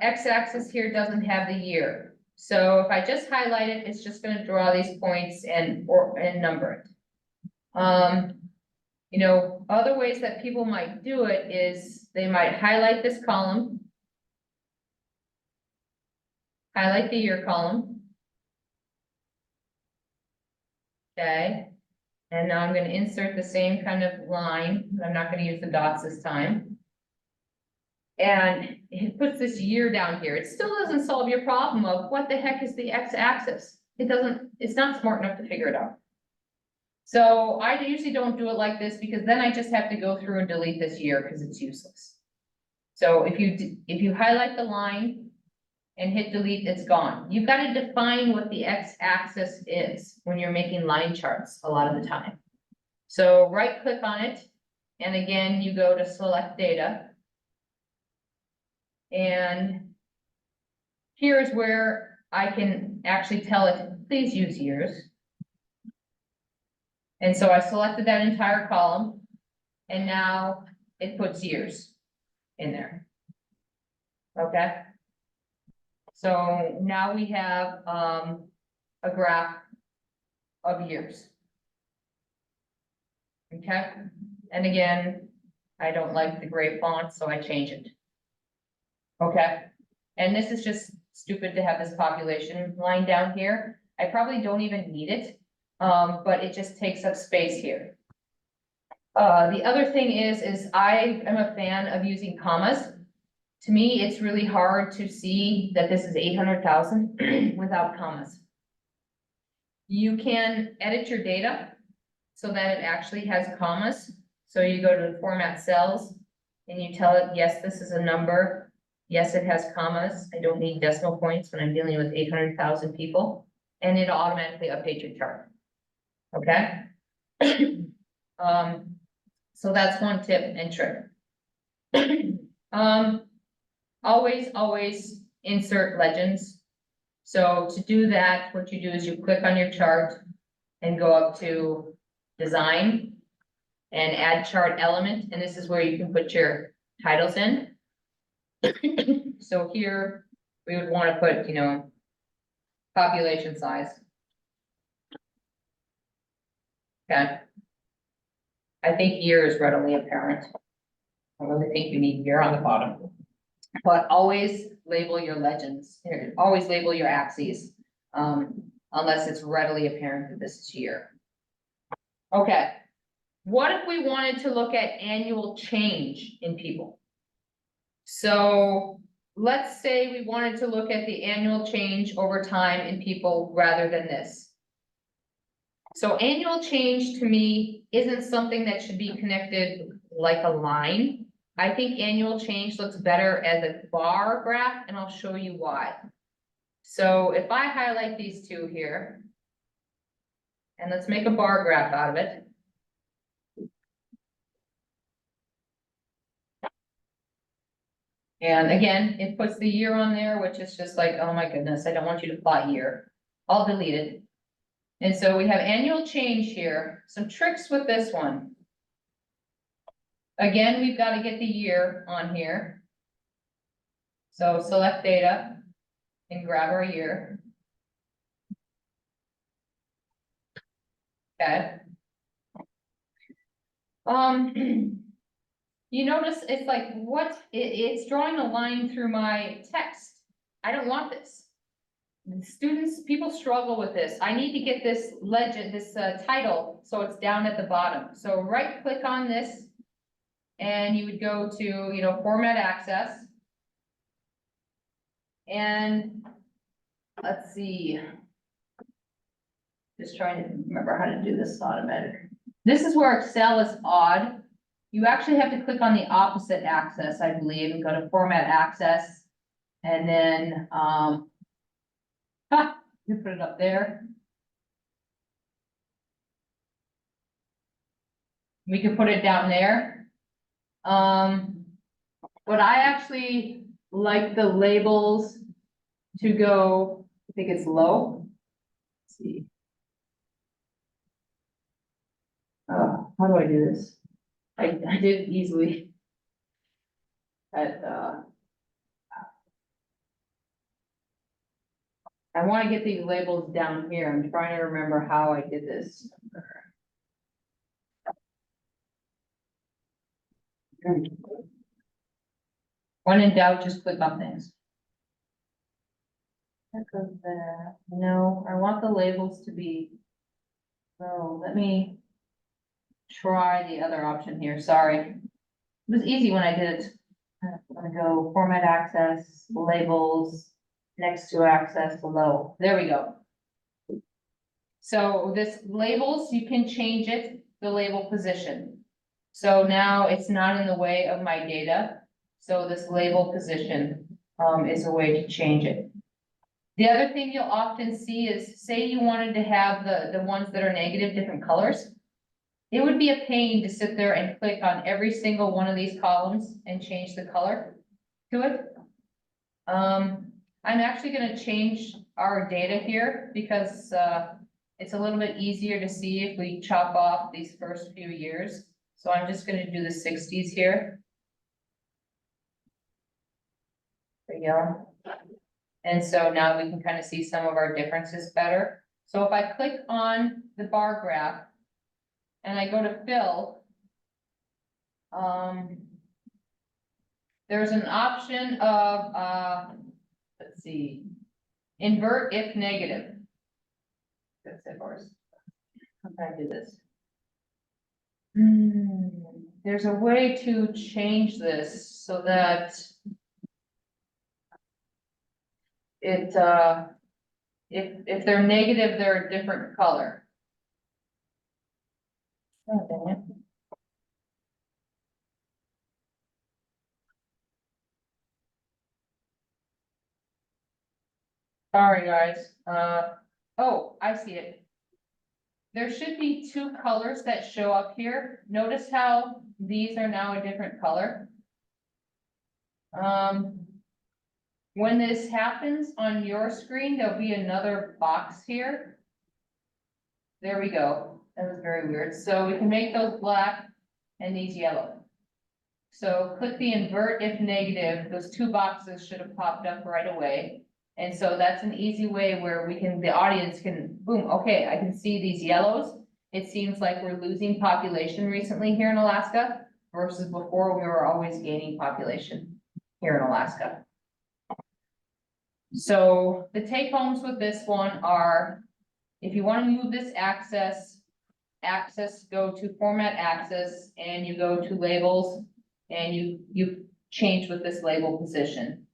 x-axis here doesn't have the year. So if I just highlight it, it's just gonna draw these points and number it. You know, other ways that people might do it is they might highlight this column. Highlight the year column. Okay, and now I'm gonna insert the same kind of line. I'm not gonna use the dots this time. And it puts this year down here. It still doesn't solve your problem of what the heck is the x-axis. It's not smart enough to figure it out. So I usually don't do it like this because then I just have to go through and delete this year because it's useless. So if you highlight the line and hit delete, it's gone. You've got to define what the x-axis is when you're making line charts a lot of the time. So right click on it, and again, you go to select data. And here's where I can actually tell it, please use years. And so I selected that entire column, and now it puts years in there. Okay? So now we have, a graph of years. Okay? And again, I don't like the gray font, so I change it. Okay? And this is just stupid to have this population line down here. I probably don't even need it, but it just takes up space here. The other thing is I am a fan of using commas. To me, it's really hard to see that this is 800,000 without commas. You can edit your data so that it actually has commas. So you go to the format cells and you tell it, yes, this is a number. Yes, it has commas. I don't need decimal points when I'm dealing with 800,000 people, and it'll automatically update your chart. Okay? So that's one tip and trick. Always insert legends. So to do that, what you do is you click on your chart and go up to design and add chart element, and this is where you can put your titles in. So here, we would want to put, population size. Okay. I think year is readily apparent. I really think you need year on the bottom. But always label your legends, always label your axes, unless it's readily apparent that this is year. Okay, what if we wanted to look at annual change in people? So let's say we wanted to look at the annual change over time in people rather than this. So annual change to me isn't something that should be connected like a line. I think annual change looks better as a bar graph, and I'll show you why. So if I highlight these two here, and let's make a bar graph out of it. And again, it puts the year on there, which is just like, oh my goodness, I don't want you to plot year. I'll delete it. And so we have annual change here. Some tricks with this one. Again, we've got to get the year on here. So select data and grab our year. Okay. You notice it's like, it's drawing a line through my text. I don't want this. Students, people struggle with this. I need to get this legend, this title, so it's down at the bottom. So right click on this and you would go to, format access. And let's see. Just trying to remember how to do this automatic. This is where Excel is odd. You actually have to click on the opposite axis, I believe, and go to format access. And then, you put it up there. We can put it down there. But I actually like the labels to go, I think it's low. Let's see. How do I do this? I did it easily. I want to get these labels down here. I'm trying to remember how I did this. When in doubt, just click on things. That goes there. No, I want the labels to be. No, let me try the other option here. Sorry. It was easy when I did it. I'm gonna go format access, labels, next to access below. There we go. So this labels, you can change it, the label position. So now it's not in the way of my data. So this label position, is a way to change it. The other thing you'll often see is, say you wanted to have the ones that are negative different colors. It would be a pain to sit there and click on every single one of these columns and change the color to it. I'm actually gonna change our data here because, it's a little bit easier to see if we chop off these first few years. So I'm just gonna do the 60s here. There you go. And so now we can kind of see some of our differences better. So if I click on the bar graph and I go to fill, there's an option of, let's see, invert if negative. That's it, Horace. How can I do this? There's a way to change this so that it, if they're negative, they're a different color. Oh, dang it. Sorry, guys, oh, I see it. There should be two colors that show up here. Notice how these are now a different color. When this happens on your screen, there'll be another box here. There we go. That was very weird. So we can make those black and these yellow. So click the invert if negative. Those two boxes should have popped up right away. And so that's an easy way where we can, the audience can, boom, okay, I can see these yellows. It seems like we're losing population recently here in Alaska versus before we were always gaining population here in Alaska. So the take homes with this one are, if you want to move this access, go to format access and you go to labels and you change with this label position.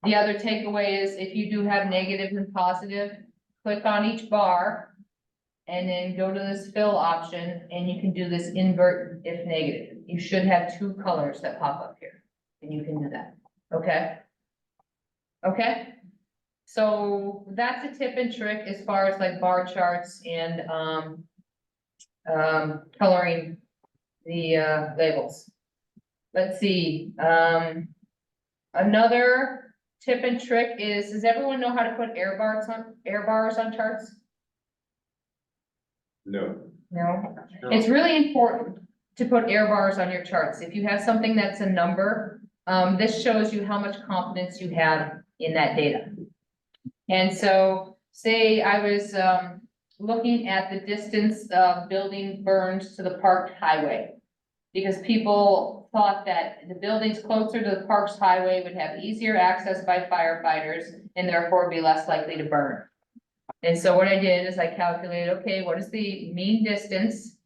The other takeaway is if you do have negative and positive, click on each bar and then go to this fill option and you can do this invert if negative. You should have two colors that pop up here and you can do that. Okay? Okay? So that's a tip and trick as far as like bar charts and coloring the labels. Let's see, another tip and trick is, does everyone know how to put error bars on charts? No. No? It's really important to put error bars on your charts. If you have something that's a number, this shows you how much confidence you have in that data. And so, say I was looking at the distance of building burned to the parked highway. Because people thought that the buildings closer to the park's highway would have easier access by firefighters and therefore be less likely to burn. And so what I did is I calculated, okay, what is the mean distance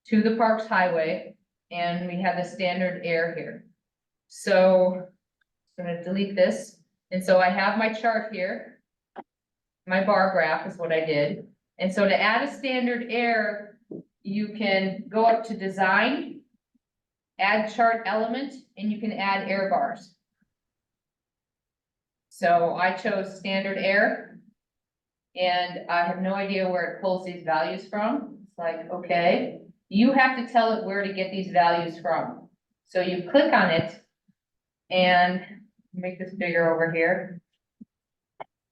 to the park's highway? And we have the standard error here. So I'm gonna delete this. And so I have my chart here. My bar graph is what I did. And so to add a standard error, you can go up to design, add chart element, and you can add error bars. So I chose standard error. And I have no idea where it pulls these values from. It's like, okay, you have to tell it where to get these values from. So you click on it and make this bigger over here.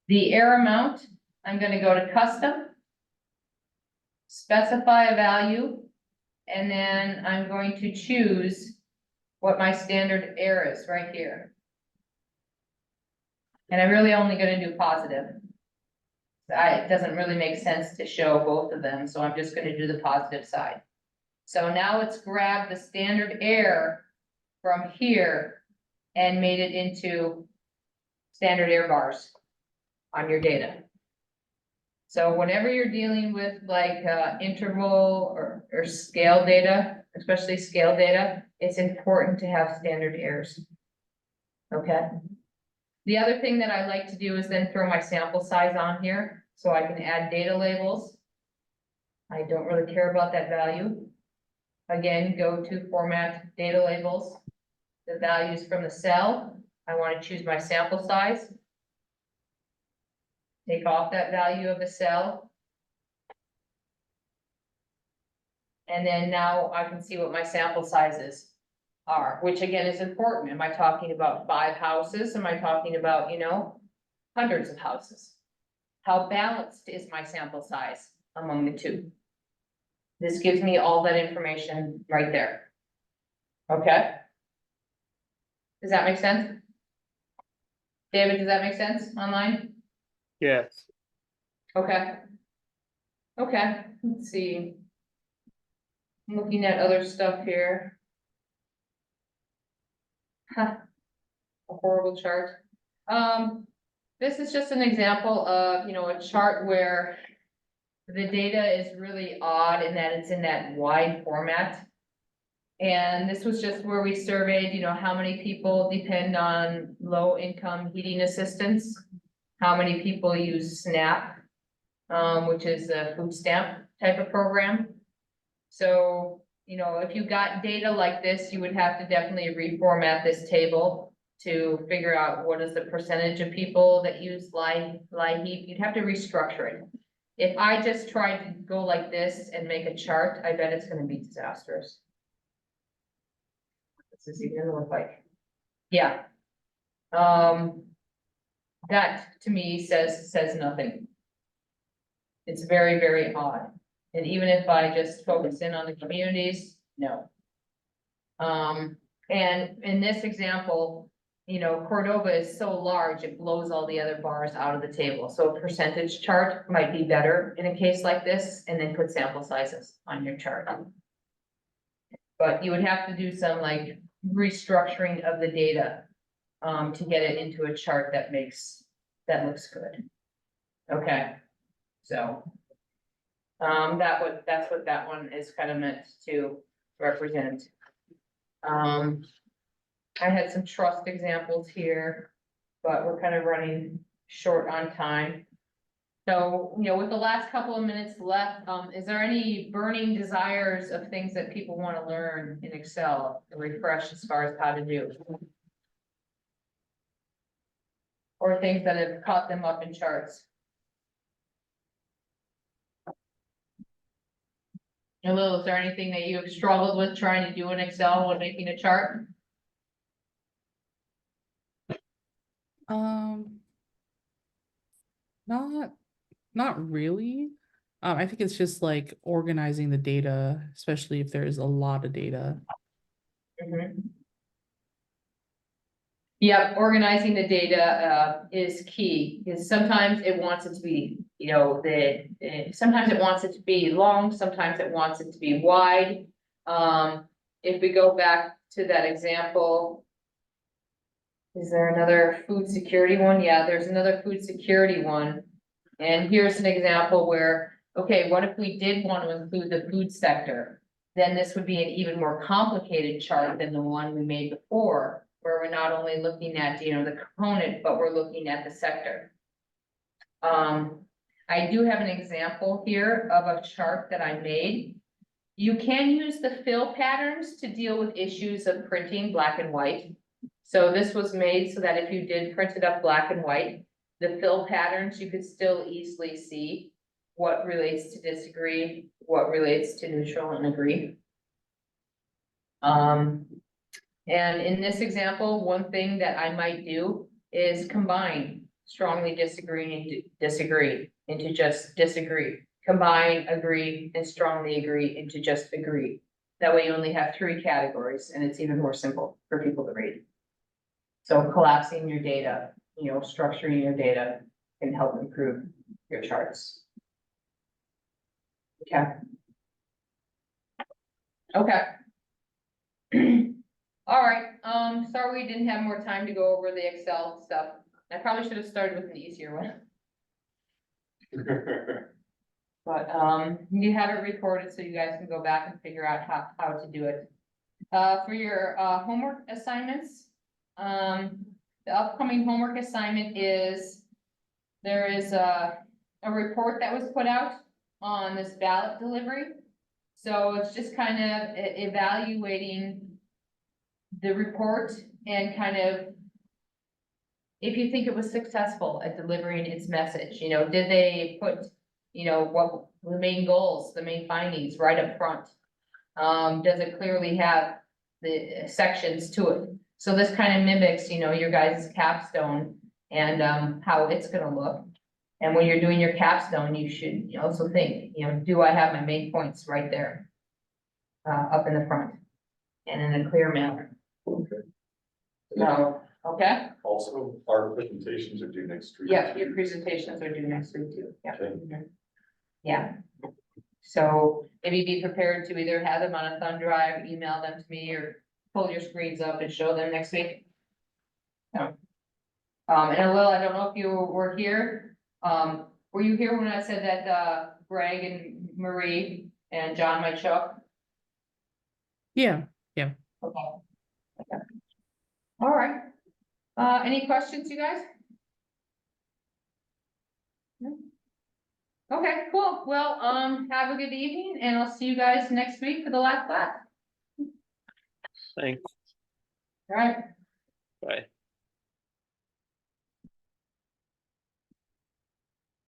The error amount, I'm gonna go to custom, specify a value, and then I'm going to choose what my standard error is right here. And I'm really only gonna do positive. It doesn't really make sense to show both of them, so I'm just gonna do the positive side. So now it's grabbed the standard error from here and made it into standard error bars on your data. So whenever you're dealing with like interval or scale data, especially scale data, it's important to have standard errors. Okay. The other thing that I like to do is then throw my sample size on here so I can add data labels. I don't really care about that value. Again, go to format data labels the values from the cell. I want to choose my sample size. Take off that value of the cell. And then now I can see what my sample sizes are, which again is important. Am I talking about 5 houses? Am I talking about, hundreds of houses? How balanced is my sample size among the two? This gives me all that information right there. Okay? Does that make sense? David, does that make sense online? Yes. Okay. Okay, let's see. I'm looking at other stuff here. Huh, a horrible chart. This is just an example of, a chart where the data is really odd in that it's in that wide format. And this was just where we surveyed, how many people depend on low income heating assistance, how many people use SNAP, which is a food stamp type of program. So, if you got data like this, you would have to definitely reformat this table to figure out what is the percentage of people that use light heat. You'd have to restructure it. If I just tried to go like this and make a chart, I bet it's gonna be disastrous. What's this even gonna look like? Yeah. That to me says nothing. It's very, very odd. And even if I just focus in on the communities, no. And in this example, Cordova is so large, it blows all the other bars out of the table. So a percentage chart might be better in a case like this, and then put sample sizes on your chart. But you would have to do some like restructuring of the data to get it into a chart that looks good. Okay, so. That's what that one is kind of meant to represent. I had some trust examples here, but we're kind of running short on time. So, with the last couple of minutes left, is there any burning desires of things that people want to learn in Excel to refresh as far as how to do? Or things that have caught them up in charts? Lil, is there anything that you have struggled with trying to do in Excel when making a chart? Not really. I think it's just like organizing the data, especially if there's a lot of data. Yep, organizing the data is key, because sometimes it wants it to be, sometimes it wants it to be long, sometimes it wants it to be wide. If we go back to that example. Is there another food security one? Yeah, there's another food security one. And here's an example where, okay, what if we did want to include the food sector? Then this would be an even more complicated chart than the one we made before, where we're not only looking at, the component, but we're looking at the sector. I do have an example here of a chart that I made. You can use the fill patterns to deal with issues of printing black and white. So this was made so that if you did print it up black and white, the fill patterns, you could still easily see what relates to disagree, what relates to neutral and agree. And in this example, one thing that I might do is combine strongly disagree into just disagree. Combine agree and strongly agree into just agree. That way you only have 3 categories and it's even more simple for people to read. So collapsing your data, structuring your data can help improve your charts. Okay. Okay. All right, sorry we didn't have more time to go over the Excel stuff. I probably should have started with an easier one. But, you have it recorded so you guys can go back and figure out how to do it. For your, homework assignments, the upcoming homework assignment is, there is a report that was put out on this ballot delivery. So it's just kind of evaluating the report and kind of if you think it was successful at delivering its message, you know, did they put, you know, what the main goals, the main findings right up front? Does it clearly have the sections to it? So this kind of mimics, you know, your guys' capstone and how it's gonna look. And when you're doing your capstone, you should also think, you know, do I have my main points right there? Up in the front and in a clear manner. Okay. So, okay, Also, our presentations are due next week. yeah, your presentations are due next week too, yeah. Okay. Mhm. Yeah. So maybe be prepared to either have them on a thumb drive, email them to me, or pull your screens up and show them next week. No. And Lil, I don't know if you were here, were you here when I said that, Greg and Marie and John might show up? Yeah, Okay. Okay. All right. Any questions, you guys? No? Okay, cool. Well, have a good evening and I'll see you guys next week for the last class. Thanks, All right. bye.